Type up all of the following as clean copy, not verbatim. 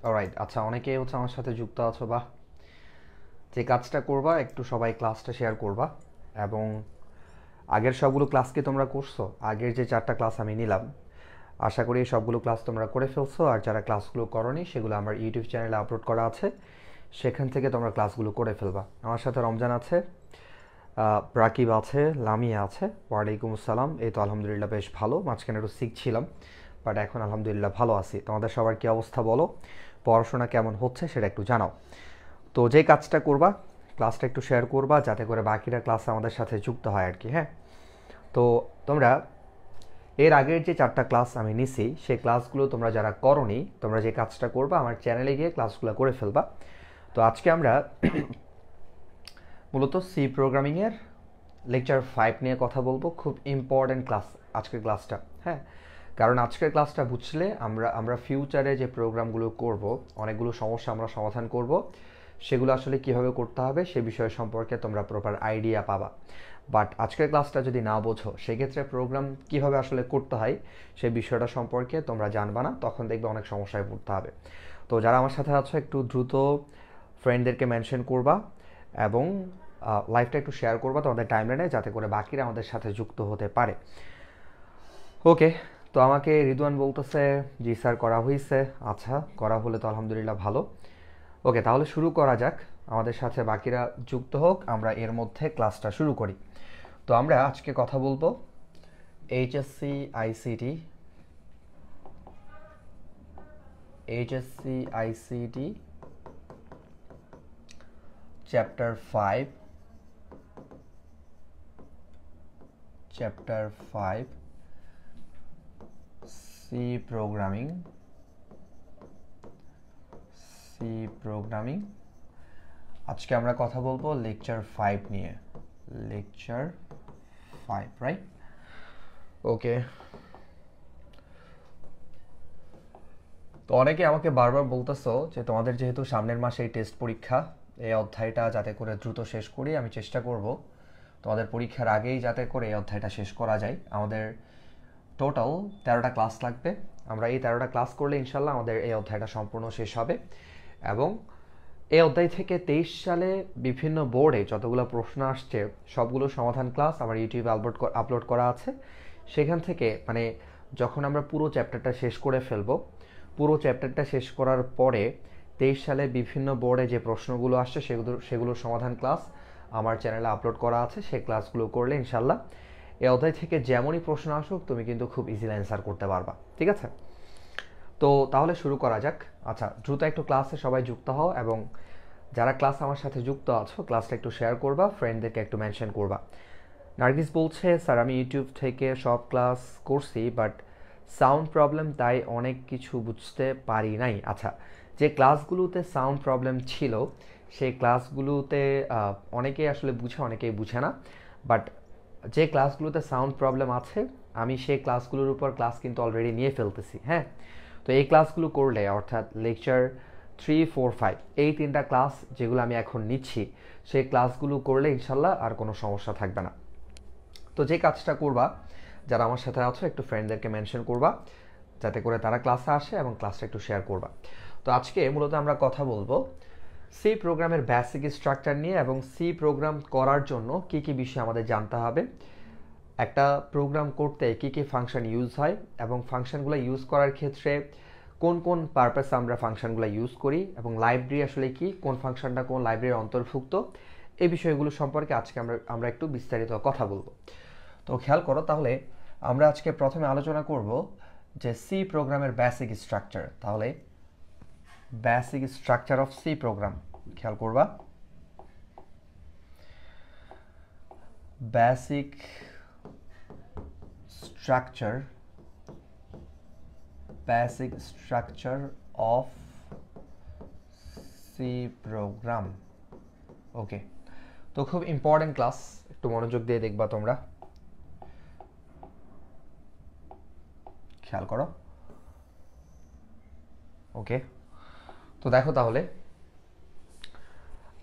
Alright, আচ্ছা, অনেকেই হচ্ছে আমার সাথে যুক্ত আছো বা যে কাজটা করবা একটু সবাই ক্লাসটা শেয়ার করবা। এবং আগের সবগুলো ক্লাস কি তোমরা করছো? আগের যে 4টা ক্লাস আমি নিলাম, আশা করি সবগুলো ক্লাস তোমরা করে ফেলছো। আর যারা ক্লাসগুলো করনি সেগুলো আমার ইউটিউব চ্যানেলে আপলোড করা আছে, সেখান থেকে তোমরা ক্লাসগুলো করে ফেলবা। আমার সাথে রমজান আছে, রাকিব আছে, লামিয়া আছে। ওয়ালাইকুম আসসালাম। এই তো আলহামদুলিল্লাহ বেশ ভালো, মাঝখানে একটু সিক ছিলাম, বাট এখন আলহামদুলিল্লাহ ভালো আছি। তোমাদের সবার কী অবস্থা বলো? পড়াশোনা কেমন হচ্ছে সেটা একটু জানাও। তো যে কাজটা করবা, ক্লাসটা একটু শেয়ার করবা যাতে করে বাকিরা ক্লাস আমাদের সাথে যুক্ত হয় আর কি। হ্যাঁ, তো তোমরা এর আগের যে 4টা ক্লাস আমি নিছি সেই ক্লাসগুলো তোমরা যারা করনি, তোমরা যে কাজটা করবা আমার চ্যানেলে গিয়ে ক্লাসগুলো করে ফেলবা। তো আজকে আমরা মূলত সি প্রোগ্রামিংয়ের লেকচার 5 নিয়ে কথা বলবো। খুব ইম্পর্ট্যান্ট ক্লাস আজকের ক্লাসটা। হ্যাঁ, কারণ আজকের ক্লাসটা বুঝলে আমরা ফিউচারে যে প্রোগ্রামগুলো করব, অনেকগুলো সমস্যা আমরা সমাধান করব, সেগুলো আসলে কিভাবে করতে হবে সে বিষয় সম্পর্কে তোমরা প্রপার আইডিয়া পাবা। বাট আজকের ক্লাসটা যদি না বোঝো, সেক্ষেত্রে প্রোগ্রাম কিভাবে আসলে করতে হয় সেই বিষয়টা সম্পর্কে তোমরা জানবা না, তখন দেখবে অনেক সমস্যায় পড়তে হবে। তো যারা আমার সাথে আছো একটু দ্রুত ফ্রেন্ডদেরকে মেনশন করবা এবং লাইভটা একটু শেয়ার করবা তোমাদের টাইমলাইনে, যাতে করে বাকিরা আমাদের সাথে যুক্ত হতে পারে। ওকে, তো আমাকে রিদওয়ান বলতেছে জি স্যার করা হয়েছে। আচ্ছা, করা হলে তো আলহামদুলিল্লাহ ভালো। ওকে, তাহলে শুরু করা যাক। আমাদের সাথে বাকিরা যুক্ত হোক, আমরা এর মধ্যে ক্লাসটা শুরু করি। তো আমরা আজকে কথা বলবো HSC ICT HSC chapter 5 C programming. আজকে আমরা কথা বলবো লেকচার 5 নিয়ে। Lecture 5, right? ওকে, তো অনেকে আমাকে বারবার বলতেছো যে তোমাদের যেহেতু সামনের মাসে এই টেস্ট পরীক্ষা, এই অধ্যায়টা যাতে করে দ্রুত শেষ করি। আমি চেষ্টা করব তোমাদের পরীক্ষার আগেই যাতে করে এই অধ্যায়টা শেষ করা যায়। আমাদের টোটাল 13টা ক্লাস লাগবে। আমরা এই 13টা ক্লাস করলে ইনশাল্লাহ আমাদের এই অধ্যায়টা সম্পূর্ণ শেষ হবে। এবং এই অধ্যায় থেকে 23 সালে বিভিন্ন বোর্ডে যতগুলো প্রশ্ন আসছে সবগুলো সমাধান ক্লাস আমার ইউটিউবে আপলোড করা আছে। সেখান থেকে মানে যখন আমরা পুরো চ্যাপ্টারটা শেষ করে ফেলবো, পুরো চ্যাপ্টারটা শেষ করার পরে 23 সালে বিভিন্ন বোর্ডে যে প্রশ্নগুলো আসছে সেগুলোর সমাধান ক্লাস আমার চ্যানেলে আপলোড করা আছে। সেই ক্লাসগুলো করলে ইনশাল্লাহ এই অধ্যায় থেকে যেমনই প্রশ্ন আসুক তুমি কিন্তু খুব ইজিলি অ্যান্সার করতে পারবা। ঠিক আছে, তো তাহলে শুরু করা যাক। আচ্ছা, দ্রুত একটু ক্লাসে সবাই যুক্ত হও এবং যারা ক্লাস আমার সাথে যুক্ত আছো ক্লাসটা একটু শেয়ার করবা, ফ্রেন্ডদেরকে একটু মেনশন করবা। নার্গিস বলছে স্যার আমি ইউটিউব থেকে সব ক্লাস করছি, বাট সাউন্ড প্রবলেম, তাই অনেক কিছু বুঝতে পারি নাই। আচ্ছা, যে ক্লাসগুলোতে সাউন্ড প্রবলেম ছিল সেই ক্লাসগুলোতে অনেকেই আসলে বুঝে, অনেকেই বুঝে না। বাট যে ক্লাসগুলোতে সাউন্ড প্রবলেম আছে আমি সেই ক্লাসগুলোর উপর ক্লাস কিন্তু অলরেডি নিয়ে ফেলতেছি। হ্যাঁ, তো এই ক্লাসগুলো করলে অর্থাৎ লেকচার 3, 4, 5 এই 3টা ক্লাস যেগুলো আমি এখন নিচ্ছি, সেই ক্লাসগুলো করলে ইনশাল্লাহ আর কোনো সমস্যা থাকবে না। তো যে কাজটা করবা, যারা আমার সাথে আছো একটু ফ্রেন্ডদেরকে মেনশন করবা যাতে করে তারা ক্লাসে আসে এবং ক্লাসটা একটু শেয়ার করবা। তো আজকে মূলত আমরা কথা বলবো সি প্রোগ্রামের বেসিক স্ট্রাকচার নিয়ে এবং সি প্রোগ্রাম করার জন্য কি কি বিষয় আমাদের জানতে হবে, একটা প্রোগ্রাম করতে কি কি ফাংশন ইউজ হয় এবং ফাংশনগুলো ইউজ করার ক্ষেত্রে কোন কোন পারপাসে আমরা ফাংশনগুলো ইউজ করি এবং লাইব্রেরি আসলে কি, কোন ফাংশনটা কোন লাইব্রেরির অন্তর্ভুক্ত, এই বিষয়গুলো সম্পর্কে আজকে আমরা একটু বিস্তারিত কথা বলবো। তো খেয়াল করো তাহলে, আমরা আজকে প্রথমে আলোচনা করব যে সি প্রোগ্রামের বেসিক স্ট্রাকচার। তাহলে basic structure of C program খেয়াল করবা। Basic structure of C program. Okay, তো খুব ইম্পর্টেন্ট ক্লাস, একটু মনোযোগ দিয়ে দেখবা তোমরা, খেয়াল করো। ওকে, তো দেখো তাহলে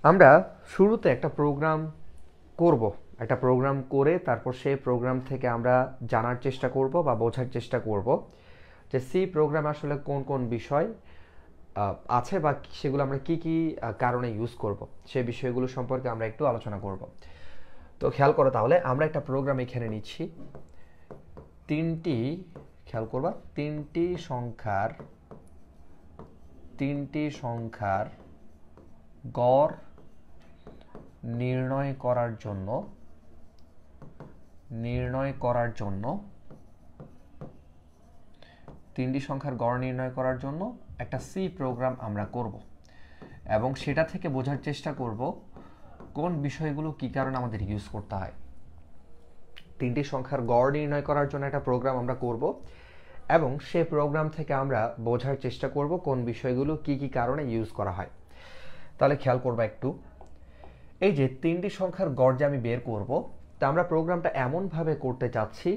আমরা শুরুতে একটা প্রোগ্রাম করব, একটা প্রোগ্রাম করে তারপর সেই প্রোগ্রাম থেকে আমরা জানার চেষ্টা করব বা বোঝার চেষ্টা করব যে সি প্রোগ্রাম আসলে কোন কোন বিষয় আছে বা সেগুলো আমরা কি কি কারণে ইউজ করব সেই বিষয়গুলো সম্পর্কে আমরা একটু আলোচনা করব। তো খেয়াল করো তাহলে আমরা একটা প্রোগ্রাম এখানে নিচ্ছি, খেয়াল করবা তিনটি সংখ্যার গড় নির্ণয় করার জন্য একটা সি প্রোগ্রাম আমরা করব এবং সেটা থেকে বোঝার চেষ্টা করব কোন বিষয়গুলো কি কারণে আমাদের ইউজ করতে হয়। তিনটি সংখ্যার গড় নির্ণয় করার জন্য একটা প্রোগ্রাম আমরা করব এবং সেই প্রোগ্রাম থেকে আমরা বোঝার চেষ্টা করব কোন বিষয়গুলো কি কি কারণে ইউজ করা হয়। তাহলে খেয়াল করবা একটু, এই যে তিনটি সংখ্যার গড় যে আমি বের করব, তা আমরা প্রোগ্রামটা এমনভাবে করতে চাচ্ছি,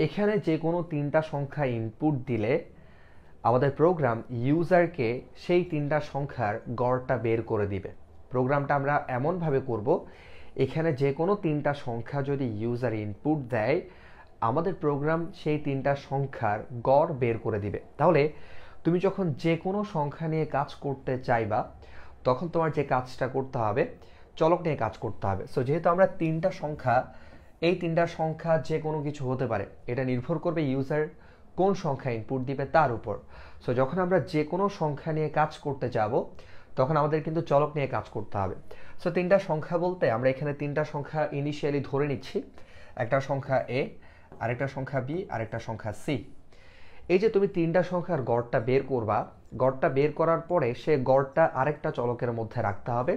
এখানে যে কোনো তিনটা সংখ্যা ইনপুট দিলে আমাদের প্রোগ্রাম ইউজারকে সেই তিনটা সংখ্যার গড়টা বের করে দিবে। প্রোগ্রামটা আমরা এমনভাবে করব, এখানে যে কোনো তিনটা সংখ্যা যদি ইউজার ইনপুট দেয়, আমাদের প্রোগ্রাম সেই তিনটা সংখ্যার গড় বের করে দিবে। তাহলে তুমি যখন যে কোনো সংখ্যা নিয়ে কাজ করতে চাইবা, তখন তোমার যে কাজটা করতে হবে, চলক নিয়ে কাজ করতে হবে। সো যেহেতু আমরা তিনটা সংখ্যা, এই তিনটা সংখ্যা যে কোনো কিছু হতে পারে, এটা নির্ভর করবে ইউজার কোন সংখ্যা ইনপুট দিবে তার উপর। সো যখন আমরা যে কোনো সংখ্যা নিয়ে কাজ করতে যাব, তখন আমাদের কিন্তু চলক নিয়ে কাজ করতে হবে। সো তিনটা সংখ্যা বলতে আমরা এখানে তিনটা সংখ্যা ইনিশিয়ালি ধরে নিচ্ছি, একটা সংখ্যা এ, আরেকটা সংখ্যা বি, আরেকটা সংখ্যা সি। এই যে তুমি তিনটা সংখ্যার গড়টা বের করবা, গড়টা বের করার পরে সে গড়টা আরেকটা চলকের মধ্যে রাখতে হবে,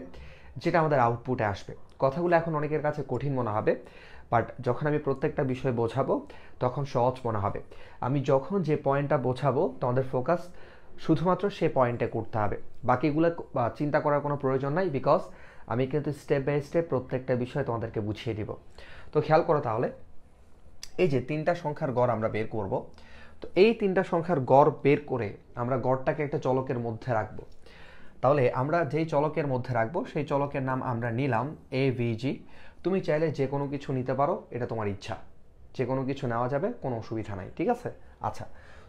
যেটা আমাদের আউটপুটে আসবে। কথাগুলো এখন অনেকের কাছে কঠিন মনে হবে, বাট যখন আমি প্রত্যেকটা বিষয় বোঝাবো তখন সহজ মনে হবে। আমি যখন যে পয়েন্টটা বোঝাবো, তোমাদের ফোকাস শুধুমাত্র সে পয়েন্টে করতে হবে, বাকিগুলো চিন্তা করার কোনো প্রয়োজন নাই, বিকজ আমি কিন্তু স্টেপ বাই স্টেপ প্রত্যেকটা বিষয় তোমাদেরকে বুঝিয়ে দিব। তো খেয়াল করো তাহলে, এই যে তিনটা সংখ্যার গড় আমরা বের করব, তো এই তিনটা সংখ্যার গড় বের করে আমরা গড়টাকে একটা চলকের মধ্যে রাখবো। তাহলে আমরা যেই চলকের মধ্যে রাখবো সেই চলকের নাম আমরা নিলাম এভিজি। তুমি চাইলে যে কোনো কিছু নিতে পারো, এটা তোমার ইচ্ছা, যে কোনো কিছু নেওয়া যাবে, কোনো অসুবিধা নাই, ঠিক আছে? আচ্ছা,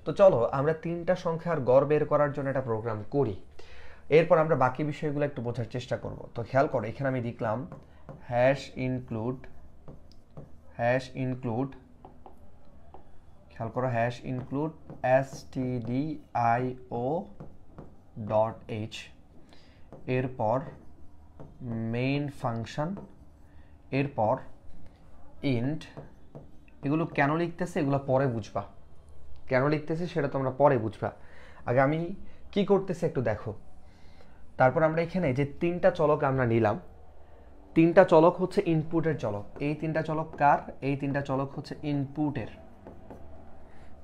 তো চলো আমরা তিনটা সংখ্যার গড় বের করার জন্য একটা প্রোগ্রাম করি, এরপর আমরা বাকি বিষয়গুলো একটু বোঝার চেষ্টা করব। তো খেয়াল করো, এখানে আমি লিখলাম হ্যাশ ইনক্লুড, খেয়াল করো, হ্যাশ ইনক্লুড stdio.h, এরপর মেইন ফাংশন, এরপর ইন্ট। এগুলো কেন লিখতেছে এগুলো পরে বুঝবা, কেন লিখতেছে সেটা তোমরা পরে বুঝবা, আগে আমি কি করতেছে একটু দেখো। তারপর আমরা এখানে যে তিনটা চলক আমরা নিলাম, তিনটা চলক হচ্ছে ইনপুটের চলক। এই তিনটা চলক কার? এই তিনটা চলক হচ্ছে ইনপুটের,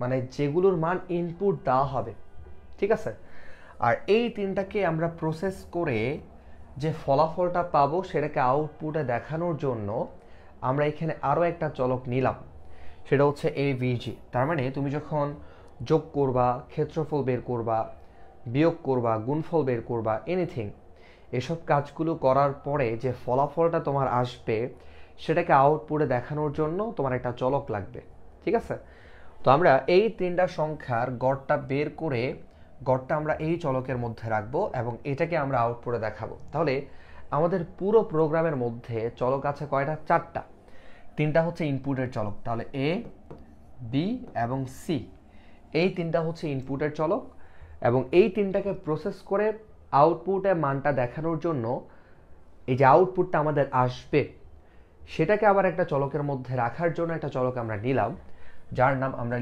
মানে যেগুলোর মান ইনপুট দেওয়া হবে, ঠিক আছে? আর এই তিনটাকে আমরা প্রসেস করে যে ফলাফলটা পাবো সেটাকে আউটপুটে দেখানোর জন্য আমরা এখানে আরও একটা চলক নিলাম, সেটা হচ্ছে এভিজি। তার মানে তুমি যখন যোগ করবা, ক্ষেত্রফল বের করবা, বিয়োগ করবা, গুণফল বের করবা, এনিথিং, এসব কাজগুলো করার পরে যে ফলাফলটা তোমার আসবে সেটাকে আউটপুটে দেখানোর জন্য তোমার একটা চলক লাগবে, ঠিক আছে? তো আমরা এই তিনটা সংখ্যার গড়টা বের করে গড়টা আমরা এই চলকের মধ্যে রাখবো এবং এটাকে আমরা আউটপুটে দেখাবো। তাহলে আমাদের পুরো প্রোগ্রামের মধ্যে চলক আছে কয়টা? চারটা। তিনটা হচ্ছে ইনপুটের চলক, তাহলে এ, বি এবং সি, এই তিনটা হচ্ছে ইনপুটের চলক এবং এই তিনটাকে প্রসেস করে আউটপুটে মানটা দেখানোর জন্য এই যে আউটপুটটা আমাদের আসবে সেটাকে আবার একটা চলকের মধ্যে রাখার জন্য একটা চলক আমরা নিলাম, যার নাম আমরা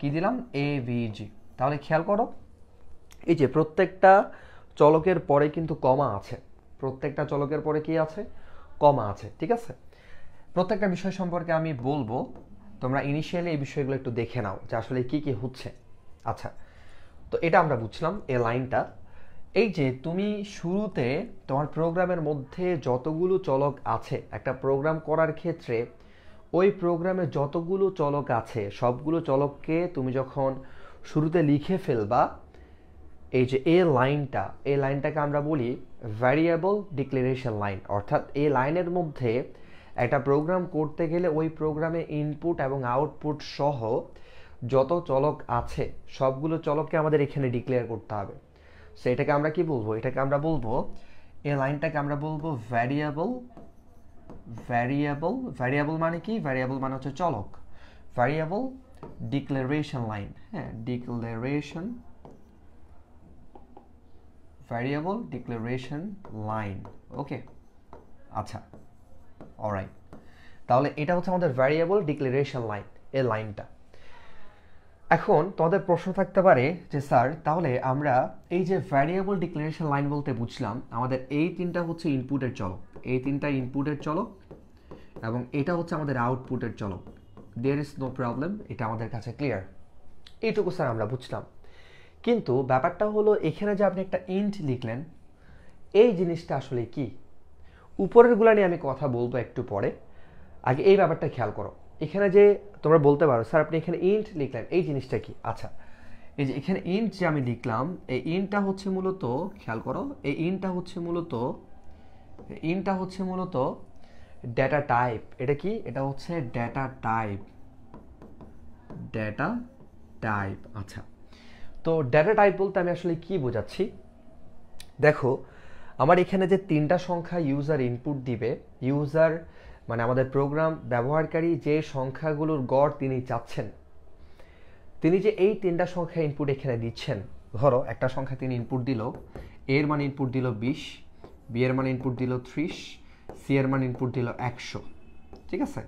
কি দিলাম? এভিজি। তাহলে খেয়াল করো, এই যে প্রত্যেকটা চলকের পরে কিন্তু কমা আছে, প্রত্যেকটা চলকের পরে কি আছে? কমা আছে, ঠিক আছে? প্রত্যেকটা বিষয় সম্পর্কে আমি বলবো, তোমরা ইনিশিয়ালি এই বিষয়গুলো একটু দেখে নাও যে আসলে কি কি হচ্ছে। আচ্ছা, তো এটা আমরা বুঝলাম এই লাইনটা। এই যে তুমি শুরুতে তোমার প্রোগ্রামের মধ্যে যতগুলো চলক আছে, একটা প্রোগ্রাম করার ক্ষেত্রে ওই প্রোগ্রামে যতগুলো চলক আছে সবগুলো চলককে তুমি যখন শুরুতে লিখে ফেলবা, এই যে এই লাইনটাকে আমরা বলি ভ্যারিয়েবল ডিক্লারেশন লাইন। অর্থাৎ এই লাইনের মধ্যে একটা প্রোগ্রাম করতে গেলে ওই প্রোগ্রামে ইনপুট এবং আউটপুট সহ যত চলক আছে সবগুলো চলককে আমাদের এখানে ডিক্লেয়ার করতে হবে। সো এটাকে আমরা কি বলবো, এটাকে আমরা বলবো, এই লাইনটাকে আমরা বলবো ভ্যারিয়েবল। ভ্যারিয়েবল মানে কি, ভ্যারিয়েবল মানে হচ্ছে চলক, ভ্যারিয়েবল ডিক্লারেশন লাইন। হ্যাঁ, ডিক্লারেশন, ভ্যারিয়েবল ডিক্লারেশন লাইন। ওকে, আচ্ছা, অলরাইট। তাহলে এটা হচ্ছে আমাদের ভ্যারিয়েবল ডিক্লারেশন লাইন, এই লাইনটা। এখন তোমাদের প্রশ্ন থাকতে পারে যে স্যার তাহলে আমরা এই যে ভ্যারিয়েবল ডিক্লারেশন লাইন বলতে বুঝলাম আমাদের এই তিনটা হচ্ছে ইনপুটের চলক, এই তিনটা ইনপুটের চলক, এবং এটা হচ্ছে আমাদের আউটপুটের চলক। দেয়ার ইজ নো প্রবলেম, এটা আমাদের কাছে ক্লিয়ার, এইটুকু স্যার আমরা বুঝলাম। কিন্তু ব্যাপারটা হলো এখানে যে আপনি একটা ইন্ট লিখলেন, এই জিনিসটা আসলে কি, উপরেরগুলো নিয়ে আমি কথা বলবো একটু পরে, আগে এই ব্যাপারটা খেয়াল করো। এখানে যে তোমরা বলতে পারো স্যার আপনি এখানে ইন্ট লিখলেন, এই জিনিসটা কি? আচ্ছা, এই যে এখানে ইন্ট যে আমি লিখলাম, এই ইন্টটা হচ্ছে মূলত, খেয়াল করো, এই ইন্টটা হচ্ছে মূলত ডেটা টাইপ। এটা কি? এটা হচ্ছে ডেটা টাইপ, ডেটা টাইপ। আচ্ছা, তো ডেটা টাইপ বলতে আমি আসলে কি বোঝাচ্ছি, দেখো আমার এখানে যে তিনটা সংখ্যা ইউজার ইনপুট দিবে, ইউজার মানে আমাদের প্রোগ্রাম ব্যবহারকারী যে সংখ্যাগুলোর গড় তিনি চাচ্ছেন, তিনি যে এই তিনটা সংখ্যা ইনপুট এখানে দিচ্ছেন, ধরো একটা সংখ্যা তিনি ইনপুট দিল, এর মান ইনপুট দিল 20, বি এর মান ইনপুট দিল 30, সি এর মান ইনপুট দিল 100, ঠিক আছে?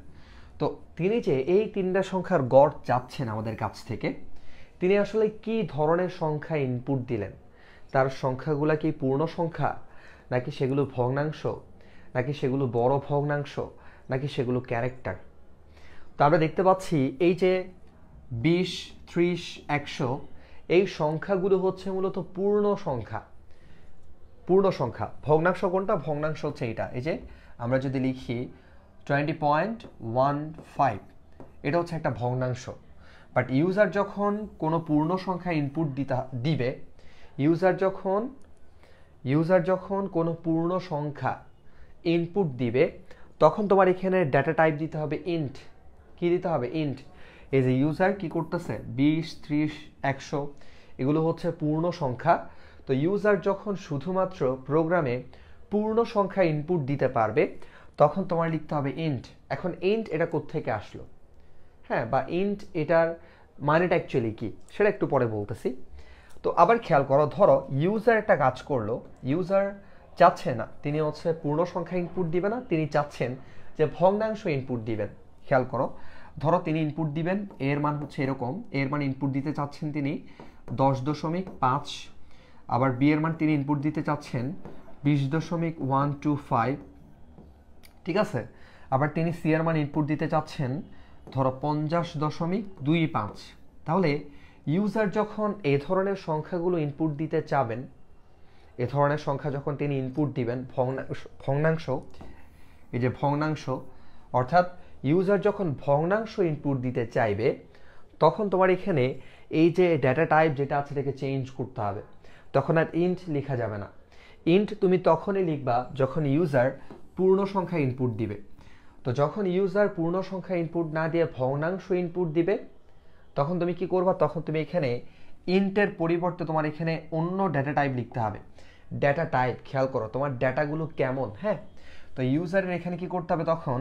তো তিনি যে এই তিনটা সংখ্যার গড় চাচ্ছেন আমাদের কাছ থেকে, তিনি আসলে কি ধরনের সংখ্যা ইনপুট দিলেন? তার সংখ্যাগুলা কি পূর্ণ সংখ্যা, নাকি সেগুলো ভগ্নাংশ, নাকি সেগুলো বড় ভগ্নাংশ, নাকি সেগুলো ক্যারেক্টার? তো আমরা দেখতে পাচ্ছি এই যে 20, 30, 100 এই সংখ্যাগুলো হচ্ছে মূলত পূর্ণ সংখ্যা। পূর্ণ সংখ্যা, ভগ্নাংশ কোনটা? ভগ্নাংশ হচ্ছে এইটা, এই যে আমরা যদি লিখি 20.15, এটা হচ্ছে একটা ভগ্নাংশ। বাট ইউজার যখন কোনো পূর্ণ সংখ্যা ইনপুট দিবে, ইউজার যখন কোনো পূর্ণ সংখ্যা ইনপুট দিবে, তখন তোমার এখানে ডেটা টাইপ দিতে হবে ইন্ট। কি দিতে হবে? ইন্ট। এই যে ইউজার কি করতেছে, 20, 30, 100 এগুলো হচ্ছে পূর্ণ সংখ্যা। তো ইউজার যখন শুধুমাত্র প্রোগ্রামে পূর্ণ সংখ্যা ইনপুট দিতে পারবে, তখন তোমার লিখতে হবে ইন্ট। এখন ইন্ট এটা কোত্থেকে আসলো, হ্যাঁ, বা ইন্ট এটার মানেটা অ্যাকচুয়ালি কি সেটা একটু পরে বলতেছি। তো আবার খেয়াল করো, ধরো ইউজার একটা কাজ করলো, ইউজার চাচ্ছে না তিনি হচ্ছে পূর্ণ সংখ্যা ইনপুট দিবে না, তিনি চাচ্ছেন যে ভগ্নাংশ ইনপুট দিবেন। খেয়াল করো, ধরো তিনি ইনপুট দিবেন, এর মান হচ্ছে এরকম, এর মান ইনপুট দিতে চাচ্ছেন তিনি 10.5, আবার বি এর মান তিনি ইনপুট দিতে চাচ্ছেন 20.125, ঠিক আছে? আবার তিনি সি এর মান ইনপুট দিতে চাচ্ছেন ধরো 50.25। তাহলে ইউজার যখন এই ধরনের সংখ্যাগুলো ইনপুট দিতে চাবেন, এ ধরনের সংখ্যা যখন তিনি ইনপুট দিবেন, ভগ্নাংশ, এই যে ভগ্নাংশ, অর্থাৎ ইউজার যখন ভগ্নাংশ ইনপুট দিতে চাইবে, তখন তোমার এখানে এই যে ডেটা টাইপ যেটা আছে এটাকে চেঞ্জ করতে হবে। তখন আর ইন্ট লেখা যাবে না। ইন্ট তুমি তখনই লিখবা যখন ইউজার পূর্ণ সংখ্যা ইনপুট দিবে। তো যখন ইউজার পূর্ণ সংখ্যা ইনপুট না দিয়ে ভগ্নাংশ ইনপুট দিবে, তখন তুমি কি করবা, তখন তুমি এখানে ইন্টের পরিবর্তে তোমার এখানে অন্য ডেটা টাইপ লিখতে হবে। ডেটা টাইপ, খেয়াল করো তোমার ডেটাগুলো কেমন, হ্যাঁ? তো ইউজারের এখানে কি করতে হবে, তখন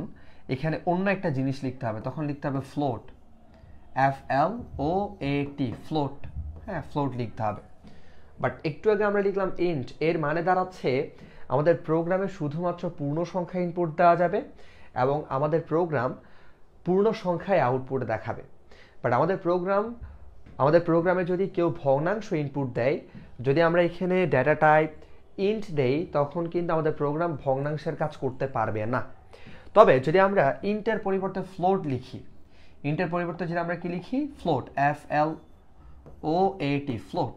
এখানে অন্য একটা জিনিস লিখতে হবে, তখন লিখতে হবে ফ্লোট, FLOAT, ফ্লোট, হ্যাঁ, ফ্লোট লিখতে হবে। বাট একটু আগে আমরা লিখলাম ইন্ট, এর মানে দাঁড়াচ্ছে আমাদের প্রোগ্রামে শুধুমাত্র পূর্ণ সংখ্যা ইনপুট দেওয়া যাবে এবং আমাদের প্রোগ্রাম পূর্ণ সংখ্যায় আউটপুট দেখাবে। বাট আমাদের প্রোগ্রামে যদি কেউ ভগ্নাংশ ইনপুট দেয়, যদি আমরা এখানে ডেটা টাইপ ইন্ট দেই, তখন কিন্তু আমাদের প্রোগ্রাম ভগ্নাংশের কাজ করতে পারবে না। তবে যদি আমরা ইন্টের পরিবর্তে ফ্লোট লিখি, ইন্টের পরিবর্তে যদি আমরা কি লিখি, ফ্লোট, FLOAT, ফ্লোট,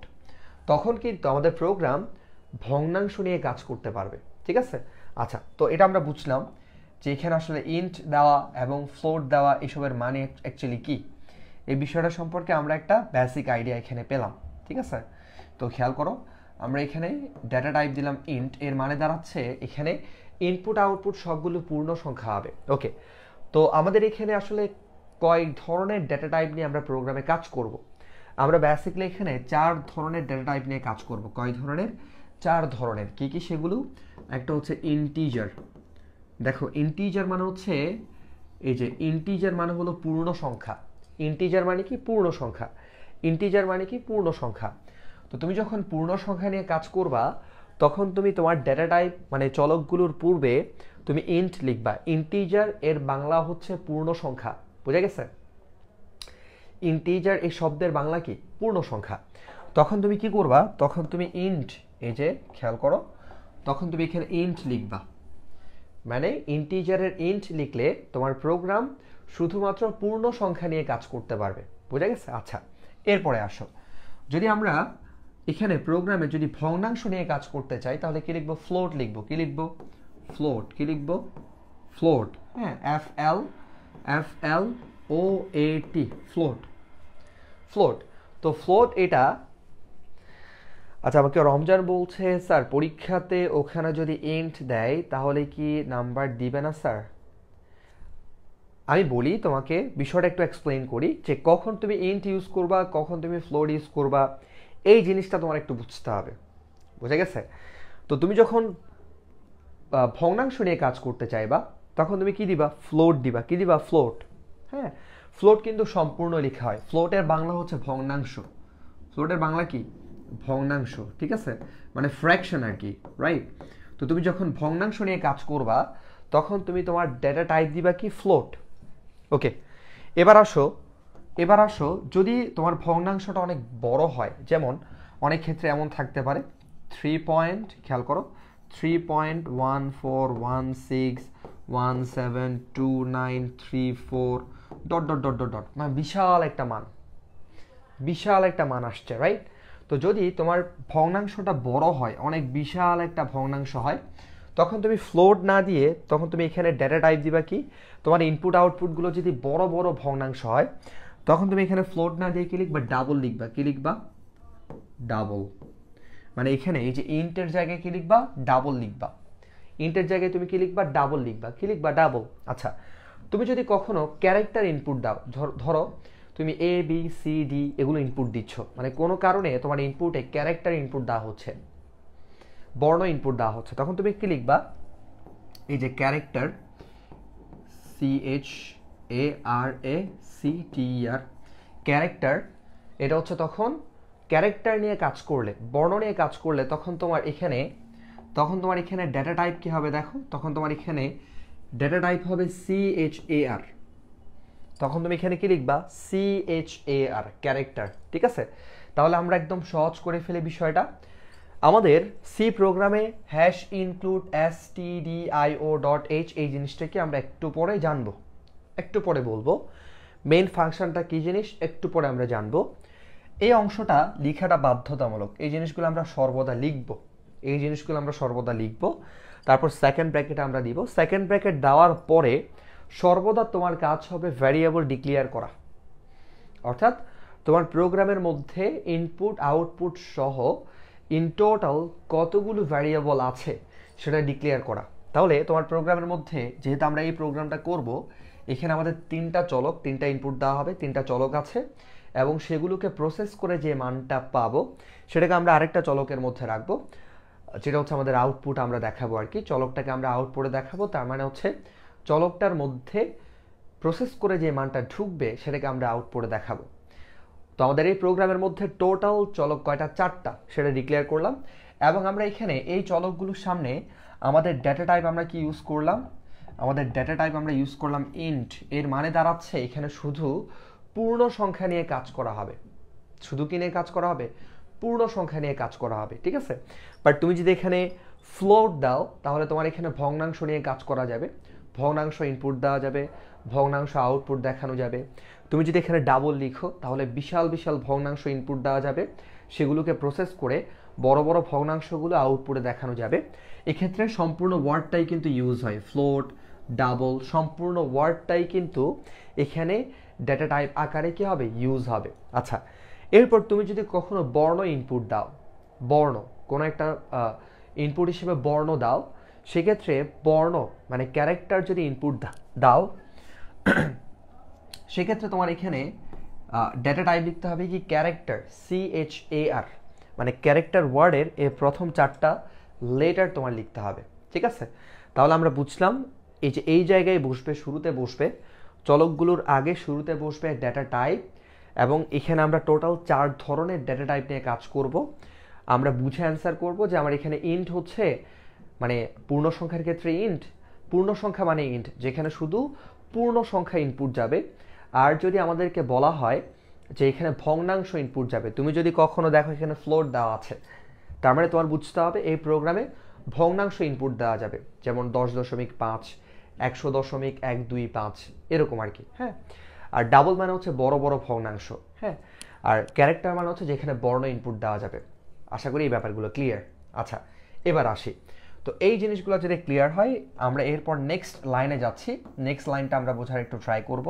তখন কিন্তু আমাদের প্রোগ্রাম ভগ্নাংশ নিয়ে কাজ করতে পারবে, ঠিক আছে? আচ্ছা, তো এটা আমরা বুঝলাম যে এখানে আসলে ইন্ট দেওয়া এবং ফ্লোট দেওয়া এসবের মানে অ্যাকচুয়ালি কি, এই বিষয়টা সম্পর্কে আমরা একটা বেসিক আইডিয়া এখানে পেলাম, ঠিক আছে? তো খেয়াল করো, আমরা এখানে ডেটা টাইপ দিলাম ইন্ট, এর মানে দাঁড়াচ্ছে এখানে ইনপুট আউটপুট সবগুলো পূর্ণ সংখ্যা হবে। ওকে, তো আমাদের এখানে আসলে কয়েক ধরনের ডেটা টাইপ নিয়ে আমরা প্রোগ্রামে কাজ করব। আমরা বেসিক্যালি এখানে 4 ধরনের ডেটা টাইপ নিয়ে কাজ করব। কয় ধরনের? 4 ধরনের। কি কি সেগুলো? একটা হচ্ছে ইন্টিজার। দেখো ইন্টিজার মানে হচ্ছে এই যে ইন্টিজার মানে হলো পূর্ণ সংখ্যা। ইন্টিজার মানে কি? পূর্ণ সংখ্যা। ইন্টিজার মানে কি? পূর্ণ সংখ্যা। তো তুমি যখন পূর্ণ সংখ্যা নিয়ে কাজ করবা তখন তুমি তোমার ডেটা টাইপ মানে চলকগুলোর পূর্বে তুমি ইন্ট লিখবা। ইন্টিজার এর বাংলা হচ্ছে পূর্ণ সংখ্যা। বুঝা গেছে? ইন্টিজার এই শব্দের বাংলা কি? পূর্ণ সংখ্যা। তখন তুমি কি করবা? তখন তুমি ইন্ট, এই যে খেয়াল করো, তখন তুমি এখানে ইন্ট লিখবা। মানে ইন্টিজারের ইন্ট লিখলে তোমার প্রোগ্রাম শুধুমাত্র পূর্ণ সংখ্যা নিয়ে কাজ করতে পারবে। বুঝা গেছে? আচ্ছা, এরপরে আসো, যদি আমরা এখানে প্রোগ্রামে যদি ভগ্নাংশ নিয়ে কাজ করতে চাই তাহলে কি লিখবো? ফ্লোট লিখবো। কি লিখবো? ফ্লোট। কি লিখবো? ফ্লোট। হ্যাঁ, FLOAT, ফ্লোট। ফ্লোট। তো ফ্লোট এটা। আচ্ছা, আমাকে রমজান বলছে স্যার পরীক্ষাতে ওখানে যদি ইন্ট দেয় তাহলে কি নাম্বার দিবে না স্যার? আমি বলি তোমাকে, বিষয়টা একটু এক্সপ্লেইন করি যে কখন তুমি ইন্ট ইউজ করবা, কখন তুমি ফ্লোট ইউজ করবা, এই জিনিসটা তোমার একটু বুঝতে হবে। বুঝা গেছে? তো তুমি যখন ভগ্নাংশ নিয়ে কাজ করতে চাইবা তখন তুমি কি দিবা? ফ্লোট দিবা। কি দিবা? ফ্লোট। হ্যাঁ, ফ্লোট কিন্তু সম্পূর্ণ লেখা হয়। ফ্লোটের বাংলা হচ্ছে ভগ্নাংশ। ফ্লোটের বাংলা কি? ভগ্নাংশ। ঠিক আছে, মানে ফ্র্যাকশন আর কি, রাইট? তো তুমি যখন ভগ্নাংশ নিয়ে কাজ করবা তখন তুমি তোমার ডেটা টাইপ দিবা কি? ফ্লোট। ওকে, এবার আসো যদি তোমার ভগ্নাংশটা অনেক বড় হয়, যেমন অনেক ক্ষেত্রে এমন থাকতে পারে 3 পয়েন্ট, খেয়াল করো, 3.1416172934 dot dot dot dot dot, মানে বিশাল একটা মান আসছে, রাইট? তো যদি তোমার ভগ্নাংশটা বড় হয়, অনেক বিশাল একটা ভগ্নাংশ হয়, তখন তুমি ফ্লোট না দিয়ে তখন তুমি এখানে ডেটা টাইপ দিবা কি? তোমার ইনপুট আউটপুটগুলো যদি বড় বড় ভগ্নাংশ হয় তখন তুমি এখানে ফ্লোট না দিয়ে কি লিখবা? ডাবল লিখবা। কি লিখবা? ডাবল। মানে এখানে এই যে ইন্টের জায়গায় কি লিখবা? ডাবল লিখবা। ইন্টের জায়গায় তুমি কি লিখবা? ডাবল লিখবা। কি লিখবা? ডাবল। আচ্ছা, তুমি যদি কখনো ক্যারেক্টার ইনপুট দাও, ধরো তুমি ABCD এগুলো ইনপুট দিচ্ছ, মানে কোনো কারণে তোমার ইনপুটে ক্যারেক্টার ইনপুট দেওয়া হচ্ছে, বর্ণ ইনপুট দেওয়া হচ্ছে, তখন তুমি কি লিখবা? এই যে ক্যারেক্টার, CHARACTER, ক্যারেক্টার, এটা হচ্ছে তখন ক্যারেক্টার নিয়ে কাজ করলে, বর্ণ নিয়ে কাজ করলে তখন তোমার এখানে ডেটা টাইপ কি হবে? দেখো, তখন তোমার এখানে ডেটা টাইপ হবে CHAR। তখন তুমি এখানে কি লিখবা? CHAR, character. ঠিক আছে, তাহলে আমরা একদম সহজ করে ফেলে বিষয়টা। আমাদের সি প্রোগ্রামে হ্যাশ ইনক্লুড stdio.h এই জিনিসটাকে আমরা একটু পরে জানবো, একটু পরে বলবো। মেইন ফাংশনটা কি জিনিস একটু পরে আমরা জানবো। এই অংশটা লেখাটা বাধ্যতামূলক, এই জিনিসগুলো আমরা সর্বদা লিখব। তারপর সেকেন্ড ব্র্যাকেট আমরা দিব। সেকেন্ড ব্র্যাকেট দেওয়ার পরে সর্বদা তোমার কাজ হবে ভ্যারিয়েবল ডিক্লেয়ার করা, অর্থাৎ তোমার প্রোগ্রামের মধ্যে ইনপুট আউটপুট সহ ইন টোটাল কতগুলো ভ্যারিয়েবল আছে সেটা ডিক্লেয়ার করা। তাহলে তোমার প্রোগ্রামের মধ্যে, যেহেতু আমরা এই প্রোগ্রামটা করব, এখানে আমাদের 3টা চলক, 3টা ইনপুট দেওয়া হবে, 3টা চলক আছে, এবং সেগুলোকে প্রসেস করে যে মানটা পাবো সেটাকে আমরা আরেকটা চলকের মধ্যে রাখবো, যেটা হচ্ছে আমাদের আউটপুট আমরা দেখাবো আর কি। চলকটাকে আমরা আউটপুটে দেখাবো, তার মানে হচ্ছে চলকটার মধ্যে প্রসেস করে যে মানটা ঢুকবে সেটাকে আমরা আউটপুটে দেখাবো। তো আমাদের এই প্রোগ্রামের মধ্যে টোটাল চলক কয়টা? 4টা, সেটা ডিক্লেয়ার করলাম। এবং আমরা এখানে এই চলকগুলোর সামনে আমাদের ডেটা টাইপ আমরা কি ইউজ করলাম? আমাদের ডেটা টাইপ আমরা ইউজ করলাম ইন্ট। এর মানে দাঁড়াচ্ছে এখানে শুধু পূর্ণ সংখ্যা নিয়ে কাজ করা হবে। শুধু কি নিয়ে কাজ করা হবে? পূর্ণ সংখ্যা নিয়ে কাজ করা হবে। ঠিক আছে, বাট তুমি যদি এখানে ফ্লোট দাও তাহলে তোমার এখানে ভগ্নাংশ নিয়ে কাজ করা যাবে, ভগ্নাংশ ইনপুট দেওয়া যাবে, ভগ্নাংশ আউটপুট দেখানো যাবে। তুমি যদি এখানে ডাবল লিখো তাহলে বিশাল বিশাল ভগ্নাংশ ইনপুট দেওয়া যাবে, সেগুলোকে প্রসেস করে বড় বড় ভগ্নাংশগুলো আউটপুটে দেখানো যাবে। এক্ষেত্রে সম্পূর্ণ ওয়ার্ডটাই কিন্তু ইউজ হয়, ফ্লোট, ডাবল, সম্পূর্ণ ওয়ার্ডটাই কিন্তু এখানে ডেটা টাইপ আকারে কি হবে? ইউজ হবে। আচ্ছা, এরপর তুমি যদি কখনো বর্ণ ইনপুট দাও, বর্ণ কোনো একটা ইনপুট হিসেবে বর্ণ দাও, সেক্ষেত্রে বর্ণ মানে ক্যারেক্টার যদি ইনপুট দাও সেক্ষেত্রে তোমার এখানে ডেটা টাইপ লিখতে হবে কি ক্যারেক্টার, CHAR, মানে ক্যারেক্টার ওয়ার্ডের এই প্রথম 4টা লেটার তোমার লিখতে হবে। ঠিক আছে, তাহলে আমরা বুঝলাম এই যে এই জায়গায় বসবে, শুরুতে বসবে চলকগুলোর আগে শুরুতে বসবে ডেটা টাইপ, এবং এখানে আমরা টোটাল 4 ধরনের ডেটা টাইপ নিয়ে কাজ করব। আমরা বুঝে অ্যান্সার করব যে আমার এখানে ইন্ট হচ্ছে মানে পূর্ণ সংখ্যার ক্ষেত্রে ইন্ট, পূর্ণ সংখ্যা মানে ইন্ট যেখানে শুধু পূর্ণ সংখ্যা ইনপুট যাবে। আর যদি আমাদেরকে বলা হয় যে এখানে ভগ্নাংশ ইনপুট যাবে, তুমি যদি কখনো দেখো এখানে ফ্লোট দেওয়া আছে, তার মানে তোমার বুঝতে হবে এই প্রোগ্রামে ভগ্নাংশ ইনপুট দেওয়া যাবে, যেমন 10.5, 100.125 এরকম আর কি। হ্যাঁ, আর ডাবল মানে হচ্ছে বড় বড় ভগ্নাংশ। হ্যাঁ, আর ক্যারেক্টার মানে হচ্ছে যেখানে বর্ণ ইনপুট দেওয়া যাবে। আশা করি এই ব্যাপারগুলো ক্লিয়ার। আচ্ছা, এবার আসি। তো এই জিনিসগুলো যদি ক্লিয়ার হয়, আমরা এরপর নেক্সট লাইনে যাচ্ছি। নেক্সট লাইনটা আমরা বোঝার একটু ট্রাই করব,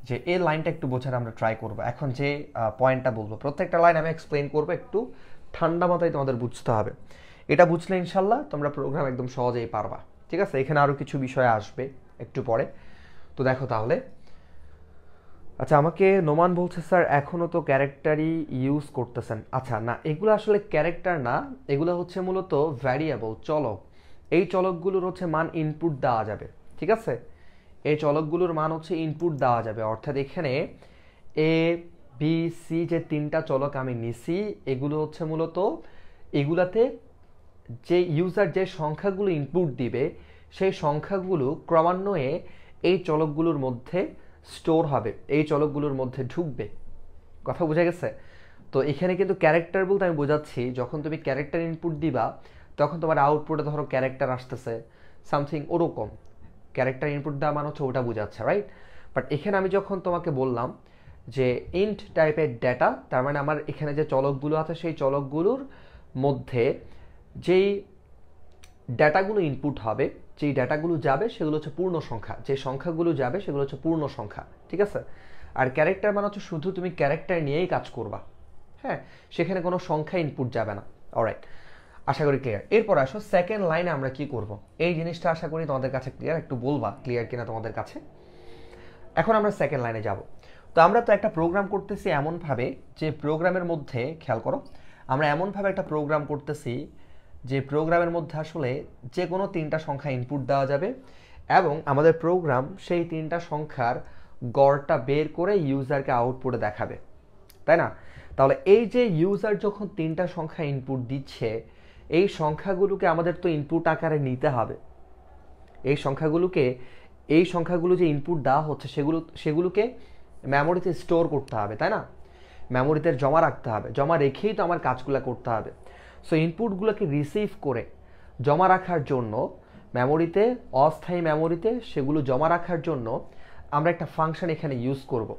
যে এই লাইনটা একটু বোঝার আমরা ট্রাই করব। এখন যে পয়েন্টটা বলবো, প্রত্যেকটা লাইন আমি এক্সপ্লেন করবো, একটু ঠান্ডা মাথায় তোমাদের বুঝতে হবে। এটা বুঝলে ইনশাল্লাহ তোমরা প্রোগ্রাম একদম সহজেই পারবা। ঠিক আছে, এখানে আরও কিছু বিষয় আসবে একটু পরে। তো দেখো তাহলে, আচ্ছা আমাকে নোমান বলছে স্যার এখনও তো ক্যারেক্টারই ইউজ করতেছেন। আচ্ছা না, এগুলো আসলে ক্যারেক্টার না, এগুলো হচ্ছে মূলত ভ্যারিয়েবল, চলক। এই চলকগুলোর হচ্ছে মান ইনপুট দেওয়া যাবে। ঠিক আছে, এই চলকগুলোর মান হচ্ছে ইনপুট দেওয়া যাবে, অর্থাৎ এখানে এ বি সি যে 3টা চলক আমি নিছি, এগুলো হচ্ছে মূলত এগুলাতে যে ইউজার যে সংখ্যাগুলো ইনপুট দিবে সেই সংখ্যাগুলো ক্রমান্বয়ে এই চলকগুলোর মধ্যে স্টোর হবে, এই চলকগুলোর মধ্যে ঢুকবে। কথা বোঝা গেছে? তো এখানে কিন্তু ক্যারেক্টার বলতে আমি বোঝাচ্ছি যখন তুমি ক্যারেক্টার ইনপুট দিবা তখন তোমার আউটপুটে ধরো ক্যারেক্টার আসতেছে সামথিং ওরকম, ক্যারেক্টার ইনপুট দেওয়া মানে হচ্ছে ওটা বোঝাচ্ছে, রাইট? বাট এখানে আমি যখন তোমাকে বললাম যে ইন্ট টাইপের ডেটা, তার মানে আমার এখানে যে চলকগুলো আছে সেই চলকগুলোর মধ্যে যেই ডেটাগুলো ইনপুট হবে, যেই ডেটাগুলো যাবে সেগুলো হচ্ছে পূর্ণ সংখ্যা, যে সংখ্যাগুলো যাবে সেগুলো হচ্ছে পূর্ণ সংখ্যা। ঠিক আছে, আর ক্যারেক্টার মানে হচ্ছে শুধু তুমি ক্যারেক্টার নিয়েই কাজ করবা। হ্যাঁ, সেখানে কোনো সংখ্যা ইনপুট যাবে না। অলরাইট, আশা করি ক্লিয়ার। এরপর আসো সেকেন্ড লাইনে আমরা কি করব, এই জিনিসটা আশা করি তোমাদের কাছে ক্লিয়ার। একটু বলবা ক্লিয়ার কিনা তোমাদের কাছে। এখন আমরা সেকেন্ড লাইনে যাব। তো আমরা তো একটা প্রোগ্রাম করতেছি এমনভাবে যে প্রোগ্রামের মধ্যে, খেয়াল করো, আমরা এমনভাবে একটা প্রোগ্রাম করতেছি যে প্রোগ্রামের মধ্যে আসলে যে কোনো 3টা সংখ্যা ইনপুট দেওয়া যাবে এবং আমাদের প্রোগ্রাম সেই 3টা সংখ্যার গড়টা বের করে ইউজারকে আউটপুটে দেখাবে, তাই না? তাহলে এই যে ইউজার যখন 3টা সংখ্যা ইনপুট দিচ্ছে, এই সংখ্যাগুলোকে আমাদের তো ইনপুট আকারে নিতে হবে। এই সংখ্যাগুলো যে ইনপুট দেওয়া হচ্ছে সেগুলোকে মেমোরিতে স্টোর করতে হবে, তাই না? মেমোরিতে জমা রাখতে হবে, জমা রেখেই তো আমার কাজগুলো করতে হবে। সো ইনপুটগুলোকে রিসিভ করে জমা রাখার জন্য মেমোরিতে, অস্থায়ী মেমোরিতে সেগুলো জমা রাখার জন্য আমরা একটা ফাংশন এখানে ইউজ করব।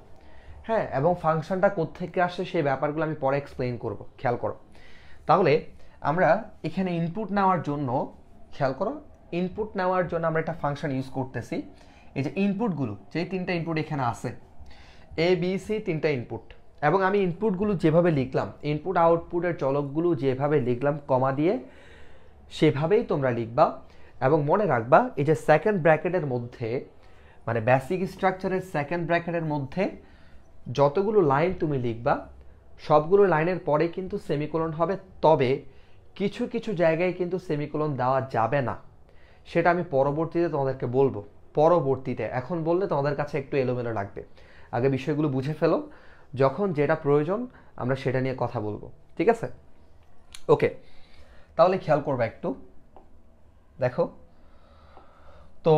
হ্যাঁ, এবং ফাংশনটা কোত্থেকে আসে সেই ব্যাপারগুলো আমি পরে এক্সপ্লেইন করব, খেয়াল করো। তাহলে আমরা এখানে ইনপুট নেওয়ার জন্য, খেয়াল করো, ইনপুট নেওয়ার জন্য আমরা একটা ফাংশন ইউজ করতেছি। এই যে ইনপুটগুলো, যেই 3টা ইনপুট এখানে আছে, এ বি সি 3টা ইনপুট, এবং আমি ইনপুটগুলো যেভাবে লিখলাম, ইনপুট আউটপুটের চলকগুলো যেভাবে লিখলাম কমা দিয়ে, সেভাবেই তোমরা লিখবা। এবং মনে রাখবা এই যে সেকেন্ড ব্র্যাকেটের মধ্যে, মানে বেসিক স্ট্রাকচারের সেকেন্ড ব্র্যাকেটের মধ্যে যতগুলো লাইন তুমি লিখবা সবগুলো লাইনের পরে কিন্তু সেমিকোলন হবে, তবে কিছু কিছু জায়গায় কিন্তু সেমিকোলন দেওয়া যাবে না। সেটা আমি পরবর্তীতে তোমাদেরকে বলবো, পরবর্তীতে। এখন বললে তোমাদের কাছে একটু এলোমেলো লাগবে। আগে বিষয়গুলো বুঝে ফেলো, যখন যেটা প্রয়োজন আমরা সেটা নিয়ে কথা বলবো, ঠিক আছে? ওকে, তাহলে খেয়াল করবে একটু, দেখো তো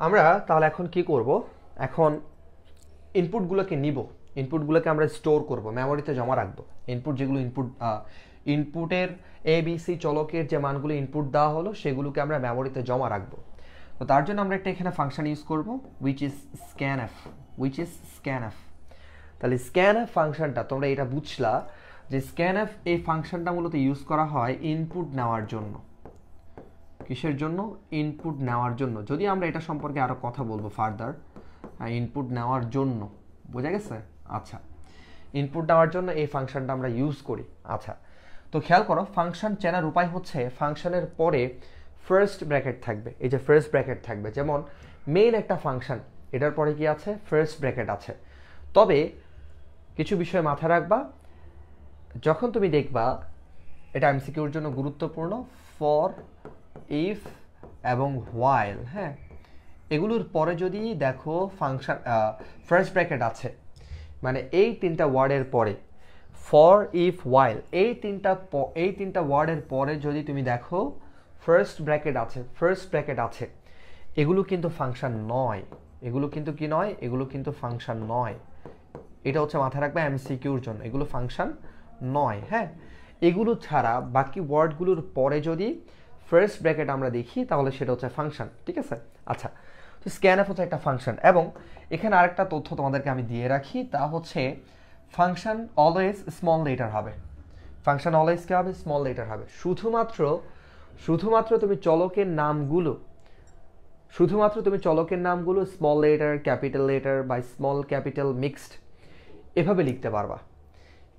আমরা তাহলে এখন কি করব, এখন ইনপুটগুলোকে নিব, ইনপুটগুলোকে আমরা স্টোর করব, মেমোরিতে জমা রাখবো। ইনপুট যেগুলো ইনপুটের এ বি সি চলকের যে মানগুলো ইনপুট দেওয়া হলো সেগুলোকে আমরা মেমোরিতে জমা রাখবো। তো তার জন্য আমরা একটা এখানে ফাংশন ইউজ করব, উইচ ইজ স্ক্যানএফ। তাহলে স্ক্যানএফ ফাংশনটা, তোমরা এটা বুঝলা যে স্ক্যানএফ এই ফাংশনটা মূলত ইউজ করা হয় ইনপুট নেওয়ার জন্য। কিসের জন্য? ইনপুট নেওয়ার জন্য। যদি আমরা এটা সম্পর্কে আরো কথা বলবো ফার্দার, ইনপুট নেওয়ার জন্য, বোঝা গেছে? আচ্ছা, ইনপুট নেওয়ার জন্য এই ফাংশনটা আমরা ইউজ করি। আচ্ছা, তো খেয়াল করো, ফাংশন চেনার উপায় হচ্ছে ফাংশনের পরে ফার্স্ট ব্র্যাকেট থাকবে। এই যে ফার্স্ট ব্র্যাকেট থাকবে, যেমন মেইন একটা ফাংশন, এটার পরে কি আছে? ফার্স্ট ব্র্যাকেট আছে। তবে কিছু বিষয় মাথায় রাখবা যখন তুমি দেখবা, এটা এমসিকিউর জন্য গুরুত্বপূর্ণ। ফর, ইফ এবং হোয়াইল, হ্যাঁ, এগুলোর পরে যদি দেখো ফাংশন ফার্স্ট ব্র্যাকেট আছে, মানে এই তিনটা ওয়ার্ডের পরে ফর, ইফ, হোয়াইল, এই তিনটা ওয়ার্ডের পরে যদি তুমি দেখো ফার্স্ট ব্র্যাকেট আছে, এগুলো কিন্তু ফাংশন নয়। এগুলো কিন্তু কি নয়? এগুলো কিন্তু ফাংশন নয়। এটা হচ্ছে মাথায় রাখবে এমসিকিউর জন্য, এগুলো ফাংশন নয়। হ্যাঁ, এগুলো ছাড়া বাকি ওয়ার্ডগুলোর পরে যদি ফার্স্ট ব্র্যাকেট আমরা দেখি তাহলে সেটা হচ্ছে ফাংশন। ঠিক আছে? আচ্ছা, তো স্ক্যানএফ হচ্ছে একটা ফাংশন। এবং এখানে আরেকটা তথ্য তোমাদেরকে আমি দিয়ে রাখি, তা হচ্ছে ফাংশন অলওয়েজ স্মল লেটার হবে। ফাংশন অলওয়েজ কি হবে? স্মল লেটার হবে। শুধুমাত্র তুমি চলকের নামগুলো স্মল লেটার, ক্যাপিটাল লেটার বা স্মল ক্যাপিটাল মিক্সড এভাবে লিখতে পারবা।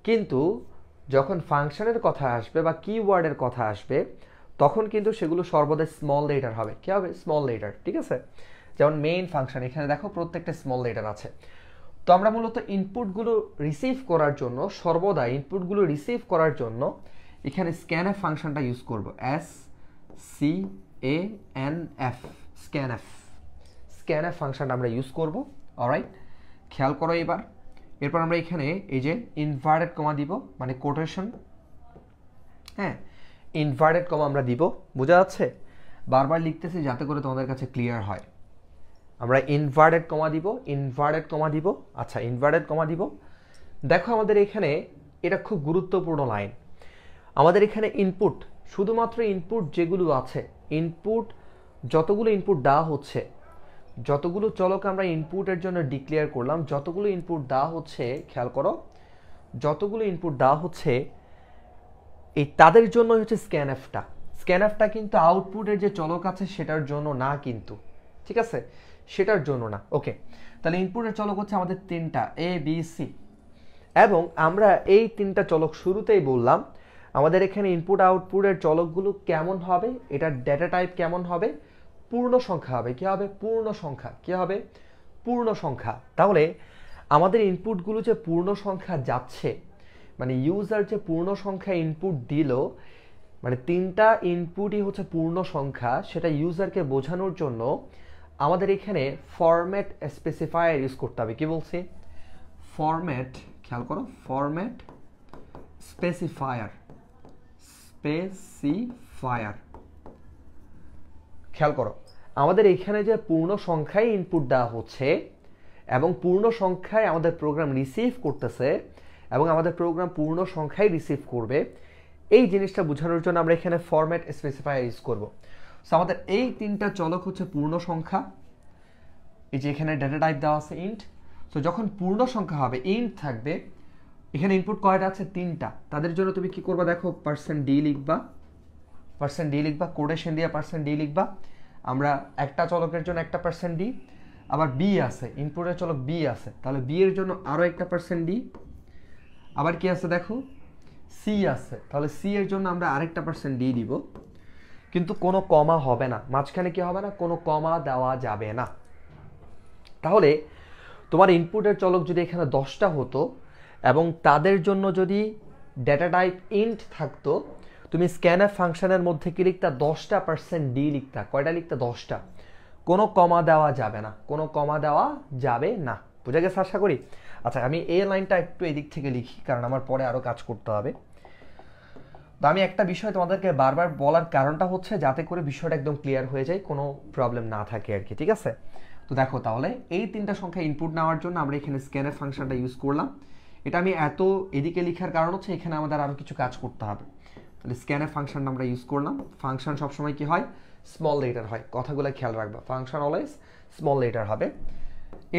কিন্তু যখন ফাংশনের কথা আসবে বা কিওয়ার্ডের কথা আসবে তখন কিন্তু সেগুলো সর্বদা স্মল লেটার হবে। কি হবে? Small letter. ঠিক আছে? যেমন মেইন ফাংশন, এখানে দেখো প্রত্যেকটা স্মল লেটার আছে। তো আমরা মূলত ইনপুটগুলো রিসিভ করার জন্য এখানে স্ক্যানএফ ফাংশনটা ইউজ করব। SCANF, স্ক্যানএফ ফাংশনটা আমরা ইউজ করব। অলরাইট, খেয়াল করো এরপর আমরা এখানে এই যে ইনভার্টেড কমা দিব, মানে কোটেশন। হ্যাঁ, ইনভার্টেড কমা আমরা দিব, বোঝা যাচ্ছে? বারবার লিখতেছি যাতে করে তোমাদের কাছে ক্লিয়ার হয়। আমরা ইনভার্টেড কমা দিব। আচ্ছা, ইনভার্টেড কমা দিব। দেখো আমাদের এখানে এটা খুব গুরুত্বপূর্ণ লাইন। আমাদের এখানে ইনপুট, শুধুমাত্র ইনপুট যেগুলো আছে, যতগুলো ইনপুট দেওয়া হচ্ছে, যতগুলো চলক আমরা ইনপুটের জন্য ডিক্লেয়ার করলাম, যতগুলো ইনপুট দেওয়া হচ্ছে, খেয়াল করো, যতগুলো ইনপুট দেওয়া হচ্ছে এই তাদের জন্য হচ্ছে স্ক্যানএফটা কিন্তু আউটপুটের যে চলক আছে সেটার জন্য না কিন্তু। ঠিক আছে? সেটার জন্য না। ওকে, তাহলে ইনপুটের চলক হচ্ছে আমাদের তিনটা, এ বি সি। এবং আমরা এই তিনটা চলক শুরুতেই বললাম আমাদের এখানে ইনপুট আউটপুটের চলকগুলো কেমন হবে, এটার ডেটা টাইপ কেমন হবে? পূর্ণ সংখ্যা হবে। কি হবে? পূর্ণ সংখ্যা। তাহলে আমাদের ইনপুটগুলো যে পূর্ণ সংখ্যা যাচ্ছে, মানে ইউজার যে পূর্ণ সংখ্যা ইনপুট দিল, মানে তিনটা ইনপুটই হচ্ছে পূর্ণ সংখ্যা, সেটা ইউজারকে বোঝানোর জন্য আমাদের এখানে ফরম্যাট স্পেসিফায়ার ইউজ করতে হবে। কি বলছি? ফরম্যাট, খেয়াল করো, ফরম্যাট স্পেসিফায়ার। খেয়াল করো, আমাদের এখানে যে পূর্ণ সংখ্যায় ইনপুট দেওয়া হচ্ছে এবং পূর্ণ সংখ্যায় আমাদের প্রোগ্রাম রিসিভ করতেছে এবং আমাদের প্রোগ্রাম পূর্ণ সংখ্যায় রিসিভ করবে, এই জিনিসটা বোঝানোর জন্য আমরা এখানে ফরম্যাট স্পেসিফায়ার ইউজ করব। সো আমাদের এই তিনটা চলক হচ্ছে পূর্ণ সংখ্যা। এই যে এখানে ডেটা টাইপ দেওয়া আছে ইন্ট। সো যখন পূর্ণ সংখ্যা হবে, ইন্ট থাকবে, এখানে ইনপুট কয়টা আছে? তিনটা। তাদের জন্য তুমি কি করবা? দেখো %d লিখবা, কোটেশন দিয়ে %d লিখবা। আমরা একটা চলকের জন্য একটা %d, আবার বি আছে, ইনপুটের চলক বি আছে, তাহলে বি এর জন্য আরো একটা %d। আবার কি আছে দেখো? সি আছে, তাহলে সি এর জন্য আমরা আরেকটা %d দিব। কিন্তু কোনো কমা হবে না, মাঝখানে কি হবে না? কোনো কমা দেওয়া যাবে না। তাহলে তোমার ইনপুটের চলক যদি এখানে 10টা হতো এবং তাদের জন্য যদি ডেটা টাইপ ইন্ট থাকতো, তুমি স্ক্যানএফ ফাংশনের মধ্যে কি লিখতা? 10টা %d লিখতা। কয়টা লিখতা? 10টা। কোনো কমা দেওয়া যাবে না। বুঝা গেছে আশা করি? আচ্ছা, আমি এই লাইনটা একটু এদিক থেকে লিখি কারণ আমার পরে আরো কাজ করতে হবে। তো আমি একটা বিষয় তোমাদেরকে বারবার বলার কারণটা হচ্ছে যাতে করে বিষয়টা একদম ক্লিয়ার হয়ে যায়, কোনো প্রবলেম না থাকে আর কি। ঠিক আছে? তো দেখো, তাহলে এই তিনটা সংখ্যা ইনপুট নেওয়ার জন্য আমরা এখানে স্ক্যানএফ ফাংশনটা ইউজ করলাম। এটা আমি এত এদিকে লেখার কারণ হচ্ছে এখানে আমাদের আরো কিছু কাজ করতে হবে। তাহলে স্ক্যানএফ ফাংশনটা আমরা ইউজ করলাম। ফাংশন সবসময় কি হয়? স্মল লেটার হয়। কথাগুলো খেয়াল রাখবা, ফাংশন অলওয়েজ স্মল লেটার হবে।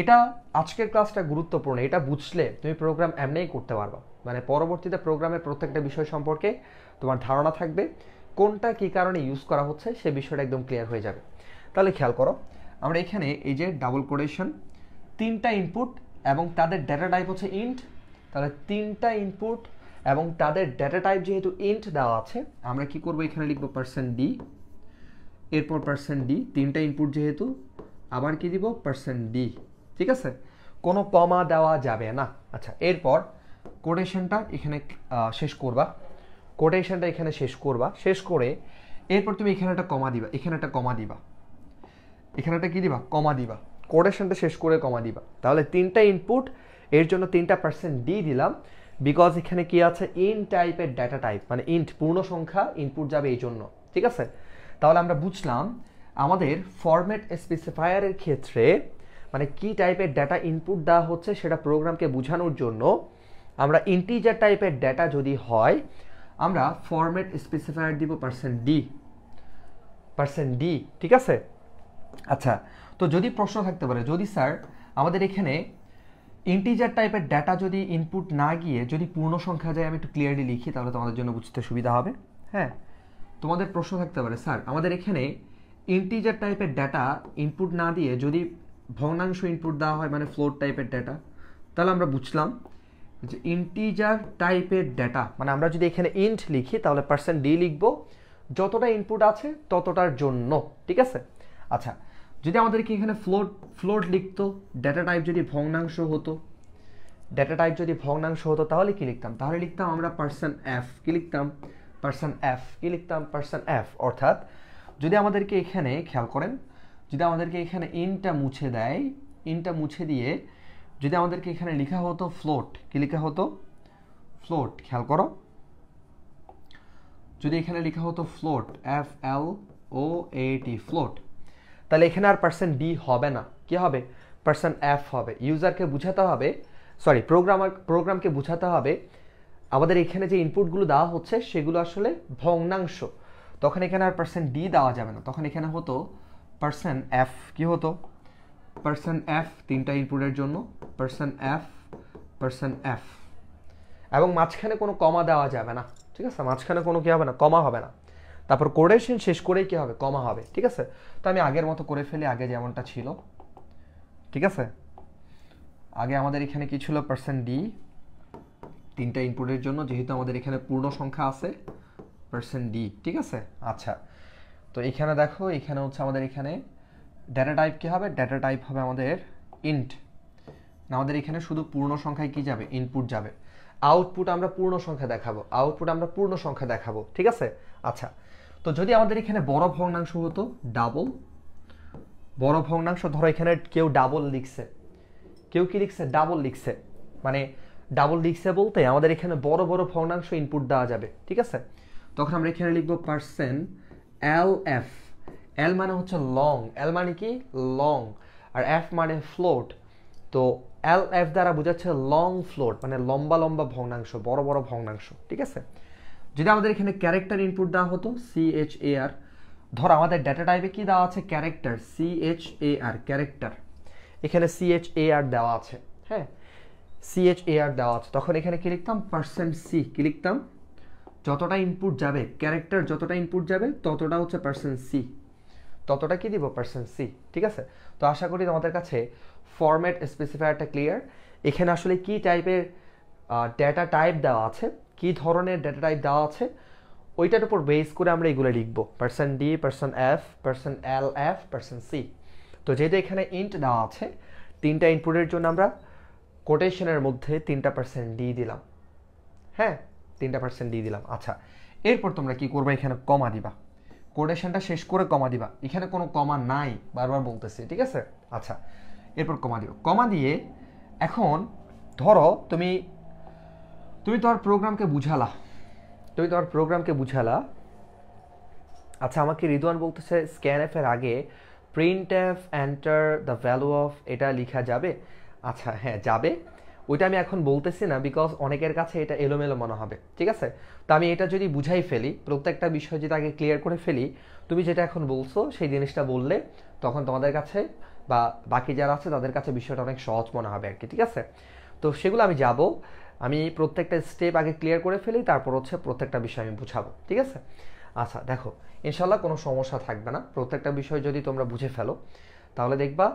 এটা আজকের ক্লাসটা গুরুত্বপূর্ণ। এটা বুঝলে তুমি প্রোগ্রাম এমনিই করতে পারবা, মানে পরবর্তীতে প্রোগ্রামের প্রত্যেকটা বিষয় সম্পর্কে তোমার ধারণা থাকবে, কোনটা কি কারণে ইউজ করা হচ্ছে সে বিষয়টা একদম ক্লিয়ার হয়ে যাবে। তাহলে খেয়াল করো, আমরা এখানে এই যে ডাবল কোটেশন, তিনটা ইনপুট এবং তাদের ডেটা টাইপ হচ্ছে ইন্ট। তাহলে তিনটা ইনপুট এবং তাদের ডেটা টাইপ যেহেতু ইন্ট দেওয়া আছে, আমরা কি করব? এখানে লিখবো %d, এরপর %d, তিনটা ইনপুট যেহেতু, আবার কি দিব? %d। ঠিক আছে? কোনো কমা দেওয়া যাবে না। আচ্ছা, এরপর কোটেশনটা এখানে শেষ করবা, কোটেশনটা এখানে শেষ করবা, শেষ করে এরপর তুমি এখানে একটা কমা দিবা, এখানে একটা কমা দিবা, এখানে একটা কি দিবা, কমা দিবা, কোটেশনটা শেষ করে কমা দিবা। তাহলে তিনটা ইনপুট, এর জন্য 3% ডি দিলাম, বিকজ এখানে কি আছে, ইন টাইপের ডাটা টাইপ, মানে ইন্ট পূর্ণ সংখ্যা ইনপুট যাবে এই জন্য। ঠিক আছে, তাহলে আমরা বুঝলাম আমাদের ফরম্যাট স্পেসিফায়ারের ক্ষেত্রে মানে কি টাইপের ডাটা ইনপুট দেওয়া হচ্ছে সেটা প্রোগ্রামকে বোঝানোর জন্য আমরা ইন্টিজার টাইপের ডাটা যদি হয় আমরা ফরম্যাট স্পেসিফায়ার দিব %d। ঠিক আছে, আচ্ছা, তো যদি প্রশ্ন থাকতে পারে, যদি স্যার আমাদের এখানে ইন্টিজার টাইপের ডাটা যদি ইনপুট না গিয়ে যদি পূর্ণ সংখ্যা যায়, আমি একটু ক্লিয়ারলি লিখি তাহলে তোমাদের জন্য বুঝতে সুবিধা হবে। হ্যাঁ, তোমাদের প্রশ্ন থাকতে পারে, স্যার আমাদের এখানে ইন্টিজার টাইপের ডাটা ইনপুট না দিয়ে যদি ভগ্নাংশ ইনপুট দেওয়া হয়, মানে ফ্লোট টাইপের ডাটা, তাহলে আমরা বুঝলাম যে ইন্টিজার টাইপের ডাটা মানে আমরা যদি এখানে ইন্ট লিখি তাহলে %d লিখবো, যতটা ইনপুট আছে ততটার জন্য। ঠিক আছে, আচ্ছা, যদি আমাদেরকে এখানে ফ্লোট লিখতো, ডাটা টাইপ যদি ভগ্নাংশ হতো, ডাটা টাইপ যদি ভগ্নাংশ হতো তাহলে কি লিখতাম, তাহলে লিখতাম আমরা %f, কি লিখতাম, %f, কি লিখতাম, %f। অর্থাৎ যদি আমাদেরকে এখানে খেয়াল করেন, যদি আমাদেরকে এখানে ইনটা মুছে দেয়, ইনটা মুছে দিয়ে যদি আমাদেরকে এখানে লেখা হতো ফ্লোট, কি লেখা হতো, ফ্লোট, খেয়াল করো, যদি এখানে লেখা হতো ফ্লোট, FLOAT, ফ্লোট, তাহলে এখানে আর %d হবে না, কি হবে, %f হবে। ইউজারকে বুঝাতে হবে, সরি প্রোগ্রামকে বুঝাতে হবে আমাদের এখানে যে ইনপুটগুলো দেওয়া হচ্ছে সেগুলো আসলে ভগ্নাংশ, তখন এখানে আর %d দেওয়া যাবে না, তখন এখানে হতো %f, কি হতো, %f, তিনটা ইনপুটের জন্য %f, এবং মাঝখানে কোনো কমা দেওয়া যাবে না। ঠিক আছে, মাঝখানে কোনো কি হবে না, কমা হবে না। তারপর কোটেশন শেষ করেই কি হবে, কমা হবে। ঠিক আছে, তো আমি আগের মতো করে ফেলি, আগে যেমনটা ছিল। ঠিক আছে, আগে আমাদের এখানে কি ছিল, %d, তিনটা ইনপুটের জন্য, যেহেতু আমাদের এখানে পূর্ণ সংখ্যা আছে, %d। ঠিক আছে, আচ্ছা, তো এখানে দেখো, এখানে হচ্ছে আমাদের এখানে ডেটা টাইপ কি হবে, ডেটা টাইপ হবে আমাদের ইন্ট, আমাদের এখানে শুধু পূর্ণ সংখ্যায় কি যাবে, ইনপুট যাবে। আউটপুট আমরা পূর্ণ সংখ্যা দেখাবো, আউটপুট আমরা পূর্ণ সংখ্যা দেখাবো। ঠিক আছে, আচ্ছা, তো যদি আমাদের এখানে বড় ভগ্নাংশ হতো, ডাবল, বড় ভগ্নাংশ, ধরো এখানে কেউ ডাবল লিখছে, কেউ কি লিখছে, ডাবল লিখছে, মানে ডাবল লিখছে বলতে আমাদের এখানে বড় বড় ভগ্নাংশ ইনপুট দেওয়া যাবে। ঠিক আছে, তখন আমরা এখানে লিখবো %LF, এল মানে হচ্ছে লং, এল মানে কি, লং, আর এফ মানে ফ্লোট, তো LF দ্বারা বোঝাচ্ছে লং ফ্লোট, মানে লম্বা লম্বা ভগ্নাংশ, বড় বড় ভগ্নাংশ। ঠিক আছে, যদি আমাদের এখানে ক্যারেক্টার ইনপুট দেওয়া হতো, CHAR, ধর আমাদের ডেটা টাইপে কি দেওয়া আছে, ক্যারেক্টার, CHAR, ক্যারেক্টার, এখানে CHAR দেওয়া আছে। হ্যাঁ, CHAR দেওয়া আছে, তখন এখানে কি লিখতাম, %C, কি লিখতাম, যতটা ইনপুট যাবে, ক্যারেক্টার যতটা ইনপুট যাবে ততটা হচ্ছে %C, ততটা কি দিব, %C। ঠিক আছে, তো আশা করি তোমাদের কাছে ফরম্যাট স্পেসিফায়ারটা ক্লিয়ার। এখানে আসলে কি টাইপের ডেটা টাইপ দেওয়া আছে, কি ধরনের ডেটা টাইপ দেওয়া আছে, ওইটার উপর বেস করে আমরা এগুলো লিখব, %d, %f, %LF, %C। তো যেহেতু এখানে ইন্ট দেওয়া আছে, তিনটা ইনপুটের জন্য আমরা কোটেশনের মধ্যে 3% d দিলাম। হ্যাঁ, 3% d দিলাম। আচ্ছা, এরপর তোমরা কি করবে, এখানে কমা দিবা, কোটেশনটা শেষ করে কমা দিবা, এখানে কোনো কমা নাই, বারবার বলতেছি। ঠিক আছে, আচ্ছা, এরপর কমা দিবা, কমা দিয়ে এখন ধরো তুমি তোমার প্রোগ্রামকে বুঝালা, আচ্ছা, আমাকে রিদওয়ান বলতেছে স্ক্যানএফ এর আগে printf enter the value of, এটা লেখা যাবে। আচ্ছা, হ্যাঁ যাবে, ওইটা আমি এখন বলতেছি না, বিকজ অনেকের কাছে এটা এলোমেলো মনে হবে। ঠিক আছে, তো আমি এটা যদি বুঝাই ফেলি, প্রত্যেকটা বিষয় যদি আগে ক্লিয়ার করে ফেলি, তুমি যেটা এখন বলছো সেই জিনিসটা বললে তখন তোমাদের কাছে বা বাকি যারা আছে তাদের কাছে বিষয়টা অনেক সহজ মনে হবে আর কি। ঠিক আছে, তো সেগুলো আমি যাব, আমি প্রত্যেকটা স্টেপ আগে ক্লিয়ার করে ফেলি, তারপর হচ্ছে প্রত্যেকটা বিষয় আমি বুঝাবো। ঠিক আছে, আচ্ছা, দেখো ইনশাল্লাহ কোনো সমস্যা থাকবে না, প্রত্যেকটা বিষয় যদি তোমরা বুঝে ফেলো তাহলে দেখবা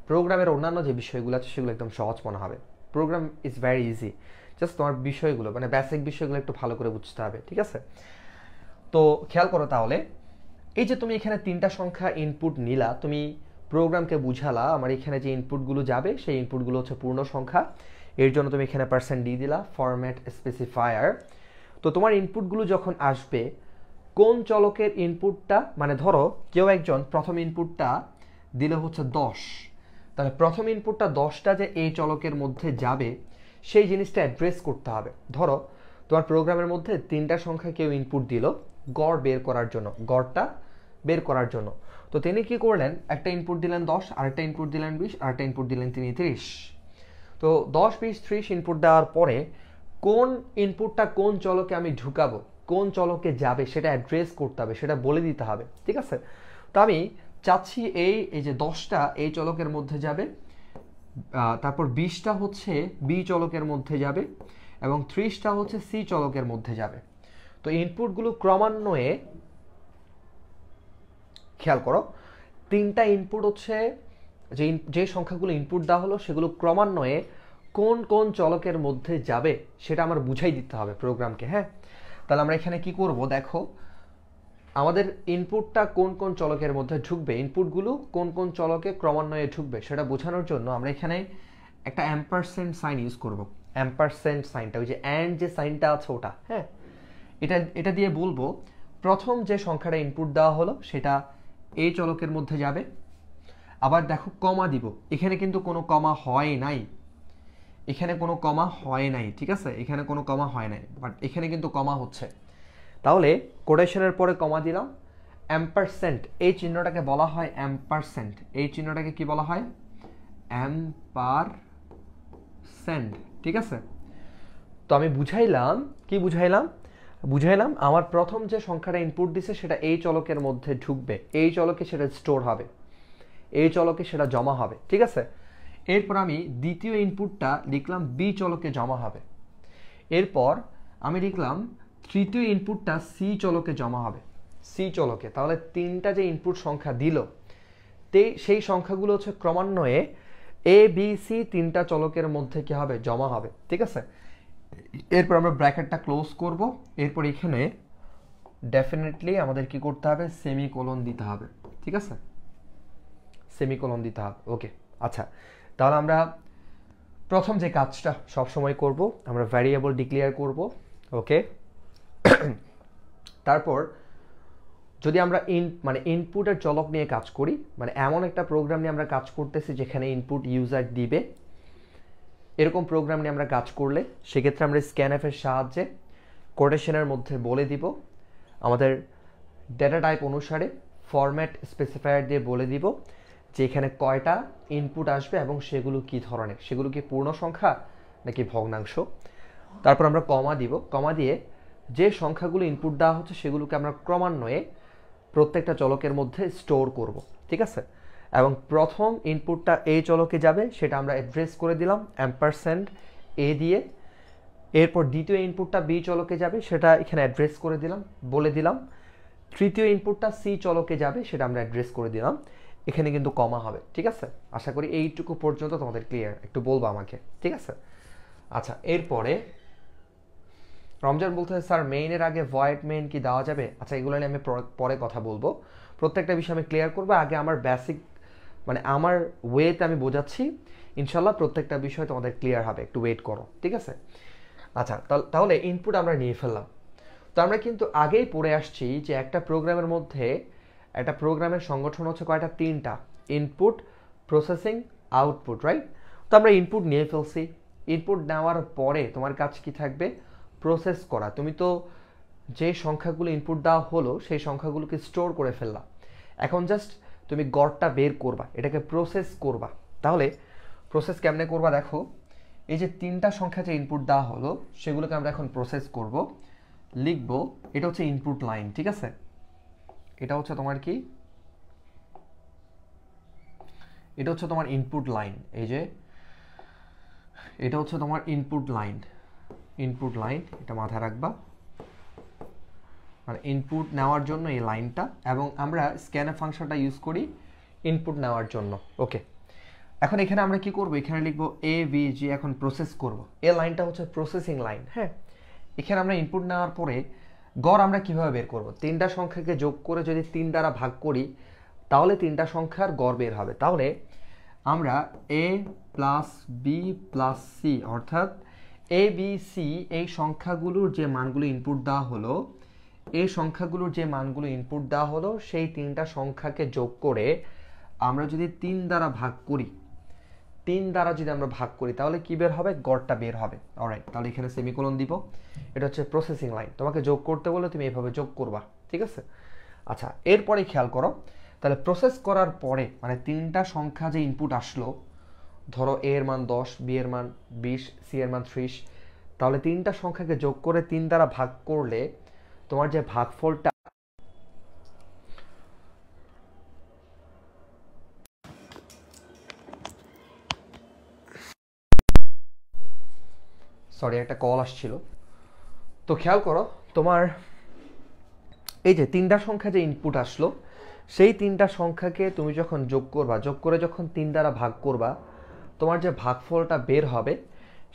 প্রোগ্রামের অন্যান্য যে বিষয়গুলো আছে সেগুলো একদম সহজ মনে হবে। Programme is very easy, just তোমার বিষয়গুলো মানে বেসিক বিষয়গুলো একটু ভালো করে বুঝতে হবে। ঠিক আছে, তো খেয়াল করো তাহলে, এই যে তুমি এখানে তিনটা সংখ্যা ইনপুট নিলা, তুমি প্রোগ্রামকে বুঝালা আমার এখানে যে ইনপুটগুলো যাবে সেই ইনপুটগুলো হচ্ছে পূর্ণ সংখ্যা, এর জন্য তুমি এখানে %d দিলা, ফরম্যাট স্পেসিফায়ার। তো তোমার ইনপুটগুলো যখন আসবে কোন চলকের ইনপুটটা, মানে ধরো কেউ একজন প্রথম ইনপুটটা দিলে হচ্ছে 10, তাহলে প্রথম ইনপুটটা 10টা যে এই চলকের মধ্যে যাবে সেই জিনিসটা অ্যাড্রেস করতে হবে। ধরো তোমার প্রোগ্রামের মধ্যে 3টা সংখ্যা কেউ ইনপুট দিল গড় বের করার জন্য, গড়টা বের করার জন্য। তো তিনি কি করলেন, একটা ইনপুট দিলেন 10, আরেকটা ইনপুট দিলেন 20, আরেকটা ইনপুট দিলেন তিনি 30। তো 10, 20, 30 ইনপুট দেওয়ার পরে কোন ইনপুটটা কোন চলকে আমি ঢুকাবো, কোন চলকে যাবে সেটা অ্যাড্রেস করতে হবে, সেটা বলে দিতে হবে, ঠিক আছে। তো আমি চাচ্ছি এই যে 10টা এই চলকের মধ্যে যাবে, তারপর 20টা হচ্ছে বি চলকের মধ্যে যাবে এবং 30টা হচ্ছে সি চলকের মধ্যে যাবে। তো ইনপুটগুলো ক্রমান্বয়ে, খেয়াল করো 3টা ইনপুট হচ্ছে যে সংখ্যাগুলো ইনপুট দেওয়া হলো সেগুলো ক্রমান্বয়ে কোন কোন চলকের মধ্যে যাবে সেটা আমার বুঝাই দিতে হবে প্রোগ্রামকে। হ্যাঁ, তাহলে আমরা এখানে কি করব, দেখো আমাদের ইনপুটটা কোন কোন চলকের মধ্যে ঢুকবে, ইনপুটগুলো কোন কোন চলকে ক্রমান্বয়ে ঢুকবে সেটা বোঝানোর জন্য আমরা এখানে একটা অ্যাম্পারসেন্ড সাইন ইউজ করব। অ্যাম্পারসেন্ড সাইনটা ওই যে অ্যান্ড যে সাইনটা আছে ওটা, হ্যাঁ, এটা দিয়ে বলবো প্রথম যে সংখ্যাটা ইনপুট দেওয়া হলো সেটা এই চলকের মধ্যে যাবে। আবার দেখো কমা দিব, এখানে কিন্তু কোনো কমা হয় নাই, এখানে কোনো কমা হয় নাই, ঠিক আছে, এখানে কোনো কমা হয় নাই, বাট এখানে কিন্তু কমা হচ্ছে। তাহলে কোটেশনের পরে কমা দিলাম, অ্যাম্পারসেন্ট এই চিহ্নটাকে বলা হয় অ্যাম্পারসেন্ট, এই চিহ্নটাকে কি বলা হয়, অ্যাম্পারসেন্ট, ঠিক আছে। তো আমি বুঝাইলাম, কি বুঝাইলাম আমার প্রথম যে সংখ্যাটা ইনপুট দিছে সেটা এই চলকের মধ্যে ঢুকবে, এই চলকে সেটা স্টোর হবে, এই চলকে সেটা জমা হবে, ঠিক আছে। এরপর আমি দ্বিতীয় ইনপুটটা লিখলাম বি চলকে জমা হবে। এরপর আমি লিখলাম তৃতীয় ইনপুটটা সি চলকে জমা হবে, সি চলকে। তাহলে 3টা যে ইনপুট সংখ্যা দিল সেই সংখ্যাগুলো হচ্ছে ক্রমান্বয়ে এ বি সি 3টা চলকের মধ্যে কি হবে, জমা হবে, ঠিক আছে। এরপর আমরা ব্র্যাকেটটা ক্লোজ করব। এরপর এখানে ডেফিনেটলি আমাদের কি করতে হবে, সেমিকোলন দিতে হবে, ঠিক আছে, সেমিকোলন দিতে হবে। ওকে, আচ্ছা, তাহলে আমরা প্রথম যে কাজটা সবসময় করব, আমরা ভ্যারিয়েবল ডিক্লেয়ার করব। ওকে, তারপর যদি আমরা ইনপুটের চলক নিয়ে কাজ করি, মানে এমন একটা প্রোগ্রাম নিয়ে আমরা কাজ করতেছি যেখানে ইনপুট ইউজার দিবে, এরকম প্রোগ্রাম নিয়ে আমরা কাজ করলে সেক্ষেত্রে আমরা স্ক্যানএফ এর সাহায্যে কোটেশনের মধ্যে বলে দিব আমাদের ডেটা টাইপ অনুসারে ফরম্যাট স্পেসিফায়ার দিয়ে বলে দিব যে এখানে কয়টা ইনপুট আসবে এবং সেগুলো কি ধরনের, সেগুলো কি পূর্ণ সংখ্যা নাকি ভগ্নাংশ। তারপর আমরা কমা দিব, কমা দিয়ে যে সংখ্যাগুলো ইনপুট দেওয়া হচ্ছে সেগুলোকে আমরা ক্রমান্বয়ে প্রত্যেকটা চলকের মধ্যে স্টোর করব, ঠিক আছে। এবং প্রথম ইনপুটটা এই চলকে যাবে সেটা আমরা অ্যাড্রেস করে দিলাম অ্যাম্পারসেন্ড এ দিয়ে। এরপর দ্বিতীয় ইনপুটটা বি চলকে যাবে সেটা এখানে অ্যাড্রেস করে দিলাম, বলে দিলাম। তৃতীয় ইনপুটটা সি চলকে যাবে সেটা আমরা অ্যাড্রেস করে দিলাম, এখানে কিন্তু কমা হবে, ঠিক আছে। আশা করি এইটুকু পর্যন্ত তোমাদের ক্লিয়ার, একটু বলবো আমাকে, ঠিক আছে। আচ্ছা, এরপরে রমজান বলতে স্যার মেইনের আগে ভয়েড মেইন কি দেওয়া যাবে? আচ্ছা, এগুলো নিয়ে আমি পরে কথা বলবো, প্রত্যেকটা বিষয় আমি ক্লিয়ার করবো। আগে আমার বেসিক আমার ওয়েতে আমি বোঝাচ্ছি, ইনশাল্লাহ প্রত্যেকটা বিষয় তোমাদের ক্লিয়ার হবে, একটু ওয়েট করো, ঠিক আছে। আচ্ছা, তাহলে ইনপুট আমরা নিয়ে ফেললাম। তো আমরা কিন্তু আগেই পড়ে আসছি যে একটা প্রোগ্রামের মধ্যে, একটা প্রোগ্রামের সংগঠন হচ্ছে কয়টা, 3টা, ইনপুট, প্রসেসিং, আউটপুট, রাইট। তো আমরা ইনপুট নিয়ে ফেলছি, ইনপুট নেওয়ার পরে তোমার কাজ কি থাকবে, প্রসেস করা। তুমি তো যে সংখ্যাগুলো ইনপুট দেওয়া হলো সেই সংখ্যাগুলোকে স্টোর করে ফেললা, এখন জাস্ট তুমি গড়টা বের করবা, এটাকে প্রসেস করবা। তাহলে প্রসেস কেমনে করবা, দেখো এই যে 3টা সংখ্যা যে ইনপুট দেওয়া হলো সেগুলোকে আমরা এখন প্রসেস করব। লিখব, এটা হচ্ছে ইনপুট লাইন, ঠিক আছে, এটা হচ্ছে তোমার কি, এটা হচ্ছে তোমার ইনপুট লাইন, এই যে এটা হচ্ছে তোমার ইনপুট লাইন, ইনপুট লাইন, এটা মাথায় রাখবা, মানে ইনপুট নেওয়ার জন্য এই লাইনটা, এবং আমরা স্ক্যানএফ ফাংশনটা ইউজ করি ইনপুট নেওয়ার জন্য। ওকে, এখন এখানে আমরা কি করব, এখানে লিখবো এ বি জি, এখন প্রসেস করব। এই লাইনটা হচ্ছে প্রসেসিং লাইন। হ্যাঁ, এখানে আমরা ইনপুট নেওয়ার পরে গড় আমরা কিভাবে বের করব, 3টা সংখ্যাকে যোগ করে যদি 3 দ্বারা ভাগ করি তাহলে তিনটা সংখ্যার গড় বের হবে। তাহলে আমরা a plus b plus c অর্থাৎ এ বি সি এই সংখ্যাগুলোর যে মানগুলো ইনপুট দেওয়া হলো, এই সংখ্যাগুলোর যে মানগুলো ইনপুট দেওয়া হলো সেই তিনটা সংখ্যাকে যোগ করে আমরা যদি 3 দ্বারা ভাগ করি, 3 দ্বারা যদি আমরা ভাগ করি তাহলে কি বের হবে? গড়টা বের হবে। অলরাইট, তাহলে এখানে সেমিকোলন দিব। এটা হচ্ছে প্রসেসিং লাইন। তোমাকে যোগ করতে বলে তুমি এভাবে যোগ করবা, ঠিক আছে? আচ্ছা, এরপরে খেয়াল করো, তাহলে প্রসেস করার পরে মানে তিনটা সংখ্যা যে ইনপুট আসলো, ধরো এ এর মান 10, বি এর মান 20, সি এর মান 30, তাহলে তিনটা সংখ্যাকে যোগ করে 3 দ্বারা ভাগ করলে তোমার যে ভাগফলটা, সরি একটা কল আসছিল। তো খেয়াল করো, তোমার এই যে তিনটা সংখ্যা যে ইনপুট আসলো সেই তিনটা সংখ্যাকে তুমি যখন যোগ করবা, যোগ করে যখন 3 দ্বারা ভাগ করবা, তোমার যে ভাগফলটা বের হবে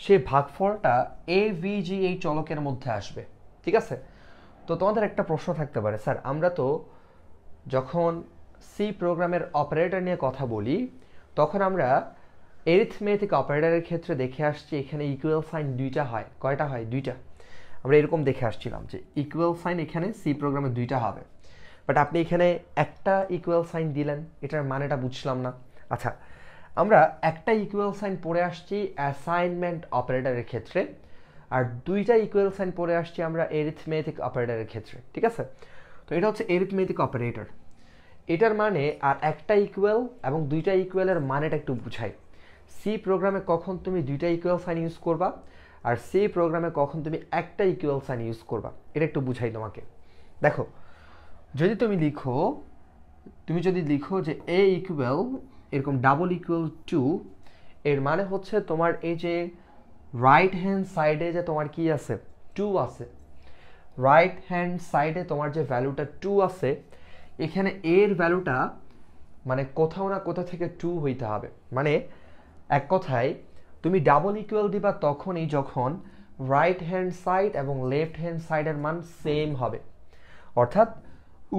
সেই ভাগফলটা এভিজি এই চলকের মধ্যে আসবে, ঠিক আছে? তো তোমাদের একটা প্রশ্ন থাকতে পারে, স্যার আমরা তো যখন সি প্রোগ্রামের অপারেটর নিয়ে কথা বলি তখন আমরা এরিথমেটিক অপারেটরের ক্ষেত্রে দেখে আসছি এখানে ইকুয়াল সাইন দুইটা হয়। কয়টা হয়? দুইটা। আমরা এরকম দেখে আসছিলাম যে ইকুয়াল সাইন এখানে সি প্রোগ্রামে দুইটা হবে, বাট আপনি এখানে একটা ইকুয়াল সাইন দিলেন, এটার মানেটা বুঝলাম না। আচ্ছা, আমরা একটা ইকুয়াল সাইন পড়ে আসছি অ্যাসাইনমেন্ট অপারেটরের ক্ষেত্রে, আর দুইটা ইকুয়াল সাইন পড়ে আসছি আমরা এরিথমেটিক অপারেটরের ক্ষেত্রে, ঠিক আছে? তো এটা হচ্ছে এরিথমেটিক অপারেটর। এটার মানে আর একটা ইকুয়াল এবং দুইটা ইকুয়ালের মানেটা একটু বুঝাই। সি প্রোগ্রামে কখন তুমি দুইটা ইকুয়াল সাইন ইউজ করবা আর সি প্রোগ্রামে কখন তুমি একটা ইকুয়াল সাইন ইউজ করবা, এটা একটু বুঝাই তোমাকে। দেখো, তুমি যদি লিখো যে এ ইকুয়াল এরকম ডাবল ইকুয়াল টু, এর মানে হচ্ছে তোমার এই যে রাইট হ্যান্ড সাইডে যে তোমার কি আছে? 2 আছে। রাইট হ্যান্ড সাইডে তোমার যে ভ্যালুটা 2 আছে, এখানে এর ভ্যালুটা মানে কোথাও না কোথা থেকে 2 হইতে হবে। মানে এক কথায় তুমি ডাবল ইকুয়াল দিবা তখনই যখন রাইট হ্যান্ড সাইড এবং লেফট হ্যান্ড সাইডের মান সেম হবে। অর্থাৎ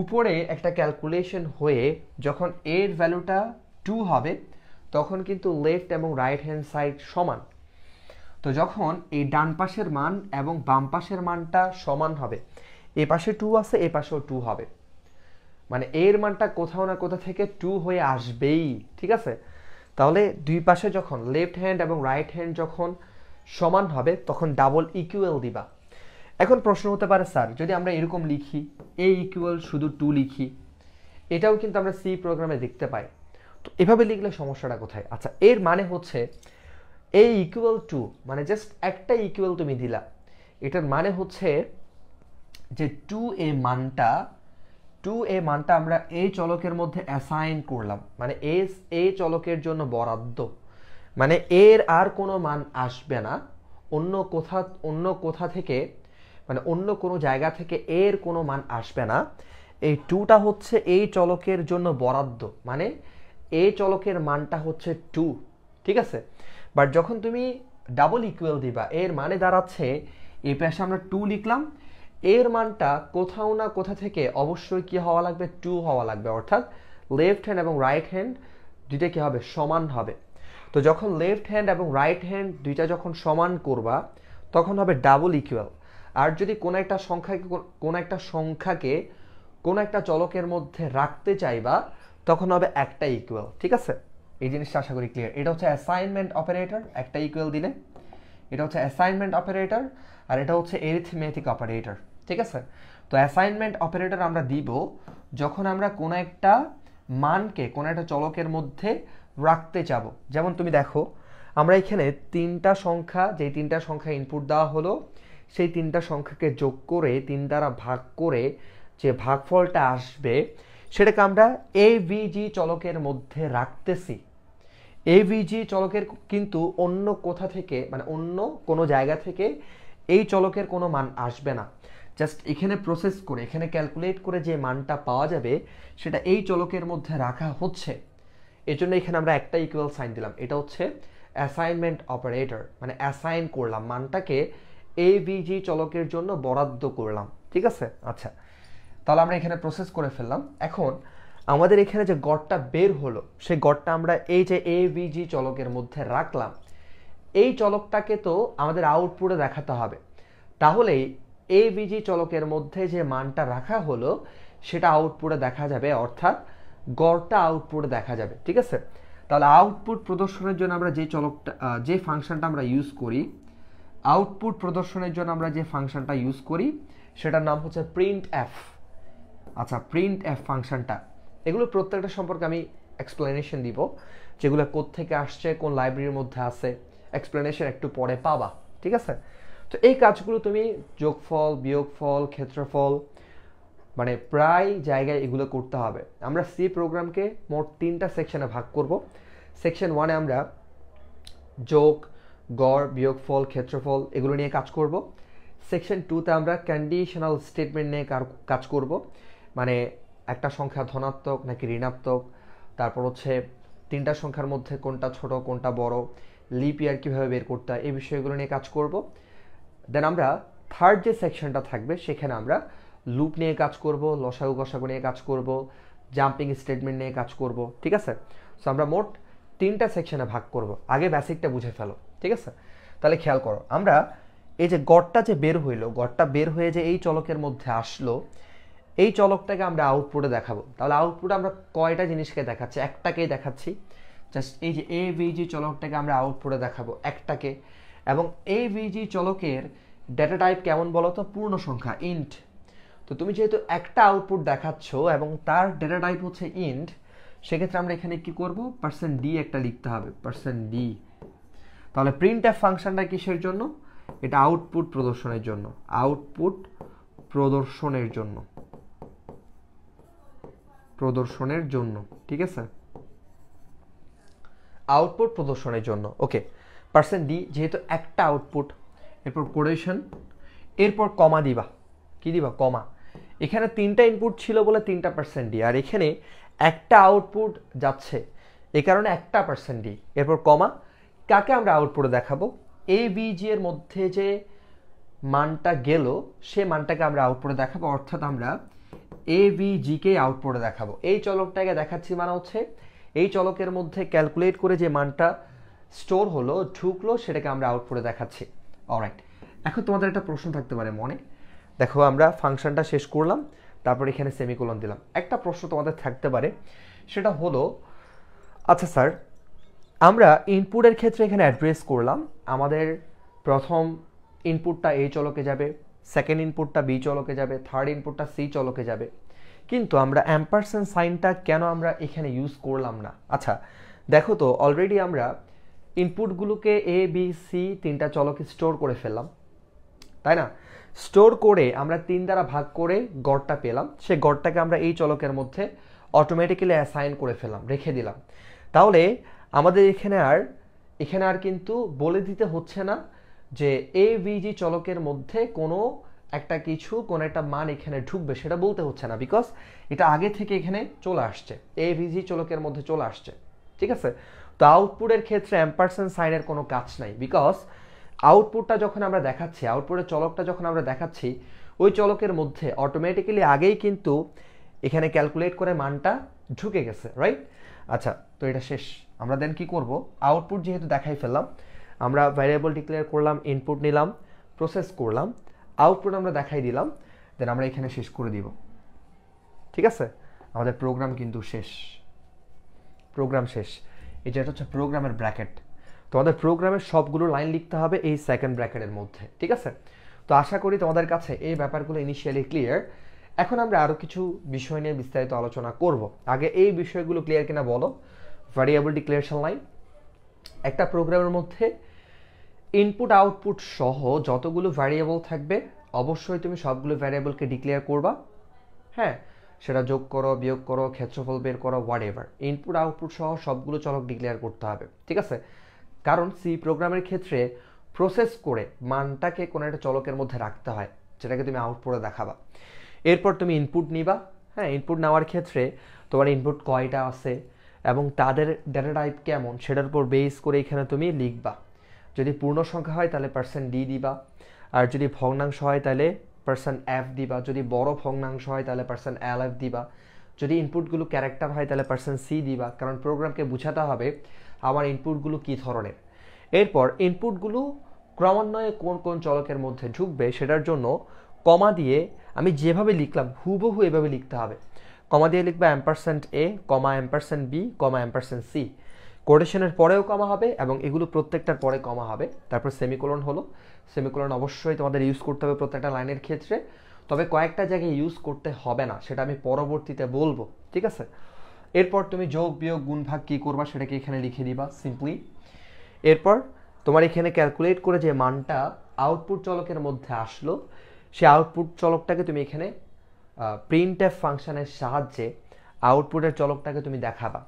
উপরে একটা ক্যালকুলেশন হয়ে যখন এর ভ্যালুটা 2 হবে তখন কিন্তু লেফট এবং রাইট হ্যান্ড সাইড সমান। তো যখন এই ডান পাশের মান এবং বাম পাশের মানটা সমান হবে, এ পাশে 2 আছে এ পাশেও 2 হবে, মানে এর মানটা কোথাও না কোথা থেকে 2 হয়ে আসবেই, ঠিক আছে? তাহলে দুই পাশে যখন লেফট হ্যান্ড এবং রাইট হ্যান্ড যখন সমান হবে তখন ডাবল ইকুয়াল দিবা। এখন প্রশ্ন হতে পারে, স্যার যদি আমরা এরকম লিখি এ ইকুয়াল শুধু 2 লিখি, এটাও কিন্তু আমরা সি প্রোগ্রামে দেখতে পাই। তো এভাবে লিখলে সমস্যাটা কোথায়? আচ্ছা, এর মানে হচ্ছে এ ইকুয়াল টু মানে জাস্ট একটা ইকুয়াল তুমি দিলা, এটার মানে হচ্ছে যে 2a মানটা আমরা এই চলকের মধ্যে অ্যাসাইন করলাম, মানে এই চলকের জন্য বরাদ্দ, মানে এর আর কোনো মান আসবে না অন্য কোথা থেকে, মানে অন্য কোনো জায়গা থেকে এর কোনো মান আসবে না। এই 2টা হচ্ছে এই চলকের জন্য বরাদ্দ, মানে এই চলকের মানটা হচ্ছে 2, ঠিক আছে? বাট যখন তুমি ডাবল ইকুয়াল দিবা এর মানে দাঁড়াচ্ছে এই পাশে আমরা 2 লিখলাম, এর মানটা কোথাও না কোথা থেকে অবশ্যই কি হওয়া লাগবে? 2 হওয়া লাগবে। অর্থাৎ লেফট হ্যান্ড এবং রাইট হ্যান্ড দুইটা কি হবে? সমান হবে। তো যখন লেফট হ্যান্ড এবং রাইট হ্যান্ড দুইটা যখন সমান করবা তখন হবে ডাবল ইকুয়াল। আর যদি কোনো একটা সংখ্যাকে কোনো একটা চলকের মধ্যে রাখতে চাইবা তখন হবে একটা ইকুয়াল, ঠিক আছে? এই জিনিসটা আশা করি ক্লিয়ার। এটা হচ্ছে অ্যাসাইনমেন্ট অপারেটর, একটা ইকুয়াল দিলে এটা হচ্ছে অ্যাসাইনমেন্ট অপারেটর, আর এটা হচ্ছে এরিথমেটিক অপারেটর, ঠিক আছে? তো অ্যাসাইনমেন্ট অপারেটর আমরা দিব যখন আমরা কোনো একটা মানকে কোনো একটা চলকের মধ্যে রাখতে চাব। যেমন তুমি দেখো, আমরা এখানে তিনটা সংখ্যা, যেই তিনটা সংখ্যা ইনপুট দেওয়া হলো সেই তিনটা সংখ্যাকে যোগ করে 3 দ্বারা ভাগ করে যে ভাগফলটা আসবে সেটাকে আমরা এভিজি চলকের মধ্যে রাখতেছি। এভিজি চলকের কিন্তু অন্য কোথা থেকে, মানে অন্য কোনো জায়গা থেকে এই চলকের কোনো মান আসবে না। জাস্ট এখানে প্রসেস করে, এখানে ক্যালকুলেট করে যে মানটা পাওয়া যাবে সেটা এই চলকের মধ্যে রাখা হচ্ছে। এজন্য এখানে আমরা একটা ইকুয়াল সাইন দিলাম। এটা হচ্ছে অ্যাসাইনমেন্ট অপারেটর, মানে অ্যাসাইন করলাম মানটাকে এভিজি চলকের জন্য বরাদ্দ করলাম, ঠিক আছে? আচ্ছা, তাহলে আমরা এখানে প্রসেস করে ফেললাম। এখন আমাদের এখানে যে গড়টা বের হলো সেই গড়টা আমরা এই যে এভিজি চলকের মধ্যে রাখলাম, এই চলকটাকে তো আমাদের আউটপুটে দেখাতে হবে। তাহলে এভিজি চলকের মধ্যে যে মানটা রাখা হলো সেটা আউটপুটে দেখা যাবে, অর্থাৎ গড়টা আউটপুটে দেখা যাবে। ঠিক আছে, তাহলে আউটপুট প্রদর্শনের জন্য আমরা যে চলকটা যে ফাংশনটা আমরা ইউজ করি, আউটপুট প্রদর্শনের জন্য আমরা যে ফাংশনটা ইউজ করি সেটার নাম হচ্ছে প্রিন্ট এফ। আচ্ছা, প্রিন্ট এফ ফাংশনটা, এগুলো প্রত্যেকটা সম্পর্কে আমি এক্সপ্লেনেশন দিব, যেগুলো কোত্থেকে আসছে, কোন লাইব্রেরির মধ্যে আছে, এক্সপ্লেনেশন একটু পরে পাবা। ঠিক আছে, তো এই কাজগুলো তুমি যোগফল, বিয়োগফল, ক্ষেত্রফল, মানে প্রায় জায়গায় এগুলো করতে হবে। আমরা সি প্রোগ্রামকে মোট 3টা সেকশনে ভাগ করব। সেকশন 1-এ আমরা যোগ, গড়, বিয়োগফল, ক্ষেত্রফল এগুলো নিয়ে কাজ করব। সেকশন 2-তে আমরা কন্ডিশনাল স্টেটমেন্ট নিয়ে কাজ করব, মানে একটা সংখ্যা ধনাত্মক নাকি ঋণাত্মক, তারপর হচ্ছে 3টা সংখ্যার মধ্যে কোনটা ছোট কোনটা বড়, লিপ ইয়ার কীভাবে বের করতে হয়, এই বিষয়গুলো নিয়ে কাজ করব। দেন আমরা থার্ড যে সেকশনটা থাকবে সেখানে আমরা লুপ নিয়ে কাজ করব, লসাগু গসাগু নিয়ে কাজ করব, জাম্পিং স্টেটমেন্ট নিয়ে কাজ করব। ঠিক আছে, সো আমরা মোট 3টা সেকশনে ভাগ করব। আগে বেসিকটা বুঝে ফেলো। ঠিক আছে, তাহলে খেয়াল করো, আমরা এই যে গড়টা যে বের হইলো, গড়টা বের হয়ে যে এই চলকের মধ্যে আসলো, এই চলকটাকে আমরা আউটপুটে দেখাবো। তাহলে আউটপুটে আমরা কয়টা জিনিসকে দেখাচ্ছি? একটাকেই দেখাচ্ছি। জাস্ট এই যে এভিজি চলকটাকে আমরা আউটপুটে দেখাবো একটাকে, এবং এভিজি চলকের ডেটা টাইপ কেমন বলো তো? পূর্ণ সংখ্যা, ইন্ট। তো তুমি যেহেতু একটা আউটপুট দেখাচ্ছ এবং তার ডেটা টাইপ হচ্ছে ইন্ট, সেক্ষেত্রে আমরা এখানে কি করব? %d একটা লিখতে হবে, %d। তাহলে প্রিন্ট এফ ফাংশনটা কিসের জন্য? এটা আউটপুট প্রদর্শনের জন্য, আউটপুট প্রদর্শনের জন্য, প্রদর্শনের জন্য। ঠিক আছে, আউটপুট প্রদর্শনের জন্য। ওকে, %d যেহেতু একটা আউটপুট, এরপর কোটেশন, এরপর কমা দিবা। কি দিবা? কমা। এখানে 3টা ইনপুট ছিল বলে 3টা %d, আর এখানে একটা আউটপুট যাচ্ছে এই কারণে একটা %d, এরপর কমা। কাকে আমরা আউটপুটে দেখাবো? এভিজি এর মধ্যে যে মানটা গেল সে মানটাকে আমরা আউটপুটে দেখাবো, অর্থাৎ আমরা এভিজিকে আউটপুটে দেখাবো। এই চলকটাকে দেখাচ্ছি মানে হচ্ছে এই চলকের মধ্যে ক্যালকুলেট করে যে মানটা স্টোর হলো, ঢুকলো, সেটাকে আমরা আউটপুটে দেখাচ্ছি। অলরাইট, এখন তোমাদের একটা প্রশ্ন থাকতে পারে মনে। দেখো, আমরা ফাংশনটা শেষ করলাম, তারপর এখানে সেমিকোলন দিলাম। একটা প্রশ্ন তোমাদের থাকতে পারে, সেটা হলো, আচ্ছা স্যার, আমরা ইনপুটের ক্ষেত্রে এখানে অ্যাড্রেস করলাম, আমাদের প্রথম ইনপুটটা এ চলকে যাবে, সেকেন্ড ইনপুটটা বি চলকে যাবে, থার্ড ইনপুটটা সি চলকে যাবে, কিন্তু আমরা অ্যাম্পারসেন্ড সাইনটা কেন আমরা এখানে ইউজ করলাম না? আচ্ছা দেখো তো, অলরেডি আমরা ইনপুটগুলোকে এ বি সি 3টা চলকে স্টোর করে ফেললাম, তাই না? স্টোর করে আমরা 3 দ্বারা ভাগ করে গড়টা পেলাম, সেই গড়টাকে আমরা এই চলকের মধ্যে অটোমেটিক্যালি অ্যাসাইন করে ফেললাম, রেখে দিলাম। তাহলে আমাদের এখানে আর কিন্তু বলে দিতে হচ্ছে না যে এভিজি চলকের মধ্যে কোনো একটা কিছু, কোনো একটা মান এখানে ঢুকবে, সেটা বলতে হচ্ছে না, বিকজ এটা আগে থেকে এখানে চলে আসছে, এভিজি চলকের মধ্যে চলে আসছে। ঠিক আছে, তো আউটপুটের ক্ষেত্রে অ্যাম্পারসেন্ড সাইনের কোনো কাজ নাই, বিকজ আউটপুটটা যখন আমরা দেখাচ্ছি, আউটপুটের চলকটা যখন আমরা দেখাচ্ছি, ওই চলকের মধ্যে অটোমেটিক্যালি আগেই কিন্তু এখানে ক্যালকুলেট করে মানটা ঢুকে গেছে, রাইট? আচ্ছা, তো এটা শেষ। আমরা দেন কি করব? আউটপুট যেহেতু দেখাই ফেললাম, আমরা ভ্যারিয়েবল ডিক্লেয়ার করলাম, ইনপুট নিলাম, প্রসেস করলাম, আউটপুট আমরা দেখাই দিলাম, দেন আমরা এখানে শেষ করে দিব। ঠিক আছে, আমাদের প্রোগ্রাম কিন্তু শেষ, প্রোগ্রাম শেষ। এটা হচ্ছে প্রোগ্রামের ব্র্যাকেট। তোমাদের প্রোগ্রামের সবগুলো লাইন লিখতে হবে এই সেকেন্ড ব্র্যাকেটের মধ্যে। ঠিক আছে, তো আশা করি তোমাদের কাছে এই ব্যাপারগুলো ইনিশিয়ালি ক্লিয়ার। এখন আমরা আরও কিছু বিষয় নিয়ে বিস্তারিত আলোচনা করব। আগে এই বিষয়গুলো ক্লিয়ার কিনা বলো। ভ্যারিয়েবল ডিক্লারেশন লাইন, একটা প্রোগ্রামের মধ্যে ইনপুট আউটপুট সহ যতগুলো ভ্যারিয়েবল থাকবে অবশ্যই তুমি সবগুলো ভ্যারিয়েবলকে ডিক্লেয়ার করবা। হ্যাঁ, সেটা যোগ করো, বিয়োগ করো, ক্ষেত্রফল বের করো, হোয়াট এভার, ইনপুট আউটপুট সহ সবগুলো চলক ডিক্লেয়ার করতে হবে। ঠিক আছে, কারণ সি প্রোগ্রামের ক্ষেত্রে প্রসেস করে মানটাকে কোনো একটা চলকের মধ্যে রাখতে হয়, যেটাকে তুমি আউটপুটে দেখাবা। এরপর তুমি ইনপুট নিবা। হ্যাঁ, ইনপুট নেওয়ার ক্ষেত্রে তোমার ইনপুট কয়টা আছে এবং তাদের ডেটা টাইপ কেমন, সেটার উপর বেস করে এখানে তুমি লিখবা। যদি পূর্ণ সংখ্যা হয় তাহলে %d দিবা, আর যদি ভগ্নাংশ হয় তাহলে %f দিবা, যদি বড় ভগ্নাংশ হয় তাহলে %lf দিবা, যদি ইনপুটগুলো ক্যারেক্টার হয় তাহলে % সি দিবা, কারণ প্রোগ্রামকে বোঝাতে হবে আমার ইনপুটগুলো কী ধরনের। এরপর ইনপুটগুলো ক্রমান্বয়ে কোন কোন চলকের মধ্যে ঢুকবে সেটার জন্য কমা দিয়ে আমি যেভাবে লিখলাম হুবহু এভাবে লিখতে হবে। কমা দিয়ে লিখবে %a, %b, %c। কোটেশনের পরেও কমা হবে এবং এগুলো প্রত্যেকটার পরে কমা হবে। তারপর সেমিকোলন হলো। সেমিকোলন অবশ্যই তোমাদের ইউজ করতে হবে প্রত্যেকটা লাইনের ক্ষেত্রে, তবে কয়েকটা জায়গায় ইউজ করতে হবে না, সেটা আমি পরবর্তীতে বলবো, ঠিক আছে। এরপর তুমি যোগ বিয়োগ গুণ ভাগ কী করবা সেটাকে এখানে লিখে দিবা সিম্পলি। এরপর তোমার এখানে ক্যালকুলেট করে যে মানটা আউটপুট চলকের মধ্যে আসলো সেই আউটপুট চলকটাকে তুমি এখানে প্রিন্টএফ ফাংশনের সাহায্যে আউটপুটের চলকটাকে তুমি দেখাবা।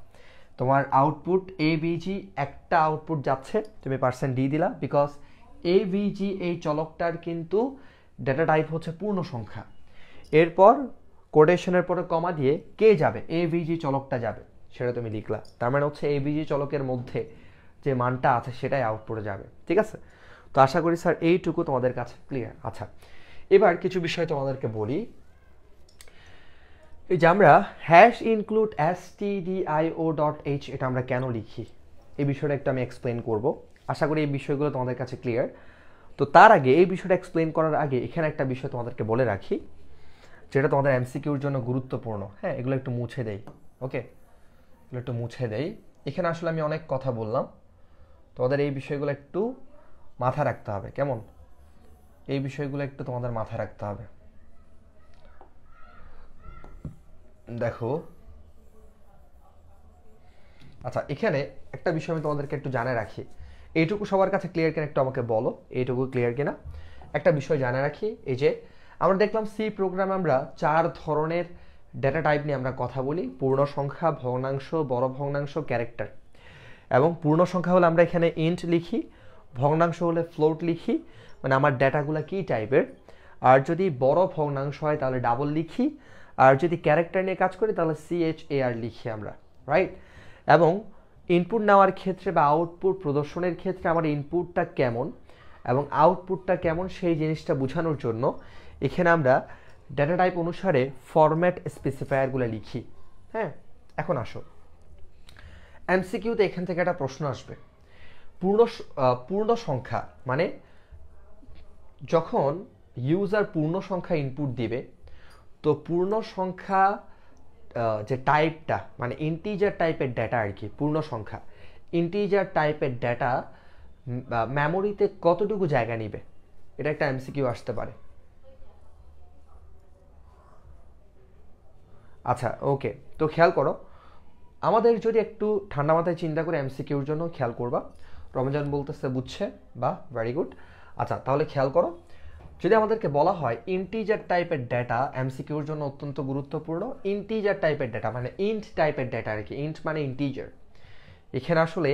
তোমার আউটপুট এভিজি একটা আউটপুট যাচ্ছে, তুমি % ডি দিলা, বিকজ এভিজি এই চলকটার কিন্তু ডেটা টাইপ হচ্ছে পূর্ণ সংখ্যা। এরপর কোটেশনের পরে কমা দিয়ে কে যাবে, এভিজি চলকটা যাবে, সেটা তুমি লিখলা। তার মানে হচ্ছে এভিজি চলকের মধ্যে যে মানটা আছে সেটাই আউটপুটে যাবে, ঠিক আছে। তো আশা করি স্যার এইটুকু তোমাদের কাছে ক্লিয়ার। আচ্ছা, এবার কিছু বিষয় তোমাদেরকে বলি। এই যে আমরা #include_stdio.h এটা আমরা কেন লিখি, এই বিষয়টা একটু আমি এক্সপ্লেন করব। আশা করি এই বিষয়গুলো তোমাদের কাছে ক্লিয়ার। তো তার আগে এই বিষয়টা এক্সপ্লেন করার আগে এখানে একটা বিষয় তোমাদেরকে বলে রাখি, যেটা তোমাদের এমসিকিউর জন্য গুরুত্বপূর্ণ। হ্যাঁ, এগুলো একটু মুছে দেই, ওকে, এগুলো একটু মুছে দেই। এখানে আসলে আমি অনেক কথা বললাম, তোমাদের এই বিষয়গুলো একটু মাথায় রাখতে হবে, কেমন? এই বিষয়গুলো একটু তোমাদের মাথায় রাখতে হবে। দেখো, আচ্ছা, এখানে একটা বিষয় আমি তোমাদেরকে একটু জানে রাখি। এইটুকু সবার কাছে ক্লিয়ার কিনা একটু আমাকে বলো, এইটুকু ক্লিয়ার কিনা। একটা বিষয় জানে রাখি, এই যে আমরা দেখলাম সি প্রোগ্রামে আমরা 4 ধরনের ডেটা টাইপ নিয়ে আমরা কথা বলি: পূর্ণ সংখ্যা, ভগ্নাংশ, বড় ভগ্নাংশ, ক্যারেক্টার। এবং পূর্ণ সংখ্যা হলে আমরা এখানে ইন্ট লিখি, ভগ্নাংশ হলে ফ্লোট লিখি, মানে আমার ডেটাগুলো কী টাইপের। আর যদি বড় ভগ্নাংশ হয় তাহলে ডাবল লিখি, আর যদি ক্যারেক্টার নিয়ে কাজ করি তাহলে CHAR লিখি আমরা, রাইট। এবং ইনপুট নেওয়ার ক্ষেত্রে বা আউটপুট প্রদর্শনের ক্ষেত্রে আমার ইনপুটটা কেমন এবং আউটপুটটা কেমন সেই জিনিসটা বোঝানোর জন্য এখানে আমরা ডেটা টাইপ অনুসারে ফরম্যাট স্পেসিফায়ারগুলো লিখি। হ্যাঁ, এখন আসো এমসিকিউতে এখান থেকে একটা প্রশ্ন আসবে। পূর্ণ সংখ্যা মানে যখন ইউজার পূর্ণ সংখ্যা ইনপুট দিবে, তো পূর্ণ সংখ্যা যে টাইপটা মানে ইন্টিজার টাইপের ডেটা আর কি, পূর্ণ সংখ্যা ইন্টিজার টাইপের ডেটা মেমোরিতে কতটুকু জায়গা নিবে, এটা একটা এমসিকিউ আসতে পারে। আচ্ছা, ওকে, তো খেয়াল করো, আমাদের যদি একটু ঠান্ডা মাথায় চিন্তা করে এমসিকিউর জন্য খেয়াল করবা। রমজান বলতেছে বুঝছে, বা ভেরি গুড। আচ্ছা, তাহলে খেয়াল করো, যদি আমাদেরকে বলা হয় ইন্টিজার টাইপের ডেটা এমসিকিউর জন্য অত্যন্ত গুরুত্বপূর্ণ। ইন্টিজার টাইপের ডেটা মানে ইন্ট টাইপের ডেটা আর কি, ইন্ট মানে ইন্টিজার। এখানে আসলে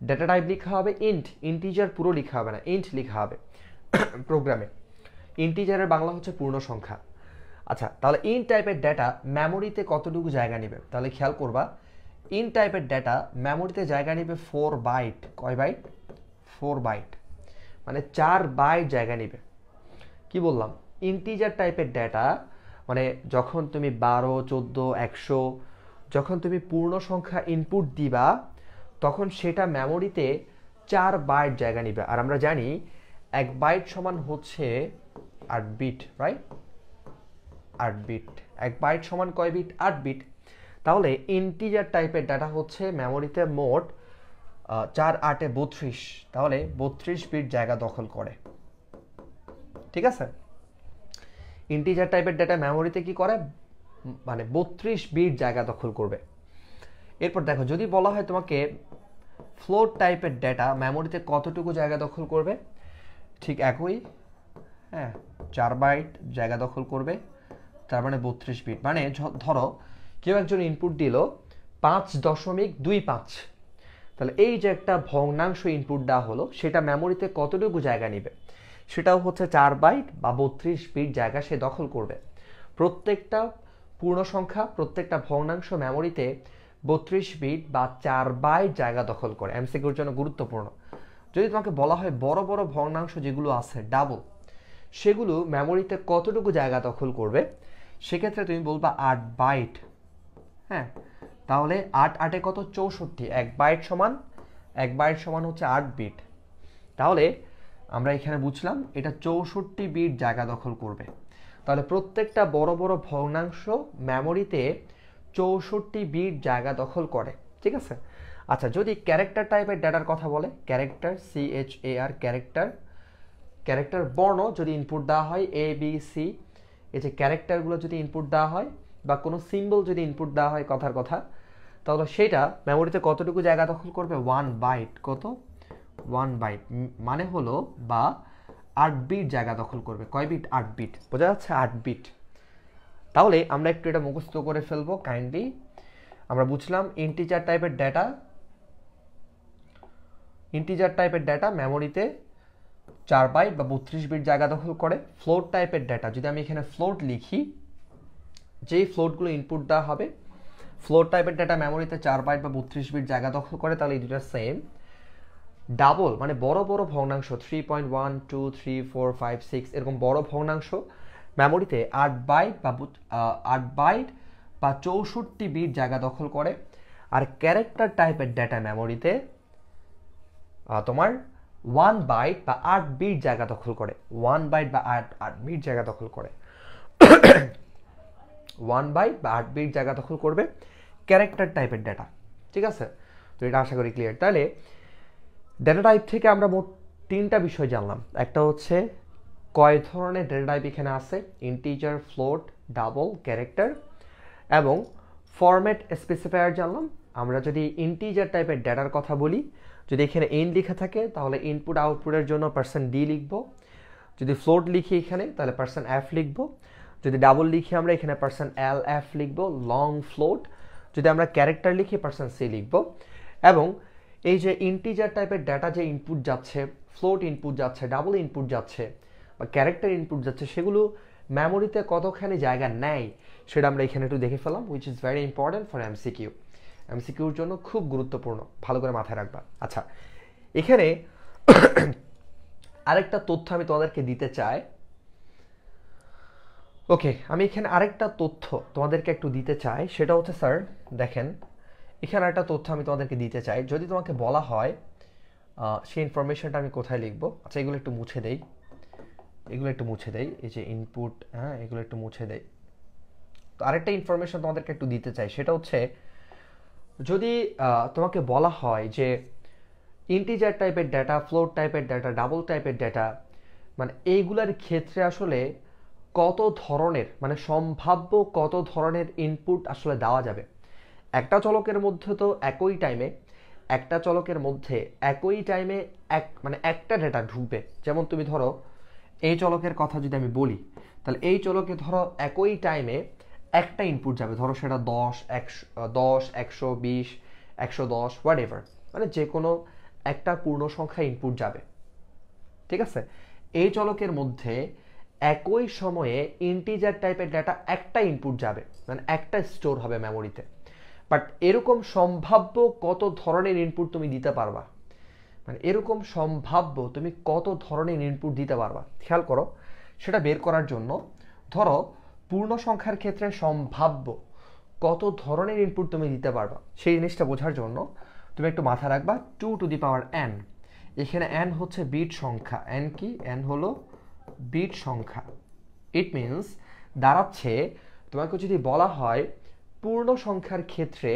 ডেটা টাইপ লেখা হবে ইন্ট, ইন্টিজার পুরো লেখা হবে না, ইন্ট লেখা হবে প্রোগ্রামে। ইন্টিজারের বাংলা হচ্ছে পূর্ণ সংখ্যা। আচ্ছা, তাহলে ইন্ট টাইপের ডেটা মেমোরিতে কতটুকু জায়গা নেবে, তাহলে খেয়াল করবা ইন্ট টাইপের ডেটা মেমোরিতে জায়গা নেবে 4 বাইট। কয় বাইট? 4 বাইট, মানে 4 বাইট জায়গা নেবে। কি বললাম? ইন্টিজার টাইপের ডেটা মানে যখন তুমি 12, 14, 100 যখন তুমি পূর্ণ সংখ্যা ইনপুট দিবা তখন সেটা মেমোরিতে 4 বাইট জায়গা নেবে। আর আমরা জানি 1 বাইট সমান হচ্ছে 8 বিট, রাইট? 8 বিট। 1 বাইট সমান কয় বিট? 8 বিট। তাহলে ইন্টিজার টাইপের ডাটা হচ্ছে মেমোরিতে মোট 4 8 32, তাহলে 32 বিট জায়গা দখল করে, ঠিক আছে। ইন্টিজার টাইপের ডেটা মেমোরিতে কি করে, মানে 32 বিট জায়গা দখল করবে। এরপর দেখো, যদি বলা হয় তোমাকে ফ্লোট টাইপের ডেটা মেমোরিতে কতটুকু জায়গা দখল করবে, ঠিক একই, হ্যাঁ, 4 বাইট জায়গা দখল করবে, তার মানে 32 বিট। মানে ধরো কেউ একজন ইনপুট দিল 5.25, তাহলে এই যে একটা ভগ্নাংশ ইনপুট দেওয়া হলো সেটা মেমোরিতে কতটুকু জায়গা নেবে, সেটাও হচ্ছে 4 বাইট বা 32 বিট জায়গা সে দখল করবে। প্রত্যেকটা পূর্ণ সংখ্যা, প্রত্যেকটা ভগ্নাংশ মেমোরিতে 32 বিট বা 4 বাইট জায়গা দখল করে। এমসিকিউর জন্য গুরুত্বপূর্ণ। যদি তোমাকে বলা হয় বড় বড় ভগ্নাংশ যেগুলো আছে ডাবল, সেগুলো মেমোরিতে কতটুকু জায়গা দখল করবে, সেক্ষেত্রে তুমি বলবা 8 বাইট। হ্যাঁ, তাহলে 8 8 কত 64, 1 বাইট সমান হচ্ছে 8 বিট। তাহলে আমরা এখানে বুঝলাম এটা 64 বিট জায়গা দখল করবে। তাহলে প্রত্যেকটা বড় বড় ভগ্নাংশ মেমোরিতে 64 বিট জায়গা দখল করে, ঠিক আছে। আচ্ছা, যদি ক্যারেক্টার টাইপের ডেটার কথা বলে, ক্যারেক্টার CHAR ক্যারেক্টার বর্ণ যদি ইনপুট দেওয়া হয় ABC, এই যে ক্যারেক্টারগুলো যদি ইনপুট দেওয়া হয় বা কোনো সিম্বল যদি ইনপুট দেওয়া হয় কথার কথা, তাহলে সেটা মেমোরিতে কতটুকু জায়গা দখল করবে? 1 বাইট। কত? 1 বাইট মানে হলো বা 8 বিট জায়গা দখল করবে। কয় বিট? 8 বিট। বোঝা যাচ্ছে? 8 বিট। তাহলে আমরা একটু এটা মুখস্থ করে ফেলবো কাইন্ডলি। আমরা বুঝলাম ইন্টিজার টাইপের ডেটা মেমোরিতে 4 বাইট বা 32 বিট জায়গা দখল করে। ফ্লোট টাইপের ডেটা, যদি আমি এখানে ফ্লোট লিখি, যেই ফ্লোটগুলো ইনপুট দেওয়া হবে, ফ্লোট টাইপের ডেটা মেমোরিতে 4 বাইট বা 32 বিট জায়গা দখল করে, তাহলে এই দুটো সেম। ডাবল মানে বড় বড় ভগ্নাংশ 3.1 2 3 4 5 6 এরকম বড় ভগ্নাংশ মেমোরিতে 8 বাইট বা 64 বিট জায়গা দখল করে। আর ক্যারেক্টার টাইপের ডেটা মেমোরিতে তোমার 1 বাইট বা 8 বিট জায়গা দখল করে। 1 বাইট বা 8 বিট জায়গা দখল করে। 1 বাইট বা 8 বিট জায়গা দখল করবে ক্যারেক্টার টাইপের ডেটা, ঠিক আছে। তো এটা আশা করি ক্লিয়ার। তাহলে ডেটা টাইপ থেকে আমরা মোট 3টা বিষয় জানলাম। একটা হচ্ছে কয় ধরনের ডেটা টাইপ এখানে আছে, ইন্টিজার, ফ্লোট, ডাবল, ক্যারেক্টার, এবং ফরম্যাট স্পেসিফায়ার জানলাম। আমরা যদি ইন্টিজার টাইপের ডেটার কথা বলি, যদি এখানে ইন লেখা থাকে তাহলে ইনপুট আউটপুটের জন্য %d লিখব। যদি ফ্লোট লিখি এখানে তাহলে %f লিখব। যদি ডাবল লিখি আমরা এখানে %lf লিখব, লং ফ্লোট। যদি আমরা ক্যারেক্টার লিখি %c লিখব। এবং এই যে ইন্টিজার টাইপের ডেটা যে ইনপুট যাচ্ছে, ফ্লোট ইনপুট যাচ্ছে, ডাবল ইনপুট যাচ্ছে বা ক্যারেক্টার ইনপুট যাচ্ছে, সেগুলো মেমোরিতে কতখানি জায়গা নেয় সেটা আমরা এখানে একটু দেখে ফেলাম, which is very important for এমসিকিউর জন্য খুব গুরুত্বপূর্ণ, ভালো করে মাথায় রাখবা। আচ্ছা, এখানে আরেকটা তথ্য আমি তোমাদেরকে দিতে চাই। ওকে, আমি এখানে আরেকটা তথ্য তোমাদেরকে একটু দিতে চাই, সেটা হচ্ছে স্যার দেখেন, এখানে একটা তথ্য আমি তোমাদেরকে দিতে চাই। যদি তোমাকে বলা হয় সেই ইনফরমেশনটা আমি কোথায় লিখবো? আচ্ছা, এগুলো একটু মুছে দেই, এই যে ইনপুট, হ্যাঁ, এগুলো একটু মুছে দেই। তো আরেকটা ইনফরমেশন তোমাদেরকে একটু দিতে চাই, সেটা হচ্ছে যদি তোমাকে বলা হয় যে ইন্টিজার টাইপের ডেটা, ফ্লোট টাইপের ডেটা, ডাবল টাইপের ডেটা, মানে এইগুলার ক্ষেত্রে আসলে কত ধরনের, মানে সম্ভাব্য কত ধরনের ইনপুট আসলে দেওয়া যাবে। একটা চলকের মধ্যে তো একই টাইমে মানে একটা ডেটা ঢুকবে। যেমন তুমি ধরো এই চলকের কথা যদি আমি বলি, তাহলে এই চলকে ধরো একই টাইমে একটা ইনপুট যাবে, ধরো সেটা 10 120 110 হোয়াট এভার, মানে যে কোনো একটা পূর্ণ সংখ্যা ইনপুট যাবে, ঠিক আছে। এই চলকের মধ্যে একই সময়ে ইন্টিজার টাইপের ডেটা একটা ইনপুট যাবে, মানে একটা স্টোর হবে মেমোরিতে। বাট এরকম সম্ভাব্য কত ধরনের ইনপুট তুমি দিতে পারবা, মানে এরকম সম্ভাব্য তুমি কত ধরনের ইনপুট দিতে পারবা, খেয়াল করো। সেটা বের করার জন্য ধরো পূর্ণ সংখ্যার ক্ষেত্রে সম্ভাব্য কত ধরনের ইনপুট তুমি দিতে পারবা, সেই জিনিসটা বোঝার জন্য তুমি একটু মাথায় রাখবা 2 টু দি পাওয়ার n। এখানে n হচ্ছে বিট সংখ্যা। n কি? n হলো বিট সংখ্যা। ইট মিনস দাঁড়াচ্ছে, তোমাকে যদি বলা হয় পূর্ণ সংখ্যার ক্ষেত্রে,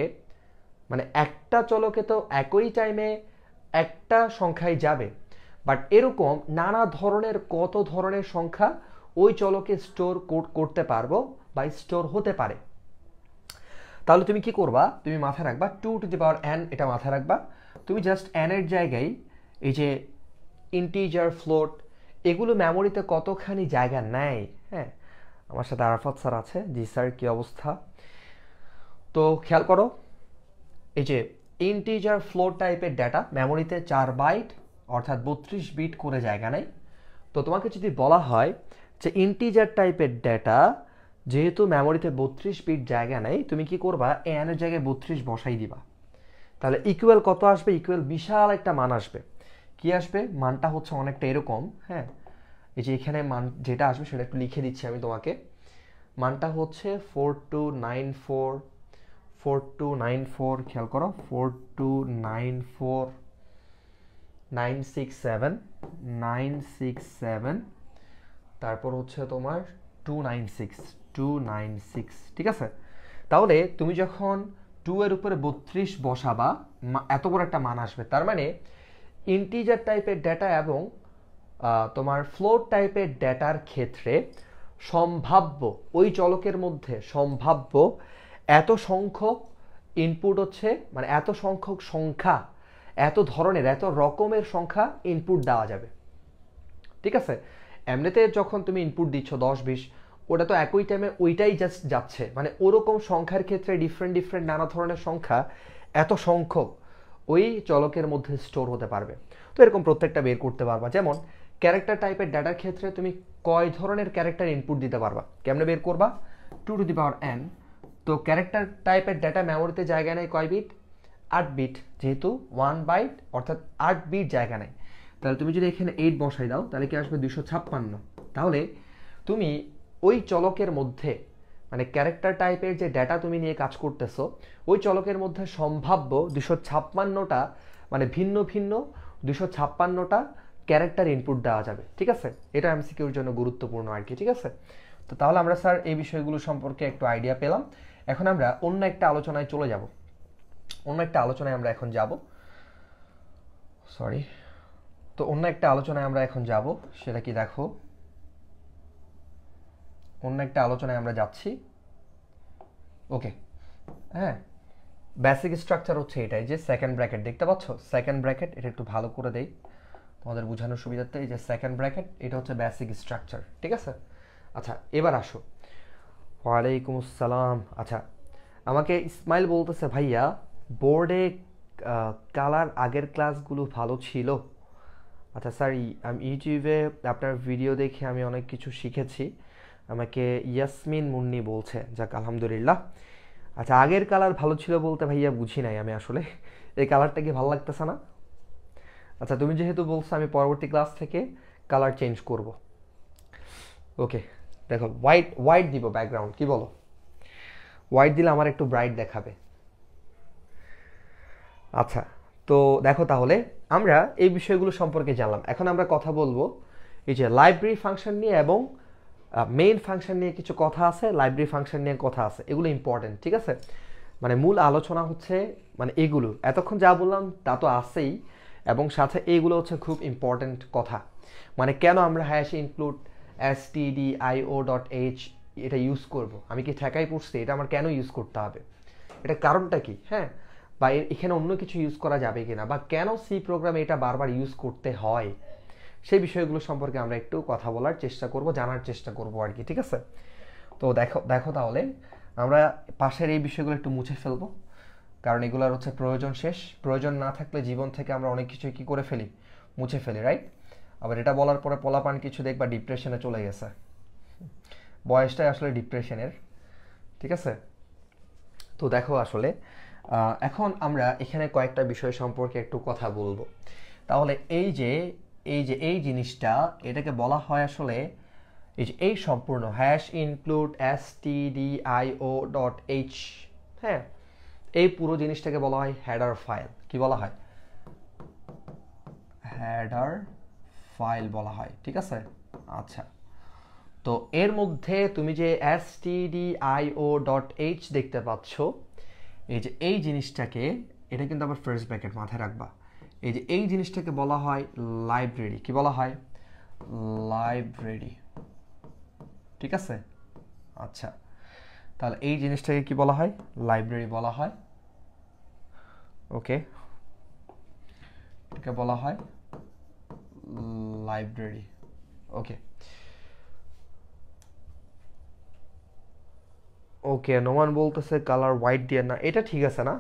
মানে একটা চলকে তো একই টাইমে একটা সংখ্যায় যাবে, বাট এরকম নানা ধরনের কত ধরনের সংখ্যা ওই চলকে স্টোর করতে পারবো বা স্টোর হতে পারে। তাহলে তুমি কি করবা? তুমি মাথায় রাখবা 2 টু দি পাওয়ার n, এটা মাথায় রাখবা। তুমি জাস্ট n এর জায়গায় এই যে ইন্টিজার, ফ্লোট, এগুলো মেমোরিতে কতখানি জায়গা নেয়। হ্যাঁ, আমার সাথে আরাফাত স্যার আছে। জি স্যার, কি অবস্থা? তো খেয়াল করো, এই যে ইন্টিজার, ফ্লোট টাইপের ডেটা মেমোরিতে 4 বাইট অর্থাৎ 32 বিট করে জায়গা নেয়। তো তোমাকে যদি বলা হয় যে ইন্টিজার টাইপের ডেটা যেহেতু মেমোরিতে 32 বিট জায়গা নেয়, তুমি কি করবা? n এর জায়গায় 32 বসাই দিবা। তাহলে ইকুয়াল কত আসবে? ইকুয়াল বিশাল একটা মান আসবে। কি আসবে? মানটা হচ্ছে অনেকটা এরকম। হ্যাঁ, এই যে এখানে মান যেটা আসবে সেটা একটু লিখে দিচ্ছি আমি তোমাকে। মানটা হচ্ছে 4294, খেয়াল করো, 4294 967 967, তারপর হচ্ছে তোমার 296, ঠিক আছে। তাহলে তুমি যখন 2 এর উপরে 32 বসাবা, এত বড় একটা মান আসবে। তার মানে ইন্টিজার টাইপের ডেটা এবং তোমার ফ্লোট টাইপের ডেটার ক্ষেত্রে সম্ভাব্য ওই চলকের মধ্যে সম্ভাব্য এত সংখ্যক ইনপুট হচ্ছে, মানে এত সংখ্যক সংখ্যা, এত ধরনের এত রকমের সংখ্যা ইনপুট দেওয়া যাবে, ঠিক আছে। এমনিতে যখন তুমি ইনপুট দিচ্ছ 10-20, ওটা তো একই টাইমে ওইটাই জাস্ট যাচ্ছে, মানে ওরকম সংখ্যার ক্ষেত্রে ডিফারেন্ট নানা ধরনের সংখ্যা এত সংখ্যক ওই চলকের মধ্যে স্টোর হতে পারবে। তো এরকম প্রত্যেকটা বের করতে পারবা। যেমন ক্যারেক্টার টাইপের ডাটার ক্ষেত্রে তুমি কয় ধরনের ক্যারেক্টার ইনপুট দিতে পারবা, কেমনে বের করবা, 2n। তো ক্যারেক্টার টাইপের ডাটা মেমোরিতে জায়গা নেয় কয় বিট, 8 বিট, যেহেতু 1 বাইট অর্থাৎ 8 বিট জায়গা নেয়। তাহলে তুমি যদি এখানে 8 বসাই দাও তাহলে কি আসবে 256। তাহলে তুমি ওই চলকের মধ্যে, মানে ক্যারেক্টার টাইপের যে ডেটা তুমি নিয়ে কাজ করতেছো, ওই চলকের মধ্যে সম্ভাব্য 256টা, মানে ভিন্ন ভিন্ন 256টা ক্যারেক্টার ইনপুট দেওয়া যাবে, ঠিক আছে। এটা এমসিকিউর জন্য গুরুত্বপূর্ণ আর কি, ঠিক আছে। তো তাহলে আমরা স্যার এই বিষয়গুলো সম্পর্কে একটু আইডিয়া পেলাম। এখন আমরা অন্য একটা আলোচনায় চলে যাব। অন্য একটা আলোচনায় আমরা এখন যাব, সরি। তো অন্য একটা আলোচনায় আমরা এখন যাব, সেটা কি দেখো, অন্য একটা আলোচনায় আমরা যাচ্ছি। ওকে, হ্যাঁ, বেসিক স্ট্রাকচার হচ্ছে এটাই, যে সেকেন্ড ব্র্যাকেট দেখতে পাচ্ছ, সেকেন্ড ব্র্যাকেট, এটা একটু ভালো করে দেই তোমাদের বোঝানোর সুবিধার্থে। এই যে সেকেন্ড ব্র্যাকেট, এটা হচ্ছে বেসিক স্ট্রাকচার, ঠিক আছে। আচ্ছা, এবার আসো। ওয়ালাইকুম আসসালাম। আচ্ছা, আমাকে ইসমাইল বলতেছে, ভাইয়া বোর্ডে কালার আগের ক্লাসগুলো ভালো ছিল। আচ্ছা স্যার, আমি ইউটিউবে আপনার ভিডিও দেখে আমি অনেক কিছু শিখেছি, আমাকে ইয়াসমিন মুন্নি বলছে, যাক আলহামদুলিল্লাহ। আচ্ছা, আগের কালার ভালো ছিল বলতে ভাইয়া বুঝি নাই আমি আসলে, এই কালারটা কি ভালো লাগতেছে না? আচ্ছা, তুমি যেহেতু বলছো, আমি পরবর্তী ক্লাস থেকে কালার চেঞ্জ করব। ওকে, দেখো, হোয়াইট দিব ব্যাকগ্রাউন্ড, কি বলো? হোয়াইট দিলে আমার একটু ব্রাইট দেখাবে। আচ্ছা, তো দেখো, তাহলে আমরা এই বিষয়গুলো সম্পর্কে জানলাম। এখন আমরা কথা বলবো এই যে লাইব্রেরি ফাংশন নিয়ে, এবং মেইন ফাংশন নিয়ে কিছু কথা আছে, লাইব্রেরি ফাংশন নিয়ে কথা আছে, এগুলো ইম্পর্টেন্ট, ঠিক আছে। মানে মূল আলোচনা হচ্ছে মানে এগুলো, এতক্ষণ যা বললাম তা তো আছেই, এবং সাথে এইগুলো হচ্ছে খুব ইম্পর্টেন্ট কথা। মানে কেন আমরা হ্যাশ ইনক্লুড stdio.h এটা ইউজ করব, আমি কি ঠেকাই পড়ছি, এটা আমার কেন ইউজ করতে হবে, এটা কারণটা কি, হ্যাঁ, বা এখানে অন্য কিছু ইউজ করা যাবে কিনা, বা কেন সি প্রোগ্রামে এটা বারবার ইউজ করতে হয়, সেই বিষয়গুলো সম্পর্কে আমরা একটু কথা বলার চেষ্টা করব, জানার চেষ্টা করব আর কি, ঠিক আছে। তো দেখো তাহলে আমরা পাশের এই বিষয়গুলো একটু মুছে ফেলবো, কারণ এগুলোর হচ্ছে প্রয়োজন শেষ। প্রয়োজন না থাকলে জীবন থেকে আমরা অনেক কিছু কি করে ফেলি, মুছে ফেলি, রাইট। আবার এটা বলার পরে পোলাপান কিছু দেখবা ডিপ্রেশনে চলে গেছে, বয়সটাই আসলে ডিপ্রেশনের, ঠিক আছে। তো দেখো, আসলে এখন আমরা এখানে কয়েকটা বিষয় সম্পর্কে একটু কথা বলবো। তাহলে এই জিনিসটা, এটাকে বলা হয় আসলে এই যে এই সম্পূর্ণ হ্যাশ ইনক্লুড stdio.h, হ্যাঁ, এই পুরো জিনিসটাকে বলা হয় হেডার ফাইল। কি বলা হয়? হেডার ফাইল বলা হয়, ঠিক আছে। আচ্ছা, তো এর মধ্যে তুমি যে stdio.h দেখতে পাচ্ছ, এই যে এই জিনিসটাকে, এটা কিন্তু আবার ফার্স্ট ব্র্যাকেট মাথায় রাখবা, এই যে এই জিনিসটাকে বলা হয় লাইব্রেরি। কি বলা হয়? লাইব্রেরি, ঠিক আছে। আচ্ছা, তাহলে এই জিনিসটাকে কি বলা হয়? লাইব্রেরি বলা হয়। ওকে, এটাকে বলা হয় লাইব্রেরি। ওকে ওকে, নোমান বলতেছে কালার হোয়াইট দিয়ে না, এটা ঠিক আছে না?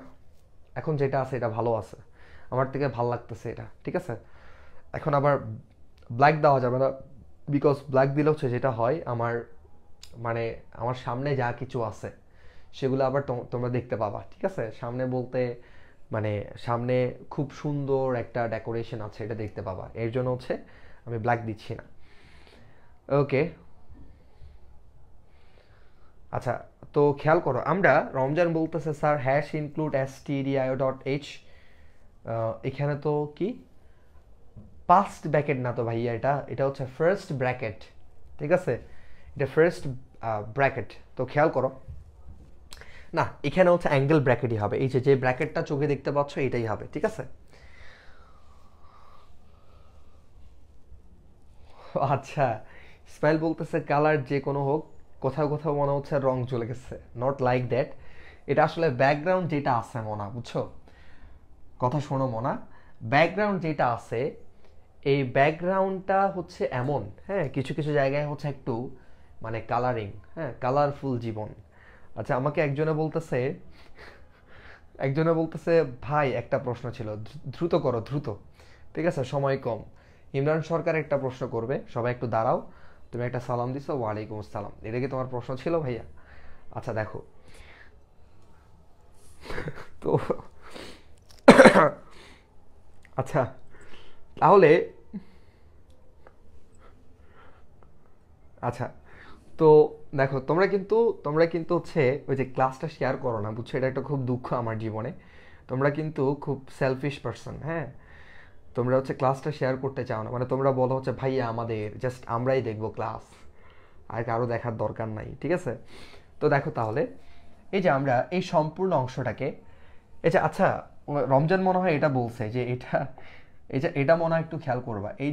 এখন যেটা আছে এটা ভালো আছে, আমার থেকে ভালো লাগতেছে এটা, ঠিক আছে। এখন আবার ব্ল্যাক দেওয়া যাবে না, বিকজ ব্ল্যাক দিলে হচ্ছে যেটা হয়, আমার মানে আমার সামনে যা কিছু আছে সেগুলো আবার তোমরা দেখতে পাবা, ঠিক আছে। সামনে বলতে মানে সামনে খুব সুন্দর একটা ডেকোরেশন আছে, এটা দেখতে পাবা, এর জন্য হচ্ছে আমি ব্ল্যাক দিচ্ছি না। ওকে, আচ্ছা, তো খেয়াল করো, আমরা রমজান বলতেছে স্যার হ্যাশ ইনক্লুড stdio.h, এখানে তো কি পাস্ট ব্র্যাকেট না তো ভাইয়া, এটা এটা হচ্ছে ফার্স্ট ব্র্যাকেট, ঠিক আছে, এটা ফার্স্ট ব্র্যাকেট। তো খেয়াল করো, না এখানে হচ্ছে অ্যাঙ্গেল ব্র্যাকেটই হবে, এই যে যে ব্র্যাকেটটা চোখে দেখতে পাচ্ছ এটাই হবে, ঠিক আছে। আচ্ছা, স্পেল বলতেছে কালার যে কোনো হোক, কোথাও কোথাও মনে হচ্ছে রং চলে গেছে, নট লাইক দ্যাট। এটা আসলে ব্যাকগ্রাউন্ড যেটা আছে মনা, বুঝছো, কথা শোনো মনা, ব্যাকগ্রাউন্ড যেটা আছে এই ব্যাকগ্রাউন্ডটা হচ্ছে এমন, হ্যাঁ কিছু কিছু জায়গায় হচ্ছে একটু মানে কালারিং, হ্যাঁ কালারফুল জীবন। আচ্ছা, আমাকে একজনে বলতেছে ভাই একটা প্রশ্ন ছিল, দ্রুত করো দ্রুত, ঠিক আছে সময় কম। ইমরান সরকার একটা প্রশ্ন করবে, সবাই একটু দাঁড়াও। তুমি একটা সালাম দিছো, ওয়ালাইকুম আসসালাম, এটা কি তোমার প্রশ্ন ছিল ভাইয়া? আচ্ছা দেখো, তো আচ্ছা তাহলে, আচ্ছা তো দেখো, তোমরা কিন্তু হচ্ছে ওই যে ক্লাসটা শেয়ার করো না, বুঝছো, এটা একটা খুব দুঃখ আমার জীবনে। তোমরা কিন্তু খুব সেলফিশ পারসন, হ্যাঁ, তোমরা হচ্ছে ক্লাসটা শেয়ার করতে চাও না, মানে তোমরা বলো হচ্ছে ভাইয়া আমাদের জাস্ট আমরাই দেখবো ক্লাস, আর কারো দেখার দরকার নাই, ঠিক আছে। তো দেখো তাহলে, এই যে আমরা এই সম্পূর্ণ অংশটাকে, এই যে আচ্ছা, রমজান মনে হয় এটা বলছে যে এটা মনে হয় একটু খেয়াল করবা, এই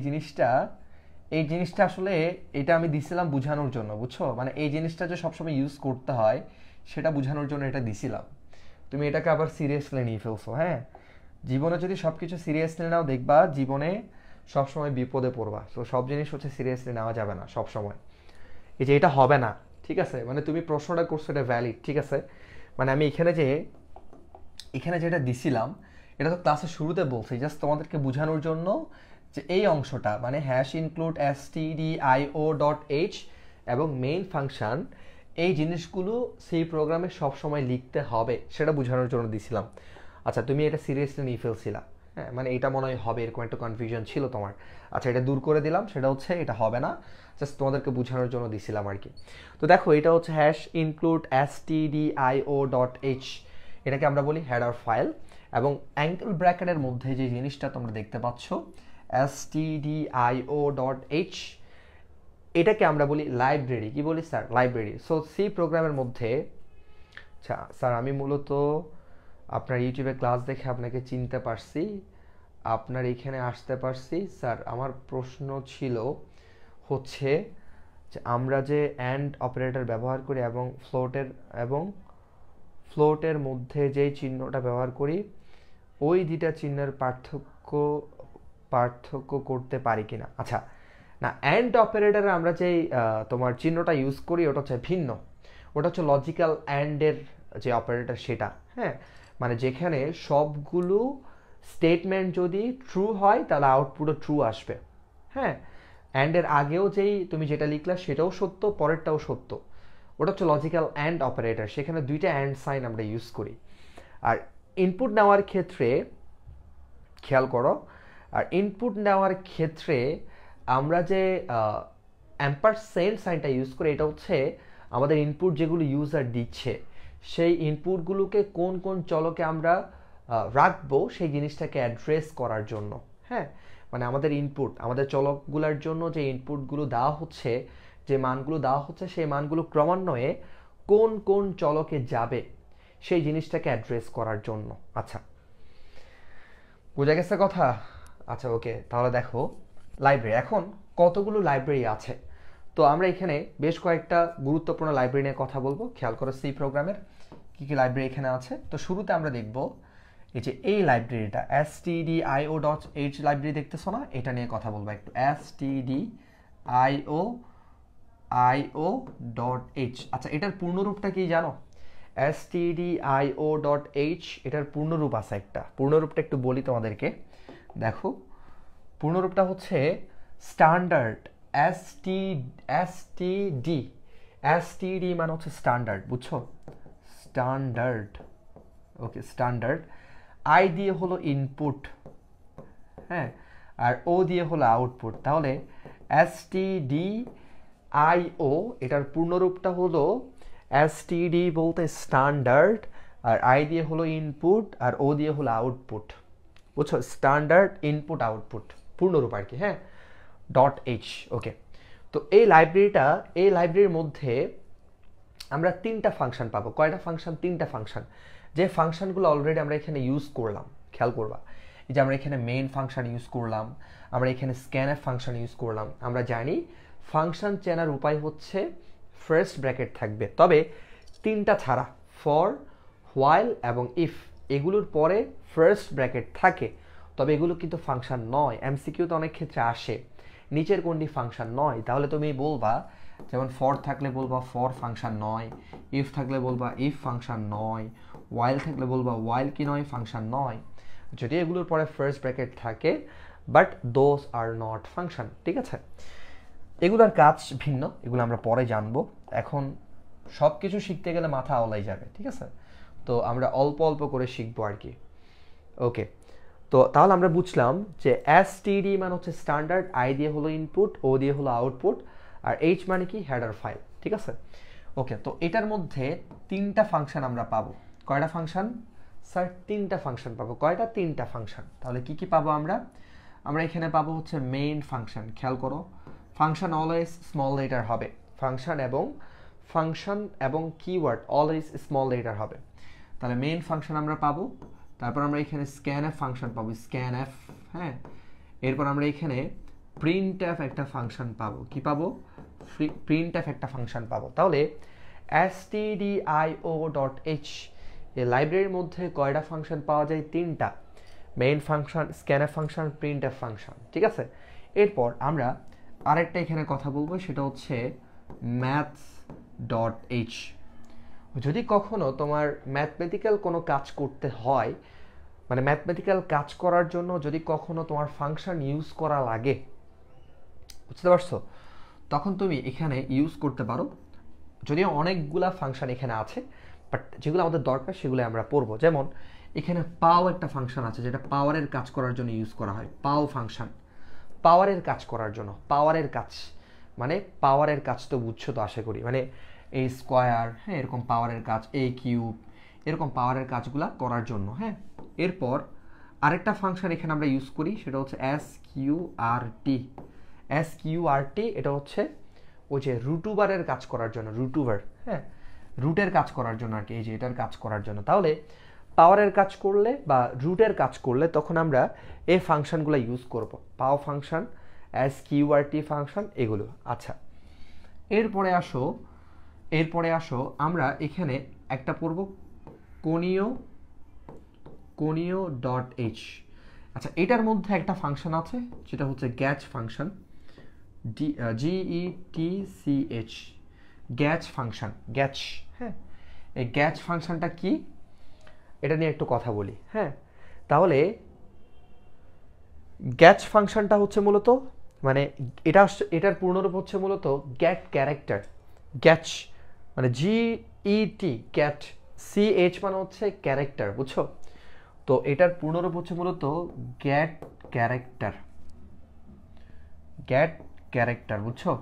জিনিসটা আসলে এটা আমি দিছিলাম বোঝানোর জন্য, বুঝছো, মানে এই জিনিসটা যে সবসময় ইউজ করতে হয় সেটা বোঝানোর জন্য এটা দিছিলাম। তুমি এটাকে আবার সিরিয়াসলি নিয়ে ফেলছো, হ্যাঁ, জীবনে যদি সব কিছু সিরিয়াসলি নাও দেখবা জীবনে সবসময় বিপদে পড়বা। তো সব জিনিস হচ্ছে সিরিয়াসলি নেওয়া যাবে না সব সময়। এই যে এটা হবে না, ঠিক আছে, মানে তুমি প্রশ্নটা করছো এটা ভ্যালিড, ঠিক আছে, মানে আমি এখানে যেটা দিছিলাম এটা তো ক্লাসের শুরুতে বলছি, জাস্ট তোমাদেরকে বোঝানোর জন্য যে এই অংশটা মানে হ্যাশ ইনক্লুড stdio.h এবং মেইন ফাংশন, এই জিনিসগুলো সেই প্রোগ্রামে সব সময় লিখতে হবে সেটা বোঝানোর জন্য দিছিলাম। আচ্ছা, তুমি এটা সিরিয়াসলি নিয়ে ফেলছিলা, হ্যাঁ, মানে এটা মনে হয় হবে এরকম একটা কনফিউশন ছিল তোমার। আচ্ছা, এটা দূর করে দিলাম, সেটা হচ্ছে এটা হবে না, জাস্ট তোমাদেরকে বোঝানোর জন্য দিছিলাম আর কি। তো দেখো, এটা হচ্ছে হ্যাশ ইনক্লুড stdio.h, এটাকে আমরা বলি হেডার ফাইল, এবং অ্যাঙ্গেল ব্র্যাকেটের মধ্যে যে জিনিসটা তোমরা দেখতে পাচ্ছ stdio.h, এটাকে আমরা বলি লাইব্রেরি। কি বলি স্যার? লাইব্রেরি। সো সি প্রোগ্রামের মধ্যে, আচ্ছা স্যার আমি মূলত আপনার ইউটিউবে ক্লাস দেখে আপনাকে চিনতে পারছি, আপনার এইখানে আসতে পারছি। স্যার আমার প্রশ্ন ছিল হচ্ছে যে আমরা যে অ্যান্ড অপারেটর ব্যবহার করি এবং ফ্লোটের মধ্যে যেই চিহ্নটা ব্যবহার করি ওই দুইটা চিহ্নের পার্থক্য করতে পারি কিনা। আচ্ছা, না অ্যান্ড অপারেটরে আমরা যেই তোমার চিহ্নটা ইউজ করি ওটা হচ্ছে ভিন্ন, ওটা হচ্ছে লজিক্যাল অ্যান্ডের যে অপারেটর সেটা, হ্যাঁ, মানে যেখানে সবগুলো স্টেটমেন্ট যদি ট্রু হয় তাহলে আউটপুটও ট্রু আসবে, হ্যাঁ, অ্যান্ডের আগেও যেই তুমি যেটা লিখলা সেটাও সত্য, পরেরটাও সত্য, ওটা হচ্ছে লজিক্যাল অ্যান্ড অপারেটর, সেখানে দুইটা অ্যান্ড সাইন আমরা ইউজ করি। আর ইনপুট নেওয়ার ক্ষেত্রে খেয়াল করো, আর ইনপুট নেওয়ার ক্ষেত্রে আমরা যে অ্যাম্পারসেন্ড সাইনটা ইউজ করি, এটা হচ্ছে আমাদের ইনপুট যেগুলো ইউজার দিচ্ছে সেই ইনপুটগুলোকে কোন কোন চলকে আমরা রাখবো সেই জিনিসটাকে অ্যাড্রেস করার জন্য, হ্যাঁ, মানে আমাদের চলকগুলোর জন্য যে ইনপুটগুলো দেওয়া হচ্ছে, যে মানগুলো দেওয়া হচ্ছে সেই মানগুলো ক্রমান্বয়ে কোন কোন চলকে যাবে সেই জিনিসটাকে অ্যাড্রেস করার জন্য। আচ্ছা, বোঝা গেছে কথা? আচ্ছা ওকে, তাহলে দেখো লাইব্রেরি, এখন কতগুলো লাইব্রেরি আছে, তো আমরা এখানে বেশ কয়েকটা গুরুত্বপূর্ণ লাইব্রেরি নিয়ে কথা বলবো। খেয়াল করো সি প্রোগ্রামের কী কী লাইব্রেরি এখানে আছে। তো শুরুতে আমরা দেখব এই যে এই লাইব্রেরিটা stdio.h লাইব্রেরি দেখতেছো না, এটা নিয়ে কথা বলবো একটু। stdio.h, আচ্ছা এটার পূর্ণরূপটা কি জানো? stdio.h এটার পূর্ণরূপ আছে একটা, পূর্ণরূপটা একটু বলি তোমাদেরকে। দেখো, পূর্ণরূপটা হচ্ছে স্ট্যান্ডার্ড, এসটিডি মানে হচ্ছে স্ট্যান্ডার্ড, বুঝছো, স্ট্যান্ডার্ড, ওকে স্ট্যান্ডার্ড। আই দিয়ে হলো ইনপুট, হ্যাঁ, আর ও দিয়ে হলো আউটপুট, তাহলে stdio এটার পূর্ণরূপটা হলো এসটিডি বলতে স্ট্যান্ডার্ড, আর আই দিয়ে হলো ইনপুট, আর ও দিয়ে হলো আউটপুট। বুঝছো, স্ট্যান্ডার্ড ইনপুট আউটপুট পূর্ণরূপ আর কি, হ্যাঁ, .h। ওকে, তো এই লাইব্রেরির মধ্যে আমরা তিনটা ফাংশন পাবো। কয়টা ফাংশন? তিনটা ফাংশন। যে ফাংশনগুলো অলরেডি আমরা এখানে ইউজ করলাম, খেয়াল করবা, এই যে আমরা এখানে মেইন ফাংশন ইউজ করলাম, আমরা এখানে স্ক্যানএফ ফাংশন ইউজ করলাম। আমরা জানি ফাংশন চেনার উপায় হচ্ছে ফার্স্ট ব্র্যাকেট থাকবে, তবে তিনটা ছাড়া, ফর, হোয়াইল এবং ইফ, এগুলোর পরে ফার্স্ট ব্র্যাকেট থাকে, তবে এগুলো কিন্তু ফাংশন নয়। এমসিকিউতে অনেক ক্ষেত্রে আসে নিচের কোনটি ফাংশন নয়, তাহলে তুমি বলবা, যেমন ফর থাকলে বলবা ফর ফাংশন নয়, ইফ থাকলে বলবা ইফ ফাংশন নয়, ওয়াইল থাকলে বলবা ওয়াইল কি নয়, ফাংশন নয়। যদি এগুলোর পরে ফার্স্ট ব্র্যাকেট থাকে, but those are not function. ঠিক আছে, এগুলোর কাজ ভিন্ন, এগুলো আমরা পরে জানবো। এখন সব কিছু শিখতে গেলে মাথা আওলাই যাবে, ঠিক আছে, তো আমরা অল্প অল্প করে শিখবো আর কি। ওকে, তো তাহলে আমরা বুঝলাম যে এসটিডি মানে হচ্ছে স্ট্যান্ডার্ড, আই দিয়ে হলো ইনপুট, ও দিয়ে হলো আউটপুট, আর এইচ মানে কি, হেডার ফাইল। ঠিক আছে, ওকে, তো এটার মধ্যে তিনটা ফাংশন আমরা পাবো। কয়টা ফাংশন স্যার? তিনটা ফাংশন পাবো। কয়টা? তিনটা ফাংশন। তাহলে কি কি পাবো আমরা? আমরা এখানে পাবো হচ্ছে মেইন ফাংশন। খেয়াল করো, ফাংশন অলওয়েজ স্মল লেটার হবে, ফাংশন এবং কিওয়ার্ড অলওয়েজ স্মল লেটার হবে। তাহলে মেইন ফাংশন আমরা পাবো, তারপর আমরা এখানে স্ক্যানএফ ফাংশন পাবো, স্ক্যানএফ, হ্যাঁ, এরপর আমরা এখানে প্রিন্টএফ একটা ফাংশন পাবো। কি পাবো? প্রিন্টএফ একটা ফাংশন পাবো। তাহলে stdio.h এই লাইব্রেরির মধ্যে কয়টা ফাংশন পাওয়া যায়? তিনটা, main function, scanf function, printf function. ঠিক আছে, এরপর আমরা আরেকটা এখানে কথা বলবো, সেটা হচ্ছে maths.h। যদি কখনো তোমার ম্যাথমেটিক্যাল কোনো কাজ করতে হয়, মানে ম্যাথমেটিক্যাল কাজ করার জন্য যদি কখনো তোমার ফাংশন ইউজ করা লাগে, বুঝতে পারছো, তখন তুমি এখানে ইউজ করতে পারো। যদিও অনেকগুলা ফাংশন এখানে আছে, বাট যেগুলো আমাদের দরকার সেগুলো আমরা পড়বো। যেমন এখানে পাও একটা ফাংশন আছে, যেটা পাওয়ারের কাজ করার জন্য ইউজ করা হয়। পাও ফাংশন পাওয়ারের কাজ করার জন্য, পাওয়ারের কাজ মানে পাওয়ারের কাজ তো বুঝছো তো আশা করি, মানে এ স্কোয়ার, হ্যাঁ, এরকম পাওয়ারের কাজ, এ কিউব, এরকম পাওয়ারের কাজগুলা করার জন্য। হ্যাঁ, এরপর আরেকটা ফাংশন এখানে আমরা ইউজ করি, সেটা হচ্ছে SQRT। SQRT এটা হচ্ছে ওই যে রুটুবারের কাজ করার জন্য, রুটুবার, হ্যাঁ, রুটের কাজ করার জন্য আর কি, এই যে এটার কাজ করার জন্য। তাহলে পাওয়ারের কাজ করলে বা রুটের কাজ করলে তখন আমরা এই ফাংশনগুলো ইউজ করব, পাও ফাংশন, SQRT ফাংশন, এগুলো। আচ্ছা, এরপরে আসো আমরা এখানে একটা পড়ব কোণীয়.h। আচ্ছা, এটার মধ্যে একটা ফাংশন আছে যেটা হচ্ছে গ্যাচ ফাংশন, GETCH, গ্যাচ ফাংশন, গ্যাচ। হ্যাঁ, এই গ্যাচ ফাংশনটা কি এটা নিয়ে একটু কথা বলি। হ্যাঁ, তাহলে গ্যাচ ফাংশনটা হচ্ছে মূলত, মানে এটার পূর্ণরূপ হচ্ছে মূলত গেট ক্যারেক্টার। গ্যাচ মানে GET, গ্যাট, CH মানে হচ্ছে ক্যারেক্টার, বুঝছো, তো এটার পূর্ণরূপ হচ্ছে মূলত গেট ক্যারেক্টার, বুঝছো।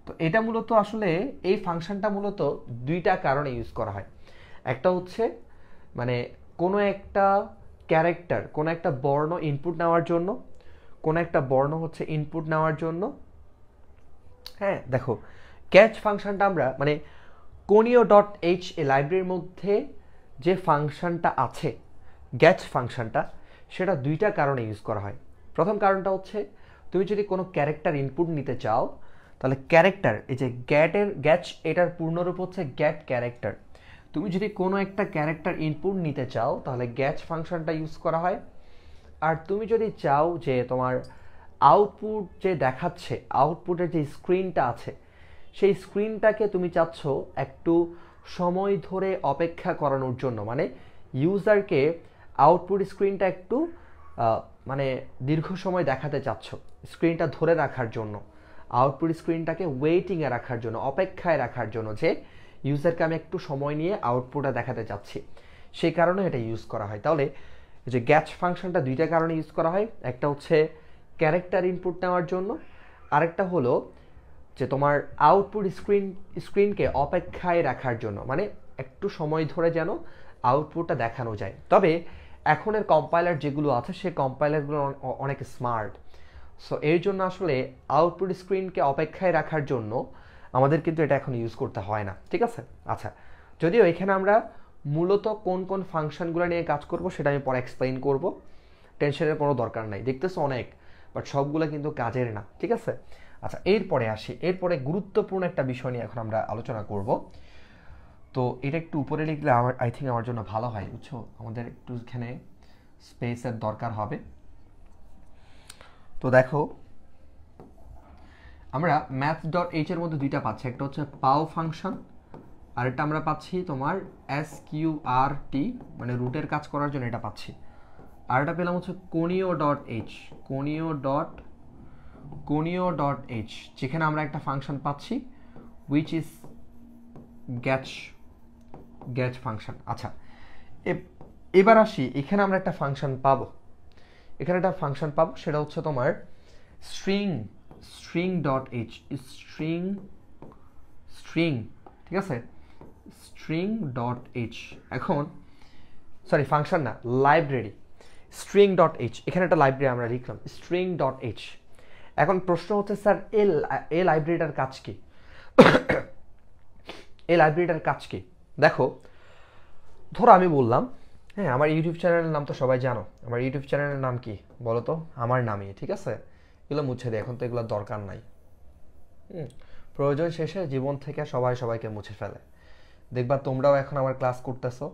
তো এটা মূলত আসলে এই ফাংশনটা মূলত দুইটা কারণে ইউজ করা হয়। একটা হচ্ছে মানে কোনো একটা ক্যারেক্টার, কোনো একটা বর্ণ ইনপুট নেওয়ার জন্য, কোনো একটা বর্ণ হচ্ছে ইনপুট নেওয়ার জন্য। হ্যাঁ, দেখো গ্যাচ ফাংশনটা আমরা মানে কোণীয়.h এই লাইব্রেরির মধ্যে যে ফাংশনটা আছে, গ্যাচ ফাংশনটা, সেটা দুইটা কারণে ইউজ করা হয়। প্রথম কারণটা হচ্ছে তুমি যদি কোনো ক্যারেক্টার ইনপুট নিতে চাও, তাহলে ক্যারেক্টার, এই যে গ্যাচ, এটার পূর্ণরূপ হচ্ছে গ্যাট ক্যারেক্টার। তুমি যদি কোনো একটা ক্যারেক্টার ইনপুট নিতে চাও, তাহলে গ্যাচ ফাংশনটা ইউজ করা হয়। আর তুমি যদি চাও যে তোমার আউটপুট যে দেখাচ্ছে, আউটপুটের যে স্ক্রিনটা আছে, সেই স্ক্রিনটাকে তুমি চাচ্ছ একটু সময় ধরে অপেক্ষা করানোর জন্য, মানে ইউজারকে আউটপুট স্ক্রিনটা একটু মানে দীর্ঘ সময় দেখাতে চাচ্ছ, স্ক্রিনটা ধরে রাখার জন্য, আউটপুট স্ক্রিনটাকে ওয়েটিংয়ে রাখার জন্য, অপেক্ষায় রাখার জন্য, যে ইউজারকে আমি একটু সময় নিয়ে আউটপুটটা দেখাতে চাচ্ছি, সেই কারণে এটা ইউজ করা হয়। তাহলে এই যে গ্যাচ ফাংশনটা দুইটা কারণে ইউজ করা হয়, একটা হচ্ছে ক্যারেক্টার ইনপুট নেওয়ার জন্য, আরেকটা হলো যে তোমার আউটপুট স্ক্রিনকে অপেক্ষায় রাখার জন্য, মানে একটু সময় ধরে যেন আউটপুটটা দেখানো যায়। তবে এখনের কম্পাইলার যেগুলো আছে সেই কম্পাইলারগুলো অনেক স্মার্ট, সো এর জন্য আসলে আউটপুট স্ক্রিনকে অপেক্ষায় রাখার জন্য আমাদের কিন্তু এটা এখন ইউজ করতে হয় না, ঠিক আছে। আচ্ছা, যদিও এখানে আমরা মূলত কোন কোন ফাংশনগুলো নিয়ে কাজ করব সেটা আমি পরে এক্সপ্লেইন করব, টেনশনের কোনো দরকার নাই। দেখতেছো অনেক, বাট সবগুলো কিন্তু কাজের না, ঠিক আছে। আচ্ছা, এরপরে আসি, এরপরে গুরুত্বপূর্ণ একটা বিষয় নিয়ে এখন আমরা আলোচনা করব। তো এটা একটু উপরে লিখলে আমার আই থিঙ্ক আমার জন্য ভালো হয়, বুঝছো, আমাদের একটু এখানে স্পেসের দরকার হবে। তো দেখো, আমরা ম্যাথ ডট এইচ এর মধ্যে দুইটা পাচ্ছি, একটা হচ্ছে পাও ফাংশন, আর এটা আমরা পাচ্ছি তোমার SQRT, মানে রুটের কাজ করার জন্য এটা পাচ্ছি। আর এটা পেলাম হচ্ছে conio dot H, conio dot H, যেখানে আমরা একটা ফাংশন পাচ্ছি উইচ ইজ গ্যাচ ফাংশন। আচ্ছা, এবার আসি, এখানে আমরা একটা ফাংশন পাবো, সেটা হচ্ছে তোমার স্ট্রিং ডট এইচ, স্ট্রিং, ঠিক আছে, স্ট্রিং ডট এইচ। এখন সরি, ফাংশন না, লাইব্রেরি, স্ট্রিং ডট এইচ, এখানে একটা লাইব্রেরি আমরা লিখলাম স্ট্রিং ডট এইচ। এখন প্রশ্ন হচ্ছে স্যার এই লাইব্রেরিটার কাজ কি? এই লাইব্রেরিটার কাজ কি? দেখো, ধরো আমি বললাম, হ্যাঁ, আমার ইউটিউব চ্যানেলের নাম তো সবাই জানো, আমার ইউটিউব চ্যানেলের নাম কি বলো তো? আমার নামই, ঠিক আছে। এগুলো মুছে দিই, এখন তো এগুলোর দরকার নাই। প্রয়োজন শেষে জীবন থেকে সবাই সবাইকে মুছে ফেলে। দেখবা তোমরাও এখন আমার ক্লাস করতেছো,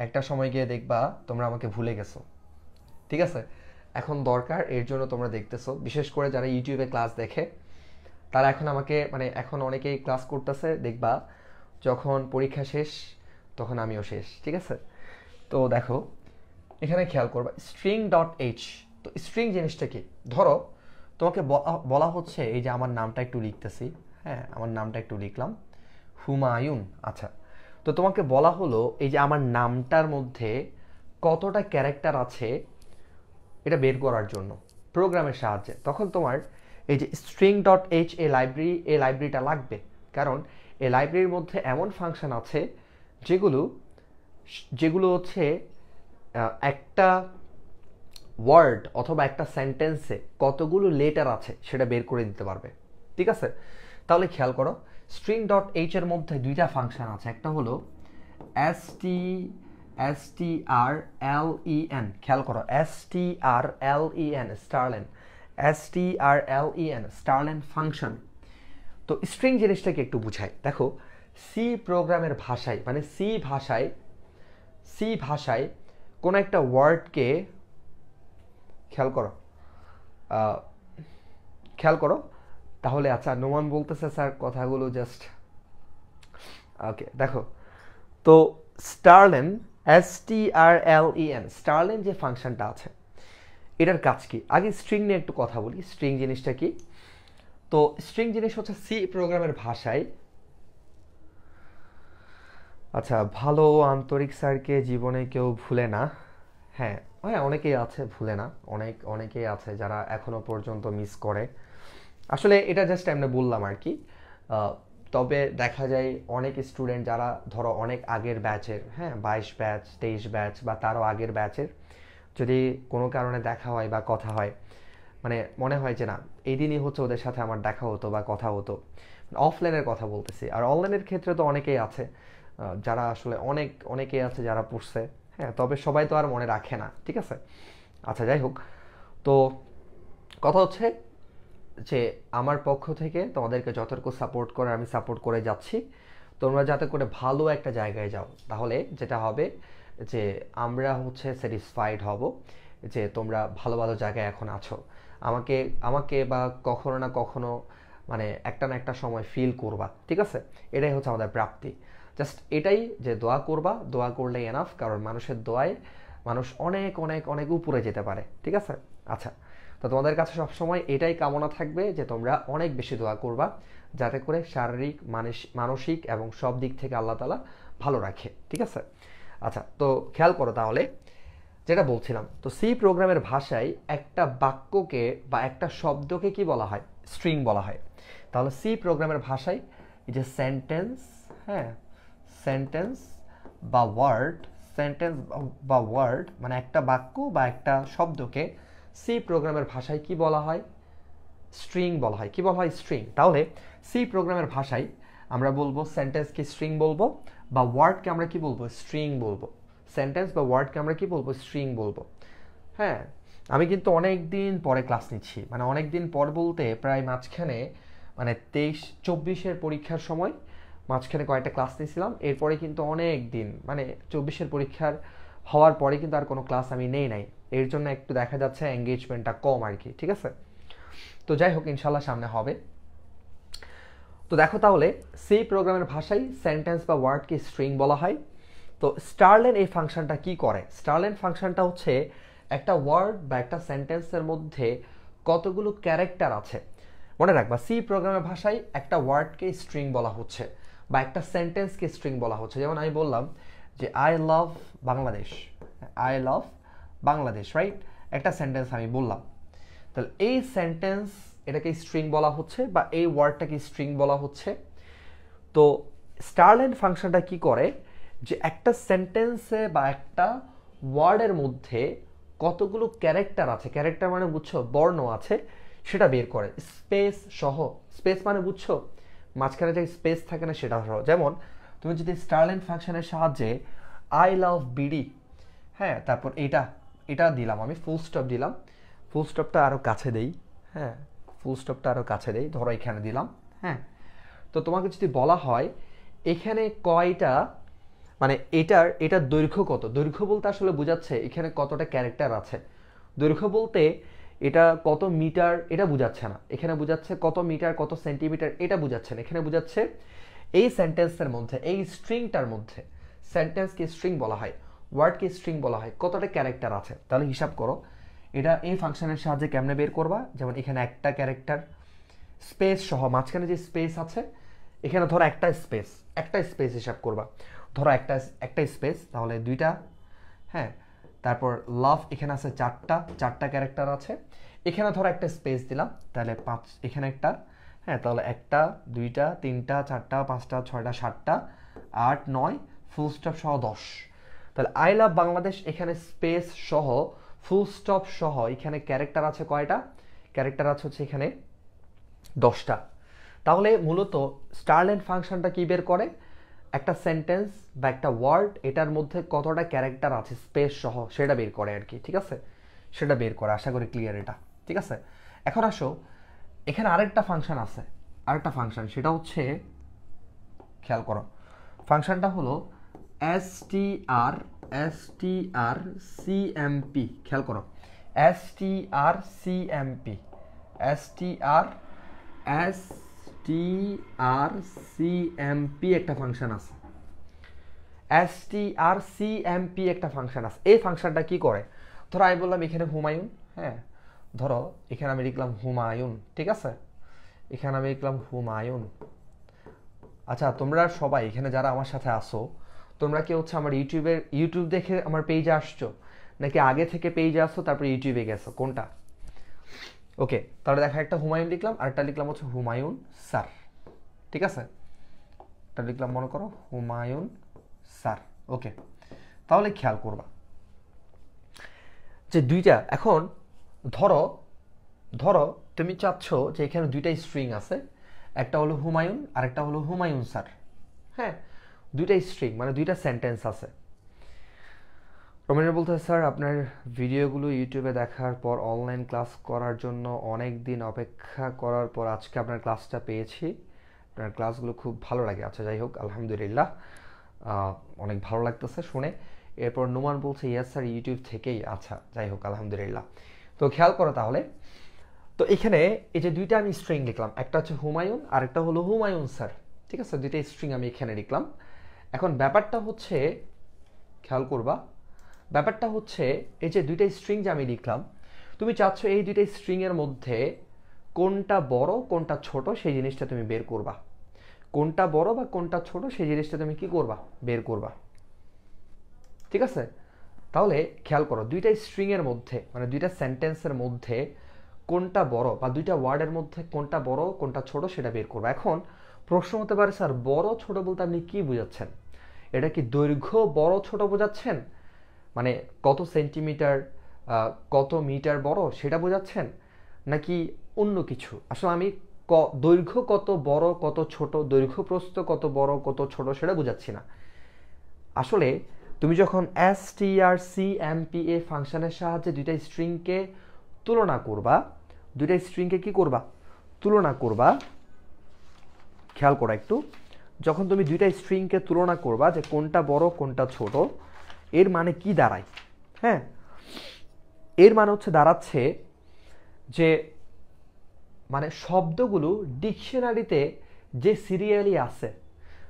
একটা সময় গিয়ে দেখবা তোমরা আমাকে ভুলে গেছো, ঠিক আছে। এখন দরকার, এর জন্য তোমরা দেখতেছো, বিশেষ করে যারা ইউটিউবে ক্লাস দেখে তারা এখন আমাকে, মানে এখন অনেকেই ক্লাস করতেছে, দেখবা যখন পরীক্ষা শেষ তখন আমিও শেষ, ঠিক আছে। তো দেখো, এখানে খেয়াল করবা স্ট্রিং ডট এইচ। তো স্ট্রিং জিনিসটা কি? ধরো তোমাকে বলা হচ্ছে, এই যে আমার নামটা একটু লিখতেছি, হ্যাঁ, আমার নামটা একটু লিখলাম হুমায়ুন। আচ্ছা, তো তোমাকে বলা হলো এই যে আমার নামটার মধ্যে কতটা ক্যারেক্টার আছে এটা বের করার জন্য প্রোগ্রামের সাহায্যে। তখন তোমার এই যে স্ট্রিং ডট এইচ এই লাইব্রেরিটা লাগবে, কারণ এই লাইব্রেরির মধ্যে এমন ফাংশন আছে যেগুলো হচ্ছে একটা ওয়ার্ড অথবা একটা সেন্টেন্সে কতগুলো লেটার আছে সেটা বের করে দিতে পারবে, ঠিক আছে। তাহলে খেয়াল করো, স্ট্রিং ডট এইচ এর মধ্যে দুইটা ফাংশন আছে, একটা হলো strlen, খেয়াল করো, strlen ফাংশন। তো স্ট্রিং জিনিসটাকে একটু বুঝাই। দেখো, সি প্রোগ্রামের ভাষায়, মানে সি ভাষায় কোন একটা ওয়ার্ডকে খেয়াল করো তাহলে। আচ্ছা, নোমান বলতেছে স্যার কথাগুলো জাস্ট ওকে। দেখো, তো স্টারলেন, স্টারলেন যে ফাংশনটা আছে এটার কাজ কি? আগে স্ট্রিং নিয়ে একটু কথা বলি, স্ট্রিং জিনিসটা কি। তো স্ট্রিং জিনিস হচ্ছে সি প্রোগ্রামের ভাষায়, আচ্ছা, ভালো আন্তরিক স্যারকে জীবনে কেউ ভুলে না। হ্যাঁ, অনেকেই আছে ভুলে না, অনেকেই আছে যারা এখনো পর্যন্ত মিস করে। আসলে এটা জাস্ট এমনি বললাম আর কি। তবে দেখা যায় অনেক স্টুডেন্ট যারা ধরো অনেক আগের ব্যাচের, হ্যাঁ, 22 ব্যাচ, 23 ব্যাচ বা তারও আগের ব্যাচের, যদি কোনো কারণে দেখা হয় বা কথা হয়, মানে মনে হয় যে না, এই দিনই হচ্ছে ওদের সাথে আমার দেখা হতো বা কথা হতো। অফলাইনের কথা বলতেছি, আর অনলাইনের ক্ষেত্রে তো অনেকেই আছে যারা আসলে অনেকেই আছে যারা পড়ছে, হ্যাঁ, তবে সবাই তো আর মনে রাখে না, ঠিক আছে। আচ্ছা, যাই হোক, তো কথা হচ্ছে যে আমার পক্ষ থেকে তোমাদেরকে যতটুকু সাপোর্ট করে আমি সাপোর্ট করে যাচ্ছি, তোমরা যাতে করে ভালো একটা জায়গায় যাও, তাহলে যেটা হবে যে আমরা হচ্ছে স্যাটিসফাইড হব যে তোমরা ভালো ভালো জায়গায় এখন আছো। আমাকে বা কখনো না কখনো, মানে একটা না একটা সময় ফিল করবা, ঠিক আছে। এটাই হচ্ছে আমাদের প্রাপ্তি। জাস্ট এটাই যে দোয়া করবা, দোয়া করলে এনাফ, কারণ মানুষের দোয়ায় মানুষ অনেক অনেক অনেক উপরে যেতে পারে, ঠিক আছে। আচ্ছা, তো তোমাদের কাছে সবসময় এটাই কামনা থাকবে যে তোমরা অনেক বেশি দোয়া করবা, যাতে করে শারীরিক, মানসিক এবং সব দিক থেকে আল্লাহ তাআলা ভালো রাখে, ঠিক আছে। আচ্ছা, তো খেয়াল করো তাহলে যেটা বলছিলাম, তো সি প্রোগ্রামের ভাষায় একটা বাক্যকে বা একটা শব্দকে কি বলা হয়? স্ট্রিং বলা হয়। তাহলে সি প্রোগ্রামের ভাষায় এই যে সেন্টেন্স, হ্যাঁ, সেন্টেন্স বা ওয়ার্ড, সেন্টেন্স বা ওয়ার্ড মানে একটা বাক্য বা একটা শব্দকে সি প্রোগ্রামের ভাষায় কি বলা হয়? স্ট্রিং বলা হয়। কি বলা হয়? স্ট্রিং। তাহলে সি প্রোগ্রামের ভাষায় আমরা বলবো সেন্টেন্সকে স্ট্রিং বলবো, বা ওয়ার্ডকে আমরা কি বলবো? স্ট্রিং বলবো। সেন্টেন্স বা ওয়ার্ডকে আমরা কি বলবো? স্ট্রিং বলবো। হ্যাঁ, আমি কিন্তু অনেক দিন পরে ক্লাস নিচ্ছি, মানে অনেক দিন পর বলতে প্রায় মাঝখানে, মানে 23-24-এর পরীক্ষার সময় মাঝখানে কয়েকটা ক্লাস নিয়েছিলাম, এরপরে কিন্তু অনেক দিন, মানে 24-এর পরীক্ষার হওয়ার পরে কিন্তু আর কোনো ক্লাস আমি নেই নাই। এর জন্য একটু দেখা যাচ্ছে এঙ্গেজমেন্টটা কম আর কি, ঠিক আছে? তো যাই হোক, ইনশাল্লাহ সামনে হবে। তো দেখো তাহলে সি প্রোগ্রামের ভাষায় সেন্টেন্স বা ওয়ার্ডকে স্ট্রিং বলা হয়। তো স্টারলেন এই ফাংশনটা কি করে? স্টারলেন ফাংশনটা হচ্ছে একটা ওয়ার্ড বা একটা সেন্টেন্সের মধ্যে কতগুলো ক্যারেক্টার আছে। মনে রাখবা, সি প্রোগ্রামের ভাষায় একটা ওয়ার্ডকে স্ট্রিং বলা হচ্ছে বা একটা সেন্টেন্সকে স্ট্রিং বলা হচ্ছে। যেমন আমি বললাম যে I love Bangladesh, I love Bangladesh, right? একটা সেন্টেন্স আমি বললাম, তাহলে এই সেন্টেন্স এটাকে স্ট্রিং বলা হচ্ছে বা এই ওয়ার্ডটাকে স্ট্রিং বলা হচ্ছে। তো স্টারলেন ফাংশনটা কি করে, যে একটা সেন্টেন্সে বা একটা ওয়ার্ডের মধ্যে কতগুলো ক্যারেক্টার আছে, ক্যারেক্টার মানে বুঝছো, বর্ণ আছে, সেটা বের করে স্পেস সহ। স্পেস মানে বুঝছো, মাঝখানে যে স্পেস থাকে না সেটা সহ। যেমন তুমি যদি স্টারলেন ফাংশনের সাহায্যে আই লাভ বিডি, হ্যাঁ, তারপর এটা এটা দিলাম, আমি ফুল স্টপ দিলাম, ফুল স্টপটা আরও কাছে দেই, হ্যাঁ, ফুল স্টপটা আরও কাছে দেই, ধরো এখানে দিলাম, হ্যাঁ। তো তোমাকে যদি বলা হয় এখানে কয়টা, মানে এটার দৈর্ঘ্য কত, দৈর্ঘ্য বলতে আসলে বোঝাচ্ছে এখানে কতটা ক্যারেক্টার আছে। দৈর্ঘ্য বলতে এটা কত মিটার এটা বোঝাচ্ছে না, এখানে বোঝাচ্ছে কত মিটার কত সেন্টিমিটার এটা বোঝাচ্ছে না, এখানে বোঝাচ্ছে এই সেন্টেন্সের মধ্যে, এই স্ট্রিংটার মধ্যে, সেন্টেন্সকে স্ট্রিং বলা হয়, ওয়ার্ডকে স্ট্রিং বলা হয়, কতটা ক্যারেক্টার আছে। তাহলে হিসাব করো এটা এই ফাংশনের সাহায্যে কেমনে বের করবা। যেমন এখানে একটা ক্যারেক্টার, স্পেস সহ, মাঝখানে যে স্পেস আছে, এখানে ধরো একটা স্পেস হিসাব করবা, ধরো একটা স্পেস, তাহলে দুইটা, হ্যাঁ। তারপর লাভ এখানে আছে চারটা ক্যারেক্টার আছে, এখানে ধরো একটা স্পেস দিলাম, তাহলে 5, এখানে একটা, হ্যাঁ, তাহলে একটা, দুইটা, তিনটা, চারটা, পাঁচটা, ছয়টা, সাতটা, 8, 9, ফুল স্টপ সহ 10। তাহলে আই লাভ বাংলাদেশ এখানে স্পেস সহ ফুল স্টপ সহ এখানে ক্যারেক্টার আছে কয়টা? ক্যারেক্টার আছে হচ্ছে এখানে 10টা। তাহলে মূলত স্টারলেন ফাংশনটা কি বের করে, একটা সেন্টেন্স বা একটা ওয়ার্ড এটার মধ্যে কতটা ক্যারেক্টার আছে স্পেস সহ সেটা বের করে আর কি, ঠিক আছে? সেটা বের করে, আশা করি ক্লিয়ার এটা, ঠিক আছে? এখন আসো, এখানে আরেকটা ফাংশন আছে, আরেকটা ফাংশন, সেটা হচ্ছে, খেয়াল করো, ফাংশনটা হলো strcmp। খেয়াল করো, strcmp, strcmp একটা ফাংশন আছে, strcmp একটা ফাংশন আছে। এই ফাংশনটা কি করে, ধরো আমি বললাম এখানে হুমায়ুন, হ্যাঁ, ধরো এখানে আমি লিখলাম হুমায়ুন, ঠিক আছে, এখানে আমি লিখলাম হুমায়ুন। আচ্ছা, তোমরা সবাই এখানে যারা আমার সাথে আসো, তোমরা কি হচ্ছে আমার ইউটিউব দেখে আমার পেজে আসছো, নাকি আগে থেকে পেজে আসছো তারপর ইউটিউবে গেছো, কোনটা? ওকে, তাহলে দেখা, একটা হুমায়ুন লিখলাম আর একটা লিখলাম হচ্ছে হুমায়ুন স্যার, ঠিক আছে? এটা লিখলাম, মনে করো হুমায়ুন স্যার। ওকে, তাহলে খেয়াল করবা যে দুইটা, এখন ধরো ধরো তুমি চাচ্ছ যে এখানে দুইটাই স্ট্রিং আছে, একটা হলো হুমায়ুন আর একটা হলো হুমায়ুন স্যার, হ্যাঁ, দুইটাই স্ট্রিং, মানে দুইটা সেন্টেন্স আছে। রমেন বলতে, স্যার আপনার ভিডিওগুলো ইউটিউবে দেখার পর অনলাইন ক্লাস করার জন্য অনেক দিন অপেক্ষা করার পর আজকে আপনার ক্লাসটা পেয়েছি, আপনার ক্লাসগুলো খুব ভালো লাগে। আচ্ছা, যাই হোক, আলহামদুলিল্লাহ, অনেক ভালো লাগতেছে শুনে। এরপর নুমান বলছে, ইয়েস স্যার, ইউটিউব থেকেই। আচ্ছা, যাই হোক, আলহামদুলিল্লাহ। তো খেয়াল করো তাহলে, তো এখানে এই যে দুইটা আমি স্ট্রিং লিখলাম, একটা হচ্ছে হুমায়ুন আর একটা হলো হুমায়ুন স্যার, ঠিক আছে, দুইটা স্ট্রিং আমি এখানে লিখলাম। এখন ব্যাপারটা হচ্ছে, খেয়াল করবা, ব্যাপারটা হচ্ছে এই যে দুইটা স্ট্রিং যে আমি লিখলাম, তুমি চাচ্ছ এই দুইটা স্ট্রিং এর মধ্যে কোনটা বড় কোনটা ছোট সেই জিনিসটা তুমি বের করবা, কোনটা বড় বা কোনটা ছোট সেই জিনিসটা তুমি কি করবা, বের করবা, ঠিক আছে? তাহলে খেয়াল করো, দুইটা স্ট্রিং এর মধ্যে, মানে দুইটা সেন্টেন্সের মধ্যে কোনটা বড় বা দুইটা ওয়ার্ডের মধ্যে কোনটা বড় কোনটা ছোট সেটা বের করবো। এখন প্রশ্ন হতে পারে স্যার বড় ছোট বলতে আপনি কি বোঝাচ্ছেন? এটা কি দৈর্ঘ্য বড় ছোট বোঝাচ্ছেন, মানে কত সেন্টিমিটার কত মিটার বড় সেটা বোঝাচ্ছেন, নাকি অন্য কিছু? আসলে আমি দৈর্ঘ্য কত বড় কত ছোট, দৈর্ঘ্য প্রস্থ কত বড় কত ছোট সেটা বোঝাচ্ছি না। আসলে তুমি যখন strcmpa ফাংশনের সাহায্যে দুইটা স্ট্রিংকে তুলনা করবা, দুইটা স্ট্রিংকে কি করবা? তুলনা করবা। খেয়াল করো একটু, যখন তুমি দুইটা স্ট্রিংকে তুলনা করবা যে কোনটা বড় কোনটা ছোট, এর মানে কি দাঁড়ায়? হ্যাঁ, এর মানে হচ্ছে দাঁড়াচ্ছে যে মানে শব্দগুলো ডিকশনারিতে যে সিরিয়ালি আছে,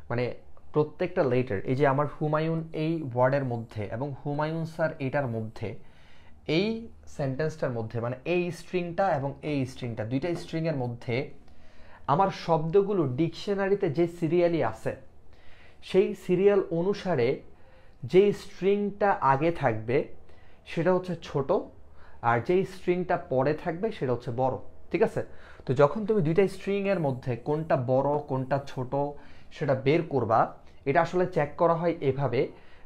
মানে প্রত্যেকটা লেটার, এই যে আমার হুমায়ুন এই ওয়ার্ডের মধ্যে এবং হুমায়ুন স্যার এটার মধ্যে, এই সেন্টেন্সটার মধ্যে, মানে এই স্ট্রিংটা এবং এই স্ট্রিংটা, দুইটা স্ট্রিংয়ের মধ্যে আমার শব্দগুলো ডিকশনারিতে যে সিরিয়ালি আছে, সেই সিরিয়াল অনুসারে যেই স্ট্রিংটা আগে থাকবে সেটা হচ্ছে ছোট, আর যেই স্ট্রিংটা পরে থাকবে সেটা হচ্ছে বড়। ঠিক আছে? তো যখন তুমি দুইটা স্ট্রিংয়ের মধ্যে কোনটা বড় কোনটা ছোট সেটা বের করবা, এটা আসলে চেক করা হয় এভাবে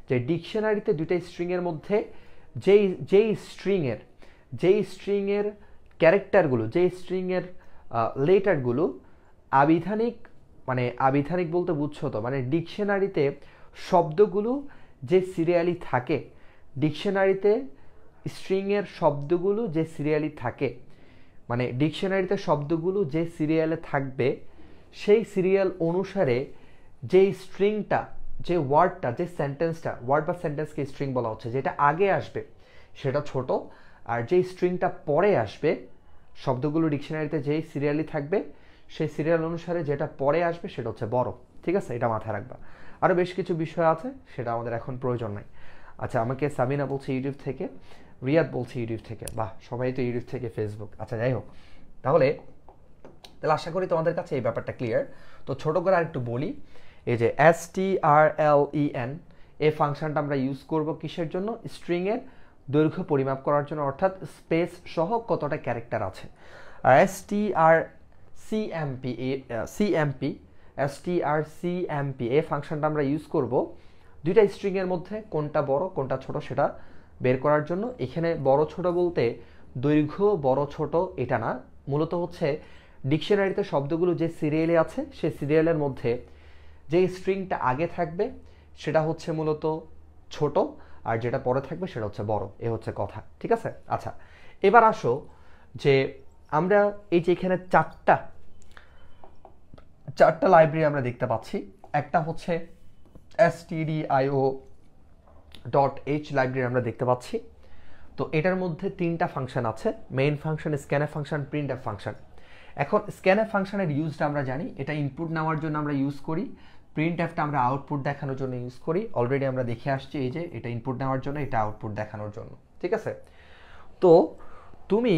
যে ডিকশনারিতে দুইটা স্ট্রিংয়ের মধ্যে যেই স্ট্রিংয়ের ক্যারেক্টারগুলো, যেই স্ট্রিংয়ের লেটারগুলো আবিধানিক, মানে আবিধানিক বলতে বুঝছো তো, মানে ডিকশনারিতে শব্দগুলো যে সিরিয়ালি থাকে, ডিকশনারিতে স্ট্রিংয়ের শব্দগুলো যে সিরিয়ালি থাকে, মানে ডিকশনারিতে শব্দগুলো যে সিরিয়ালে থাকবে সেই সিরিয়াল অনুসারে যেই স্ট্রিংটা, যে ওয়ার্ডটা, যে সেন্টেন্সটা, ওয়ার্ড বা সেন্টেন্সকে স্ট্রিং বলা হচ্ছে, যেটা আগে আসবে সেটা ছোট, আর যেই স্ট্রিংটা পরে আসবে, শব্দগুলো ডিকশনারিতে যেই সিরিয়ালি থাকবে সেই সিরিয়াল অনুসারে যেটা পরে আসবে সেটা হচ্ছে বড়। ঠিক আছে? এটা মাথায় রাখবা। আরও বেশ কিছু বিষয় আছে, সেটা আমাদের এখন প্রয়োজন নাই। আচ্ছা, আমাকে সাবিনা বলছে ইউটিউব থেকে, রিয়াদ বলছে ইউটিউব থেকে, বাহ, সবাই তো ইউটিউব থেকে, ফেসবুক। আচ্ছা, যাই হোক, তাহলে আশা করি তোমাদের কাছে এই ব্যাপারটা ক্লিয়ার। তো ছোট করে আরেকটু বলি, এই যে strlen এই ফাংশনটা আমরা ইউজ করব কিসের জন্য? স্ট্রিংয়ের দৈর্ঘ্য পরিমাপ করার জন্য, অর্থাৎ স্পেস সহ কতটা ক্যারেক্টার আছে। আর strcmp এই ফাংশনটা আমরা ইউজ করব দুইটা স্ট্রিংয়ের মধ্যে কোনটা বড় কোনটা ছোট সেটা বের করার জন্য। এখানে বড় ছোট বলতে দৈর্ঘ্য বড় ছোট এটা না, মূলত হচ্ছে ডিকশনারিতে শব্দগুলো যে সিরিয়ালে আছে সেই সিরিয়ালের মধ্যে যে স্ট্রিংটা আগে থাকবে সেটা হচ্ছে মূলত ছোট, আর যেটা পরে থাকবে সেটা হচ্ছে বড়। এ হচ্ছে কথা। ঠিক আছে? আচ্ছা, এবার আসো যে আমরা এই যে এখানে চারটা লাইব্রেরি আমরা দেখতে পাচ্ছি। একটা হচ্ছে stdio.h লাইব্রেরি আমরা দেখতে পাচ্ছি। তো এটার মধ্যে তিনটা ফাংশন আছে, main function, scanf function, printf function. এখন স্ক্যানএফ ফাংশনের ইউজটা আমরা জানি, এটা ইনপুট নেওয়ার জন্য আমরা ইউজ করি। প্রিন্টএফটা আমরা আউটপুট দেখানোর জন্য ইউজ করি। অলরেডি আমরা দেখে আসছি, এই যে এটা ইনপুট নেওয়ার জন্য, এটা আউটপুট দেখানোর জন্য। ঠিক আছে? তো তুমি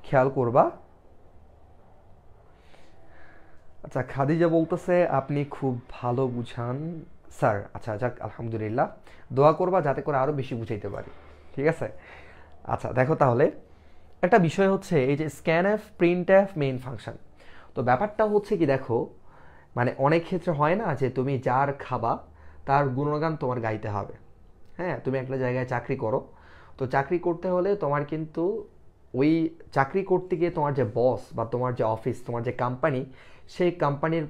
খেয়াল করবা, আচ্ছা, খাদিজা বলতেছে আপনি খুব ভালো বুঝান স্যার। আচ্ছা, যাক, আলহামদুলিল্লাহ, দোয়া করবা যাতে করে আরও বেশি বুঝাইতে পারি। ঠিক আছে? আচ্ছা, দেখো তাহলে একটা বিষয় হচ্ছে এই যে স্ক্যানএফ, প্রিন্টএফ, মেইন ফাংশন। তো ব্যাপারটা হচ্ছে কি, দেখো, মানে অনেক ক্ষেত্রে হয় না যে তুমি যার খাবা তার গুণগান তোমার গাইতে হবে। হ্যাঁ, তুমি একটা জায়গায় চাকরি করো, তো চাকরি করতে হলে তোমার কিন্তু ওই চাকরি করতে গিয়ে তোমার যে বস বা তোমার যে অফিস, তোমার যে কোম্পানি, সেই কোম্পানির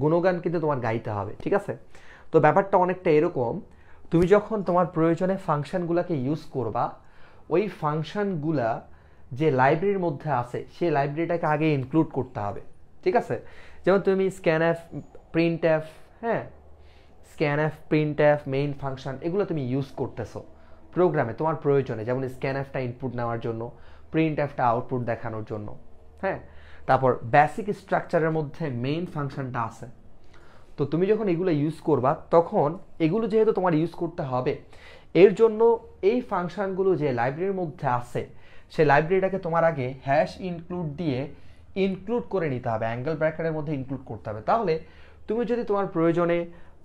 গুণগান কিন্তু তোমার গাইতে হবে। ঠিক আছে? তো ব্যাপারটা অনেকটা এরকম, তুমি যখন তোমার প্রয়োজনে ফাংশনগুলোকে ইউজ করবা, ওই ফাংশনগুলা যে লাইব্রেরির মধ্যে আছে সেই লাইব্রেরিটাকে আগে ইনক্লুড করতে হবে। ঠিক আছে? যেমন তুমি স্ক্যানএফ, প্রিন্টএফ, হ্যাঁ, স্ক্যানএফ, প্রিন্টএফ, মেইন ফাংশন, এগুলো তুমি ইউজ করতেছো প্রোগ্রামে তোমার প্রয়োজনে, যেমন স্ক্যানএফটা ইনপুট নেওয়ার জন্য, প্রিন্টএফটা আউটপুট দেখানোর জন্য। হ্যাঁ, তারপর বেসিক স্ট্রাকচারের মধ্যে মেইন ফাংশনটা আছে। তো তুমি যখন এগুলো ইউজ করবা, তখন এগুলো যেহেতু তোমার ইউজ করতে হবে, এর জন্য এই ফাংশনগুলো যে লাইব্রেরির মধ্যে আছে সেই লাইব্রেরিটাকে তোমার আগে হ্যাশ ইনক্লুড দিয়ে ইনক্লুড করে নিতে হবে, অ্যাঙ্গেল ব্র্যাকেটের মধ্যে ইনক্লুড করতে হবে। তাহলে তুমি যদি তোমার প্রয়োজনে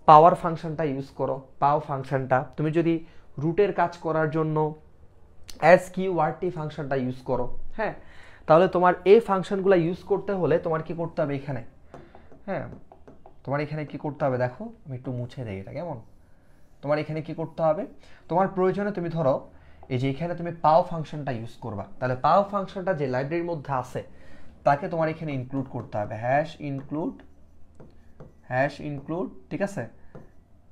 পাওয়ার ফাংশনটা ইউজ করো, পাও ফাংশনটা, তুমি যদি রুটের কাজ করার জন্য এসকিউআরটি ফাংশনটা ইউজ করো, হ্যাঁ, তাহলে তোমার এই ফাংশনগুলো ইউজ করতে হলে তোমার কি করতে হবে এখানে, হ্যাঁ তোমার এখানে কি করতে হবে দেখো, আমি একটু মুছে দিই এটা কেমন। তোমার এখানে কি করতে হবে, তোমার প্রয়োজনে তুমি ধরো এই যে এখানে তুমি পাও ফাংশনটা ইউজ করবা, তাহলে পাও ফাংশনটা যে লাইব্রেরির মধ্যে আছে তাকে তোমার এখানে ইনক্লুড করতে হবে, হ্যাশ ইনক্লুড, ঠিক আছে।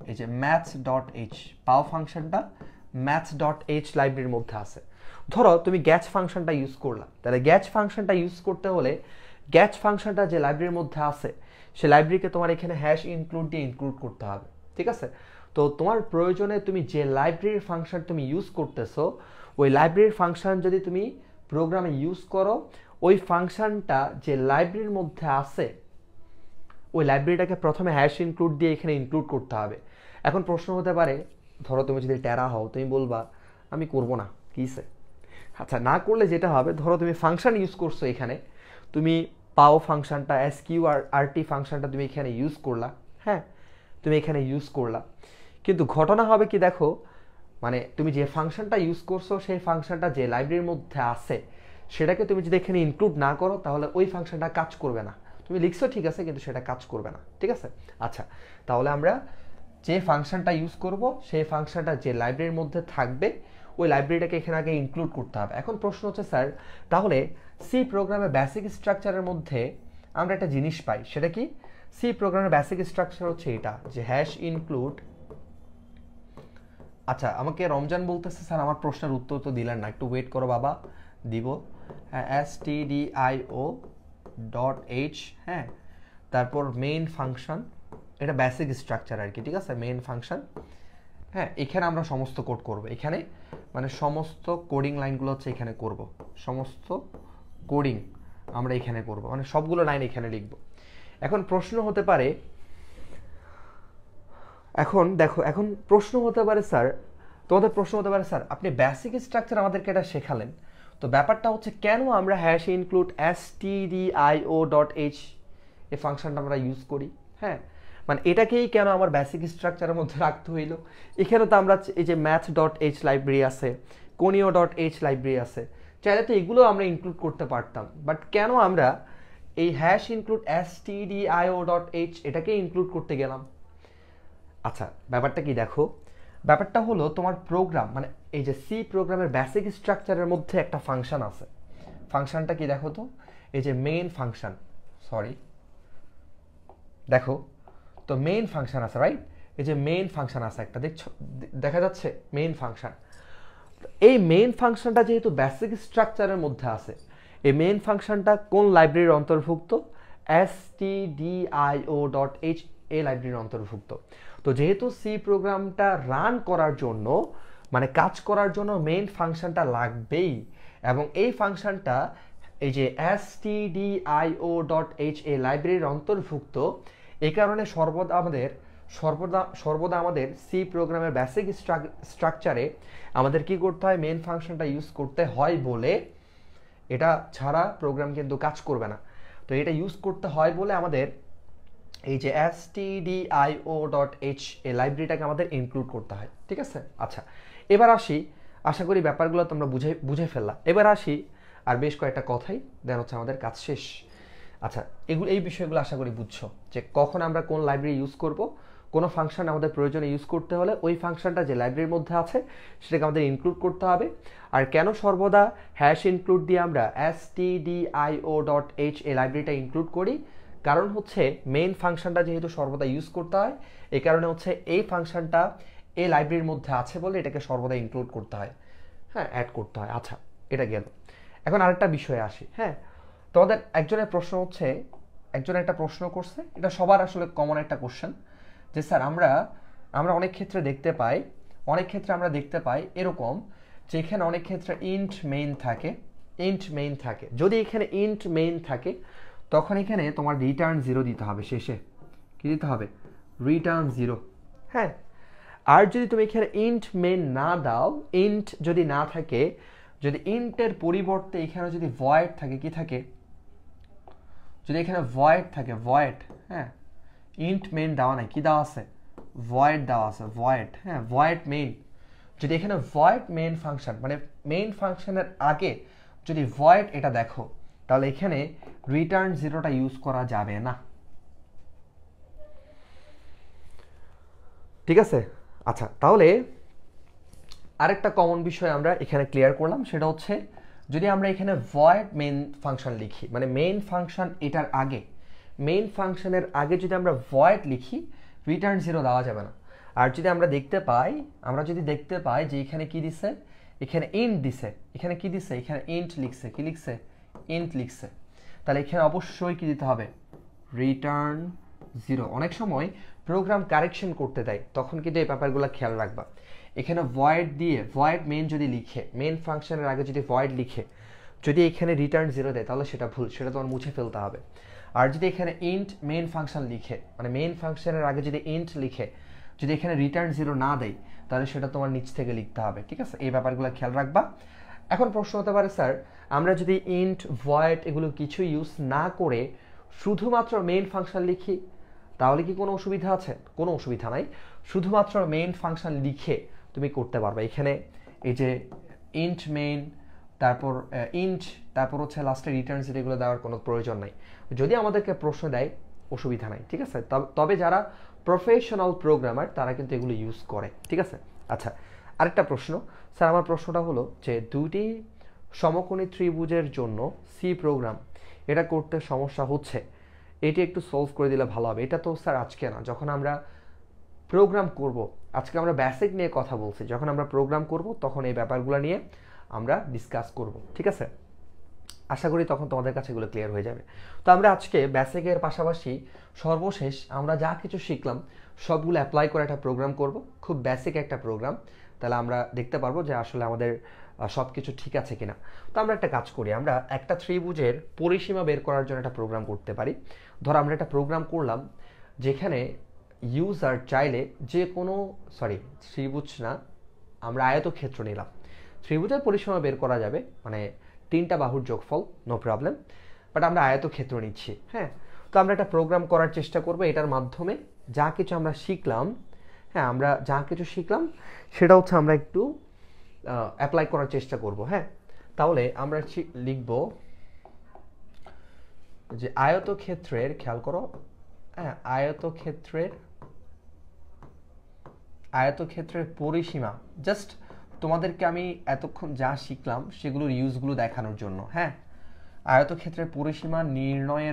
এই যে maths.h পাও ফাংশনটা maths.h লাইব্রেরির মধ্যে আছে। ধরো তুমি গ্যাচ ফাংশনটা ইউজ করলা, তাহলে গ্যাচ ফাংশনটা ইউজ করতে হলে গ্যাচ ফাংশনটা যে লাইব্রেরির মধ্যে আছে সে লাইব্রেরিকে তোমার এখানে হ্যাশ ইনক্লুড দিয়ে ইনক্লুড করতে হবে, ঠিক আছে। তো তোমার প্রয়োজনে তুমি যে লাইব্রেরির ফাংশন তুমি ইউজ করতেছো ওই লাইব্রেরির ফাংশন যদি তুমি প্রোগ্রামে ইউজ করো, ওই ফাংশনটা যে লাইব্রেরির মধ্যে আছে ওই লাইব্রেরিটাকে প্রথমে হ্যাশ ইনক্লুড দিয়ে এখানে ইনক্লুড করতে হবে। এখন প্রশ্ন হতে পারে, ধরো তুমি যদি টেরা হও তুমি বলবা আমি করব না, কিসে? আচ্ছা, না করলে যেটা হবে, ধরো তুমি ফাংশন ইউজ করছো এখানে, তুমি পাও ফাংশনটা sqrt ফাংশনটা তুমি এখানে ইউজ করলা, হ্যাঁ তুমি এখানে ইউজ করলা, কিন্তু ঘটনা হবে কি দেখো, মানে তুমি যে ফাংশনটা ইউজ করছো সেই ফাংশনটা যে লাইব্রেরির মধ্যে আছে সেটাকে তুমি যদি এখানে ইনক্লুড না করো তাহলে ওই ফাংশনটা কাজ করবে না। তুমি লিখছো ঠিক আছে, কিন্তু সেটা কাজ করবে না, ঠিক আছে। আচ্ছা, তাহলে আমরা যে ফাংশনটা ইউজ করব সেই ফাংশনটা যে লাইব্রেরির মধ্যে থাকবে ওই লাইব্রেরিটাকে এখানে আগে ইনক্লুড করতে হবে। এখন প্রশ্ন হচ্ছে স্যার, তাহলে সি প্রোগ্রামের বেসিক স্ট্রাকচারের মধ্যে আমরা একটা জিনিস পাই, সেটা কি? সি প্রোগ্রামের বেসিক স্ট্রাকচার হচ্ছে এটা যে হ্যাশ ইনক্লুড। আচ্ছা, আমাকে রমজান বলতেছে স্যার আমার প্রশ্নের উত্তর তো দিলেন না, একটু ওয়েট করো বাবা, দিব। stdio.h, হ্যাঁ তারপর মেইন ফাংশন, এটা বেসিক স্ট্রাকচার আর কি, ঠিক আছে, মেইন ফাংশন। হ্যাঁ, এখানে আমরা সমস্ত কোড করব, এখানে মানে সমস্ত কোডিং লাইনগুলো হচ্ছে এখানে করব, সমস্ত কোডিং আমরা এখানে করব, মানে সবগুলো লাইন এখানে লিখব। এখন প্রশ্ন হতে পারে, এখন দেখো, এখন প্রশ্ন হতে পারে স্যার, তোমাদের প্রশ্ন হতে পারে স্যার আপনি বেসিক স্ট্রাকচার আমাদেরকে এটা শেখালেন, তো ব্যাপারটা হচ্ছে কেন আমরা হ্যাশ ইনক্লুড stdio.h এই ফাংশনটা আমরা ইউজ করি? হ্যাঁ, মানে এটাকেই কেন আমার বেসিক স্ট্রাকচারের মধ্যে রাখতে হইল? এখানে তো আমরা এই যে math.h লাইব্রেরি আছে, conio.h লাইব্রেরি আছে, চাইলে তো এগুলো আমরা ইনক্লুড করতে পারতাম, বাট কেন আমরা এই হ্যাশ ইনক্লুড stdio.h এটাকে ইনক্লুড করতে গেলাম? আচ্ছা, ব্যাপারটা কি দেখো, ব্যাপারটা হলো তোমার প্রোগ্রাম, মানে এই যে সি প্রোগ্রামের বেসিক স্ট্রাকচারের মধ্যে একটা ফাংশন আছে। ফাংশনটা কি দেখো তো, এই যে মেইন ফাংশন, সরি দেখো তো মেইন ফাংশন আছে, রাইট? এই যে মেইন ফাংশন আছে একটা, দেখছো, দেখা যাচ্ছে মেইন ফাংশন। এই মেইন ফাংশনটা যেহেতু বেসিক স্ট্রাকচারের মধ্যে আছে, এই মেইন ফাংশনটা কোন লাইব্রেরির অন্তর্ভুক্ত? stdio.h এই লাইব্রেরির অন্তর্ভুক্ত। তো যেহেতু সি প্রোগ্রামটা রান করার জন্য, মানে কাজ করার জন্য মেইন ফাংশনটা লাগবেই, এবং এই ফাংশনটা এই যে stdio.h এই লাইব্রেরির অন্তর্ভুক্ত, এই কারণে সর্বদা আমাদের সি প্রোগ্রামের বেসিক স্ট্রাকচারে আমাদের কি করতে হয়? মেইন ফাংশনটা ইউজ করতে হয়, বলে এটা ছাড়া প্রোগ্রাম কিন্তু কাজ করবে না। তো এটা ইউজ করতে হয় বলে আমাদের এই যে stdio.h এই লাইব্রেরিটাকে আমাদের ইনক্লুড করতে হয়, ঠিক আছে। আচ্ছা, এবার আসি, আশা করি ব্যাপারগুলো তোমরা বুঝে ফেললা। এবার আসি আর বেশ কয়েকটা কথাই, দেন হচ্ছে আমাদের কাজ শেষ। আচ্ছা, এই বিষয়গুলো আশা করি বুঝছো, যে কখন আমরা কোন লাইব্রেরি ইউজ করব, কোনো ফাংশন আমাদের প্রয়োজনে ইউজ করতে হলে ওই ফাংশনটা যে লাইব্রেরির মধ্যে আছে সেটাকে আমাদের ইনক্লুড করতে হবে, আর কেন সর্বদা হ্যাশ ইনক্লুড দিয়ে আমরা stdio.h এই লাইব্রেরিটা ইনক্লুড করি, কারণ হচ্ছে মেইন ফাংশনটা যেহেতু সর্বদা ইউজ করতে হয়, এই কারণে হচ্ছে এই ফাংশনটা এই লাইব্রেরির মধ্যে আছে বলে এটাকে সর্বদা ইনক্লুড করতে হয়, হ্যাঁ অ্যাড করতে হয়। আচ্ছা, এটা গেল। এখন আরেকটা বিষয়ে আসি। হ্যাঁ, তোমাদের একজনের প্রশ্ন হচ্ছে, একজন একটা প্রশ্ন করছে, এটা সবার আসলে কমন একটা কোশ্চেন, যে স্যার আমরা অনেক ক্ষেত্রে দেখতে পাই এরকম, যে এখানে অনেক ক্ষেত্রে ইন্ট মেইন থাকে, যদি এখানে ইন্ট মেইন থাকে তখন এখানে তোমার রিটার্ন 0 দিতে হবে, শেষে কি দিতে হবে? রিটার্ন 0। হ্যাঁ, আর যদি তুমি এখানে ইন্ট মেইন না দাও, ইন্ট যদি না থাকে, যদি ইন্টের পরিবর্তে এখানে যদি ভয়েড থাকে, কি থাকে? যদি এখানে ভয়েড থাকে, ভয়েড, হ্যাঁ ইন্ট মেইন দেওয়া নাই, কি দেওয়া আছে? ভয়েড দেওয়া আছে, ভয়েড, হ্যাঁ ভয়েড মেইন। যদি এখানে ভয়েড মেইন ফাংশন, মানে মেইন ফাংশনের আগে যদি ভয়েড এটা দেখো, তাহলে এখানে রিটার্ন জিরোটা ইউজ করা যাবে না। ঠিক আছে, আচ্ছা তাহলে আরেকটা কমন বিষয় আমরা এখানে ক্লিয়ার করলাম, সেটা হচ্ছে যদি আমরা এখানে ভয়েড মেইন ফাংশন লিখি, মানে মেইন ফাংশন এটার আগে, মেইন ফাংশনের আগে যদি আমরা ভয়েড লিখি, রিটার্ন জিরো দেওয়া যাবে না। আর যদি আমরা দেখতে পাই যে এখানে কি দিছে, এখানে ইন্ট দিছে, এখানে কি দিছে, এখানে ইন্ট লিখছে, কি লিখছে, ইন্ট লিখছে, তাহলে এখানে অবশ্যই কি দিতে হবে, রিটার্ন জিরো। অনেক সময় প্রোগ্রাম কারেকশন করতে দেয়, তখন কিন্তু এই ব্যাপারগুলো খেয়াল রাখবা। এখানে ভয়েড দিয়ে, ভয়েড মেইন যদি লিখে, মেইন ফাংশনের আগে যদি ভয়েড লিখে, যদি এখানে রিটার্ন জিরো দেয়, তাহলে সেটা ভুল, সেটা তোমার মুছে ফেলতে হবে। আর যদি এখানে ইন্ট মেইন ফাংশন লিখে, মানে মেইন ফাংশনের আগে যদি ইন্ট লিখে, যদি এখানে রিটার্ন জিরো না দেয়, তাহলে সেটা তোমার নিচ থেকে লিখতে হবে। ঠিক আছে, এই ব্যাপারগুলো খেয়াল রাখবা। এখন প্রশ্ন হতে পারে, স্যার আমরা যদি ইন্ট ভয়েড এগুলো কিছু ইউজ না করে শুধুমাত্র মেইন ফাংশন লিখি, তাহলে কি কোনো অসুবিধা আছে? কোনো অসুবিধা নাই, শুধুমাত্র মেইন ফাংশন লিখে তুমি করতে পারবে। এখানে এই যে ইন্ট মেইন, তারপর হচ্ছে লাস্টে রিটার্ন জিরো, এগুলো দেওয়ার কোনো প্রয়োজন নাই। যদি আমাদেরকে প্রশ্ন দেয় অসুবিধা নাই, ঠিক আছে। তবে যারা প্রফেশনাল প্রোগ্রামার তারা কিন্তু এগুলো ইউজ করে। ঠিক আছে, আচ্ছা আরেকটা প্রশ্ন, স্যার আমার প্রশ্নটা হলো যে দুটি সমকোণী ত্রিভুজের জন্য সি প্রোগ্রাম, এটা করতে সমস্যা হচ্ছে, এটি একটু সলভ করে দিলে ভালো হবে। এটা তো স্যার আজকে না, যখন আমরা প্রোগ্রাম করব, আজকে আমরা বেসিক নিয়ে কথা বলছি, যখন আমরা প্রোগ্রাম করব তখন এই ব্যাপারগুলো নিয়ে আমরা ডিসকাস করব। ঠিক আছে, আশা করি তখন তোমাদের কাছে এগুলো ক্লিয়ার হয়ে যাবে। তো আমরা আজকে বেসিকের পাশাপাশি সর্বশেষ আমরা যা কিছু শিখলাম সবগুলো অ্যাপ্লাই করে একটা প্রোগ্রাম করব, খুব বেসিক একটা প্রোগ্রাম। তাহলে আমরা দেখতে পারবো যে আসলে আমাদের সব কিছু ঠিক আছে কিনা। তো আমরা একটা কাজ করি, আমরা একটা ত্রিভুজের পরিসীমা বের করার জন্য একটা প্রোগ্রাম করতে পারি। ধরো আমরা একটা প্রোগ্রাম করলাম যেখানে ইউজার চাইলে যে কোনো, ত্রিভুজ না, আমরা আয়তক্ষেত্র নিলাম, ত্রিভুজের পরিসীমা বের করা যাবে, মানে 3টা বাহুর যোগফল, নো প্রবলেম, বাট আমরা আয়তক্ষেত্র নিচ্ছি। হ্যাঁ, তো আমরা একটা প্রোগ্রাম করার চেষ্টা করব, এটার মাধ্যমে যা কিছু আমরা শিখলাম, হ্যাঁ আমরা যা কিছু শিখলাম সেটা হচ্ছে আমরা একটু অ্যাপ্লাই করার চেষ্টা করব। হ্যাঁ, তাহলে আমরা লিখব যে আয়তক্ষেত্রের, খেয়াল করো, হ্যাঁ আয়তক্ষেত্রের পরিসীমা, জাস্ট তোমাদেরকে আমি এতক্ষণ যা শিখলাম সেগুলোর ইউজগুলো দেখানোর জন্য। হ্যাঁ, আয়তক্ষেত্রের পরিসীমা নির্ণয়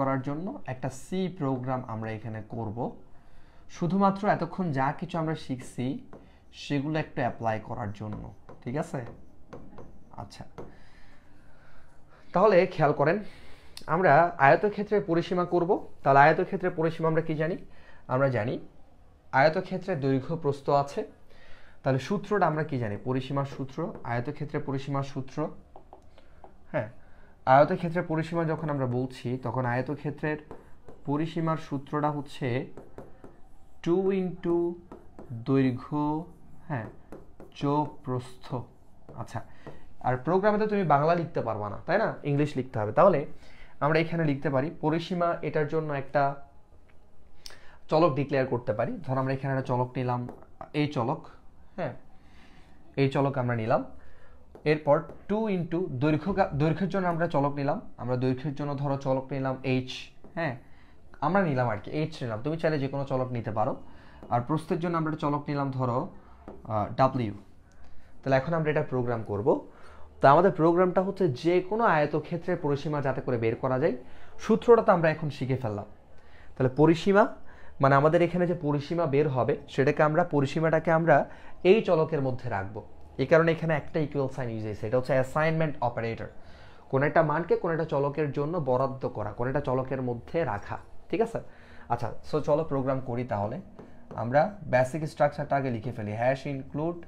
করার জন্য একটা সি প্রোগ্রাম আমরা এখানে করব, শুধুমাত্র এতক্ষণ যা কিছু আমরা শিখছি সেগুলো একটু অ্যাপ্লাই করার জন্য। ঠিক আছে, আচ্ছা তাহলে খেয়াল করেন, আমরা আয়তক্ষেত্রের পরিসীমা করব। তাহলে আয়তক্ষেত্রের পরিসীমা আমরা কি জানি? আমরা জানি আয়তক্ষেত্রের দৈর্ঘ্য প্রস্থ আছে। তাহলে সূত্রটা আমরা কি জানি? পরিসীমার সূত্র, আয়তক্ষেত্রের পরিসীমার সূত্র। হ্যাঁ, আয়তক্ষেত্রের পরিসীমা যখন আমরা বলছি তখন আয়তক্ষেত্রের পরিসীমার সূত্রটা হচ্ছে 2 ইন্টু দৈর্ঘ্য, হ্যাঁ, যোগ প্রস্থ। আচ্ছা, আর প্রোগ্রামে তো তুমি বাংলা লিখতে পারবা না, তাই না, ইংলিশ লিখতে হবে। তাহলে আমরা এখানে লিখতে পারি পরিসীমা, এটার জন্য একটা চলক ডিক্লেয়ার করতে পারি। ধর আমরা এখানে একটা চলক নিলাম, এই চলক, হ্যাঁ এই চলক আমরা নিলাম। এরপর 2 ইন্টু দৈর্ঘ্যের জন্য আমরা চলক নিলাম, আমরা দৈর্ঘ্যের জন্য ধরো চলক নিলাম h, হ্যাঁ আমরা নিলাম আর কি, h নিলাম, তুমি চাইলে যে কোনো চলক নিতে পারো। আর প্রস্থের জন্য আমরা একটা চলক নিলাম ধরো w। তাহলে এখন আমরা এটা প্রোগ্রাম করব। তো আমাদের প্রোগ্রামটা হচ্ছে যে কোনো আয়তক্ষেত্রের পরিসীমা যাতে করে বের করা যায়, সূত্রটা তো আমরা এখন শিখে ফেললাম। তাহলে পরিসীমা মানে আমাদের এখানে যে পরিসীমা বের হবে পরিসীমাটাকে আমরা এই চলকের মধ্যে রাখবো। এই কারণে এখানে একটা ইকুয়াল সাইন ইউজ হয়েছে, এটা হচ্ছে অ্যাসাইনমেন্ট অপারেটর, কোন একটা মানকে কোন একটা চলকের জন্য বরাদ্দ করা, কোন একটা চলকের মধ্যে রাখা। ঠিক আছে, আচ্ছা সো চলো প্রোগ্রাম করি। তাহলে আমরা বেসিক স্ট্রাকচারটা আগে লিখে ফেলি, হ্যাশ ইনক্লুড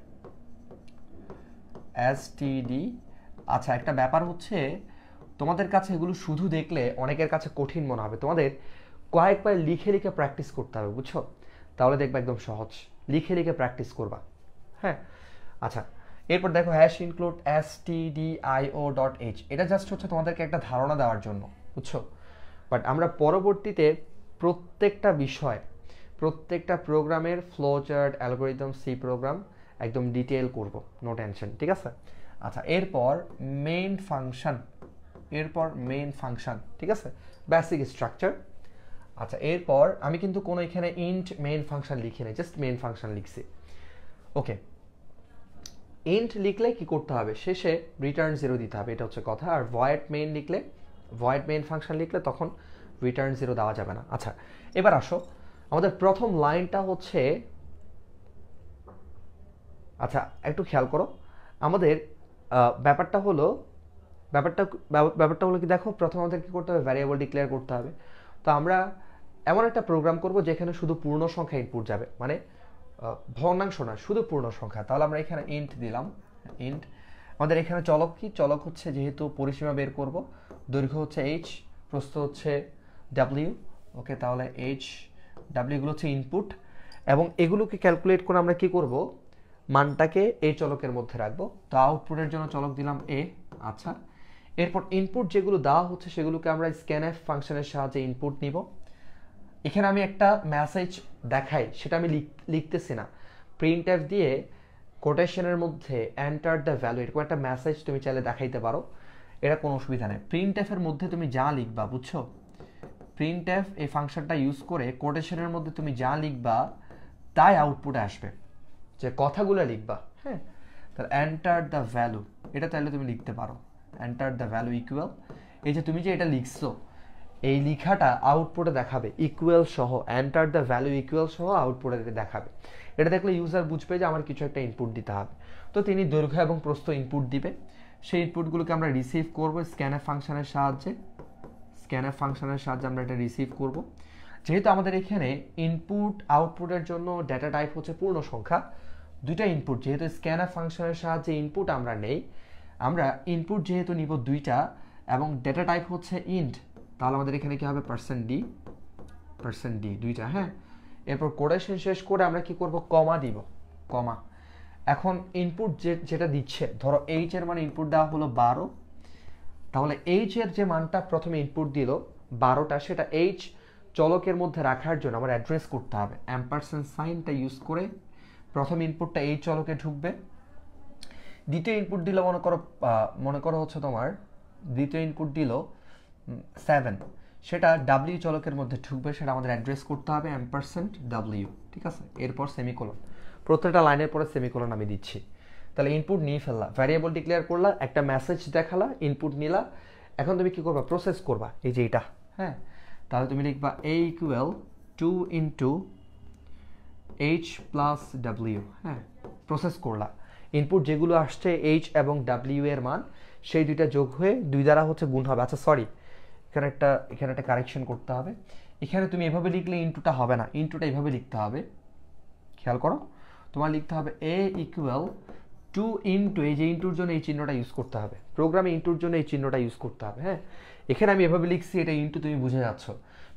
std। আচ্ছা একটা ব্যাপার হচ্ছে, তোমাদের কাছে এগুলো শুধু দেখলে অনেকের কাছে কঠিন মনে হবে, তোমাদের কয়েকবার লিখে লিখে প্র্যাকটিস করতে হবে, বুঝছো? তাহলে দেখবে একদম সহজ, লিখে লিখে প্র্যাকটিস করবা। হ্যাঁ, আচ্ছা এরপর দেখো হ্যাশ ইনক্লুড stdio.h, এটা জাস্ট হচ্ছে তোমাদেরকে একটা ধারণা দেওয়ার জন্য, বুঝছো? বাট আমরা পরবর্তীতে প্রত্যেকটা প্রোগ্রামের flow chart, algorithm, C program একদম ডিটেল করব, নো টেনশন, ঠিক আছে? আচ্ছা, এরপর মেইন ফাংশন, ঠিক আছে, বেসিক স্ট্রাকচার। আচ্ছা, এরপর আমি কিন্তু কোনো এখানে ইন্ট মেইন ফাংশন লিখি নাই, জাস্ট মেইন ফাংশন লিখছি। ওকে, ইন্ট লিখলে কি করতে হবে, শেষে রিটার্ন 0 দিতে হবে, এটা হচ্ছে কথা। আর ভয়েড মেইন ফাংশন লিখলে তখন রিটার্ন 0 দেওয়া যাবে না। আচ্ছা, এবার আসো, আমাদের প্রথম লাইনটা হচ্ছে, আচ্ছা একটু খেয়াল করো, আমাদের ব্যাপারটা হলো কি দেখো, প্রথম আমাদের কি করতে হবে, ভ্যারিয়েবল ডিক্লেয়ার করতে হবে। তো আমরা এমন একটা প্রোগ্রাম করব যেখানে শুধু পূর্ণ সংখ্যা ইনপুট যাবে, মানে ভগ্নাংশ না, শুধু পূর্ণ সংখ্যা। তাহলে আমরা এখানে ইন্ট দিলাম, ইন্ট। আমাদের এখানে চলক হচ্ছে, যেহেতু পরিসীমা বের করব, দৈর্ঘ্য হচ্ছে h, প্রস্থ হচ্ছে w। ওকে, তাহলে h w এগুলো হচ্ছে ইনপুট, এবং এগুলোকে ক্যালকুলেট করে আমরা কি করব, মানটাকে এই চলকের মধ্যে রাখবো। তো আউটপুটের জন্য চলক দিলাম a। আচ্ছা, এরপর ইনপুট যেগুলো দেওয়া হচ্ছে সেগুলোকে আমরা স্ক্যানএফ ফাংশনের সাহায্যে ইনপুট নিব। এখানে আমি একটা মেসেজ দেখাই, সেটা আমি লিখতেছি না, প্রিন্টএফ দিয়ে কোটেশনের মধ্যে এন্টার দ্য ভ্যালু, এরকম একটা মেসেজ তুমি চাইলে দেখাইতে পারো, এটা কোনো অসুবিধা নেই। প্রিন্টএফের মধ্যে তুমি যা লিখবা, বুঝছো, প্রিন্টএফ এই ফাংশনটা ইউজ করে কোটেশনের মধ্যে তুমি যা লিখবা তাই আউটপুটে আসবে, যে কথাগুলো লিখবা। হ্যাঁ, তাহলে এন্টার দ্য ভ্যালু, এটা তাহলে তুমি লিখতে পারো, এন্টার দ্য ভ্যালু ইকুয়াল, এই যে তুমি যে এটা লিখছো এই লেখাটা আউটপুটে দেখাবে ইকুয়াল সহ, এন্টার দ্য ভ্যালু ইকুয়াল সহ আউটপুটে দেখাবে। এটা দেখলে ইউজার বুঝবে যে আমার কিছু একটা ইনপুট দিতে হবে। তো তিনি দৈর্ঘ্য এবং প্রস্থ ইনপুট দিবে, সেই ইনপুটগুলোকে আমরা রিসিভ করব স্ক্যানএফ ফাংশনের সাহায্যে। আমরা এটা রিসিভ করব। যেহেতু আমাদের এখানে ইনপুট আউটপুটের জন্য ডেটা টাইপ হচ্ছে পূর্ণ সংখ্যা, দুইটা ইনপুট, যেহেতু স্ক্যানএফ ফাংশনের সাহায্যে ইনপুট আমরা নেই, আমরা ইনপুট যেহেতু নিব দুইটা এবং ডেটা টাইপ হচ্ছে ইন্ট, তাহলে আমাদের এখানে কি হবে, %d দুইটা। হ্যাঁ, এরপর কোটেশন শেষ করে আমরা কি করব, কমা দিব, কমা। এখন ইনপুট যেটা দিচ্ছে, ধরো h এর মানে ইনপুট দেওয়া হলো 12, তাহলে h এর যে মানটা প্রথমে ইনপুট দিল 12টা, সেটা h চলকের মধ্যে রাখার জন্য আমার অ্যাড্রেস করতে হবে, অ্যাম্পারস্যান্ড সাইনটা ইউজ করে প্রথম ইনপুটটা এই চলকে ঢুকবে। দ্বিতীয় ইনপুট দিল মনে করো হচ্ছে তোমার দ্বিতীয় ইনপুট দিল 7, সেটা w চলকের মধ্যে ঢুকবে, সেটা আমাদের অ্যাড্রেস করতে হবে %w, ঠিক আছে? এরপর সেমিকোলন, প্রত্যেকটা লাইনের পরে সেমিকোলন আমি দিচ্ছি। তাহলে ইনপুট নিয়ে ফেললা, ভ্যারিয়েবল ডিক্লেয়ার করলা, একটা মেসেজ দেখালা, ইনপুট নিলা, এখন তুমি কি করবা, প্রসেস করবা, এই যে এটা। হ্যাঁ, তাহলে তুমি লিখবা a equal 2 × h plus w। হ্যাঁ, প্রসেস করলা, ইনপুট যেগুলো আসছে h এবং w এর মান, সেই দুইটা যোগ হয়ে 2 দ্বারা হচ্ছে গুণ হবে। আচ্ছা সরি, এখানে একটা কারেকশন করতে হবে, এখানে তুমি এভাবে লিখলে ইনটুটা হবে না, ইনটুটা এভাবে লিখতে হবে, খেয়াল করো, তোমার লিখতে হবে a ইকুয়াল 2 × এই যে ইনটুর জন্য এই চিহ্নটা ইউজ করতে হবে, প্রোগ্রামে ইনটুর জন্য এই চিহ্নটা ইউজ করতে হবে। হ্যাঁ, এখানে আমি এভাবে লিখছি, এটা ইনটু তুমি বুঝে যাচ্ছ,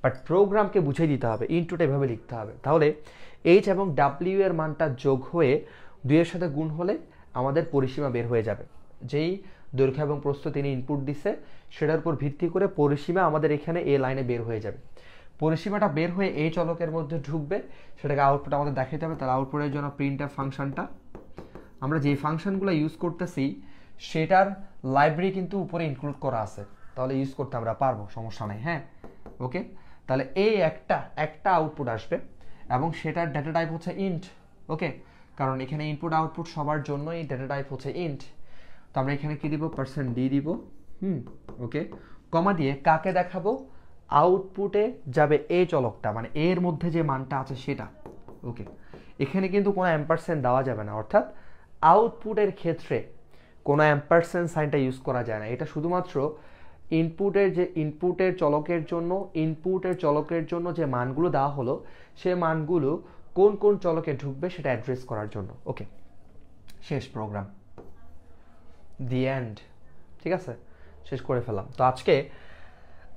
বাট প্রোগ্রামকে বুঝিয়ে দিতে হবে, ইনটুটা এভাবে লিখতে হবে। তাহলে h এবং w এর মানটা যোগ হয়ে 2 এর সাথে গুণ হলে আমাদের পরিসীমা বের হয়ে যাবে। যেই দৈর্ঘ্য এবং প্রস্থ তিনি ইনপুট দিছে সেটার উপর ভিত্তি করে পরিসীমা আমাদের এখানে এই লাইনে বের হয়ে যাবে। পরিসীমাটা বের হয়ে এই চলকের মধ্যে ঢুকবে, সেটাকে আউটপুট আমাদের দেখাতে হবে। তার আউটপুটের জন্য প্রিন্টএফ ফাংশনটা, আমরা যে ফাংশনগুলো ইউজ করতেছি সেটার লাইব্রেরি কিন্তু উপরে ইনক্লুড করা আছে, তাহলে ইউজ করতে আমরা পারবো, সমস্যা নেই। হ্যাঁ, ওকে, তাহলে এই একটা আউটপুট আসবে এবং সেটার ডেটা টাইপ হচ্ছে ইন্ট। ওকে, কারণ এখানে ইনপুট আউটপুট সবার জন্যই ডেটা টাইপ হচ্ছে ইন্ট। তো আমরা এখানে কি দিব, %d দিব। ওকে, কমা দিয়ে কাকে দেখাবো, আউটপুটে যাবে এই চলকটা, মানে এর মধ্যে যে মানটা আছে সেটা। ওকে, এখানে কিন্তু কোনো অ্যাম্পারসেন্ট দেওয়া যাবে না, অর্থাৎ আউটপুটের ক্ষেত্রে কোনো অ্যাম্পারসেন্ট সাইনটা ইউজ করা যায় না। এটা শুধুমাত্র ইনপুটের চলকের জন্য যে মানগুলো দেওয়া হলো, সে মানগুলো কোন কোন চলকে ঢুকবে সেটা অ্যাড্রেস করার জন্য। ওকে, শেষ প্রোগ্রাম, দি এন্ড, ঠিক আছে, শেষ করে ফেললাম। তো আজকে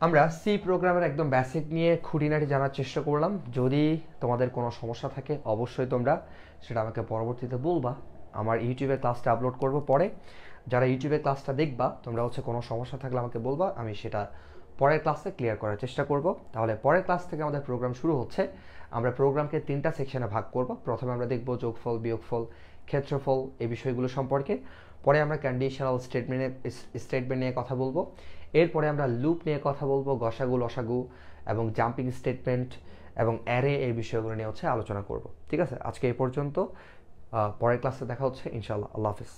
আমরা সি প্রোগ্রামের একদম বেসিক নিয়ে খুঁটিনাটি জানার চেষ্টা করলাম। যদি তোমাদের কোনো সমস্যা থাকে অবশ্যই তোমরা সেটা আমাকে পরবর্তীতে বলবা, আমার ইউটিউবে ক্লাসটা আপলোড করব পরে। যারা ইউটিউবে ক্লাসটা দেখবা তোমরা হচ্ছে কোনো সমস্যা থাকলে আমাকে বলবা, আমি সেটা পরের ক্লাসে ক্লিয়ার করার চেষ্টা করব। তাহলে পরের ক্লাস থেকে আমাদের প্রোগ্রাম শুরু হচ্ছে। আমরা প্রোগ্রামকে 3টা সেকশনে ভাগ করব। প্রথমে আমরা দেখব যোগফল, বিয়োগফল, ক্ষেত্রফল এই বিষয়গুলো সম্পর্কে। পরে আমরা কন্ডিশনাল স্টেটমেন্ট নিয়ে কথা বলবো। এরপরে আমরা লুপ নিয়ে কথা বলবো, গসাগু, লসাগু এবং জাম্পিং স্টেটমেন্ট এবং অ্যারে এই বিষয়গুলো নিয়ে আলোচনা করব। ঠিক আছে, আজকে এই পর্যন্ত। পরের ক্লাসে দেখা হচ্ছে ইনশাআল্লাহ। আল্লাহ হাফিজ।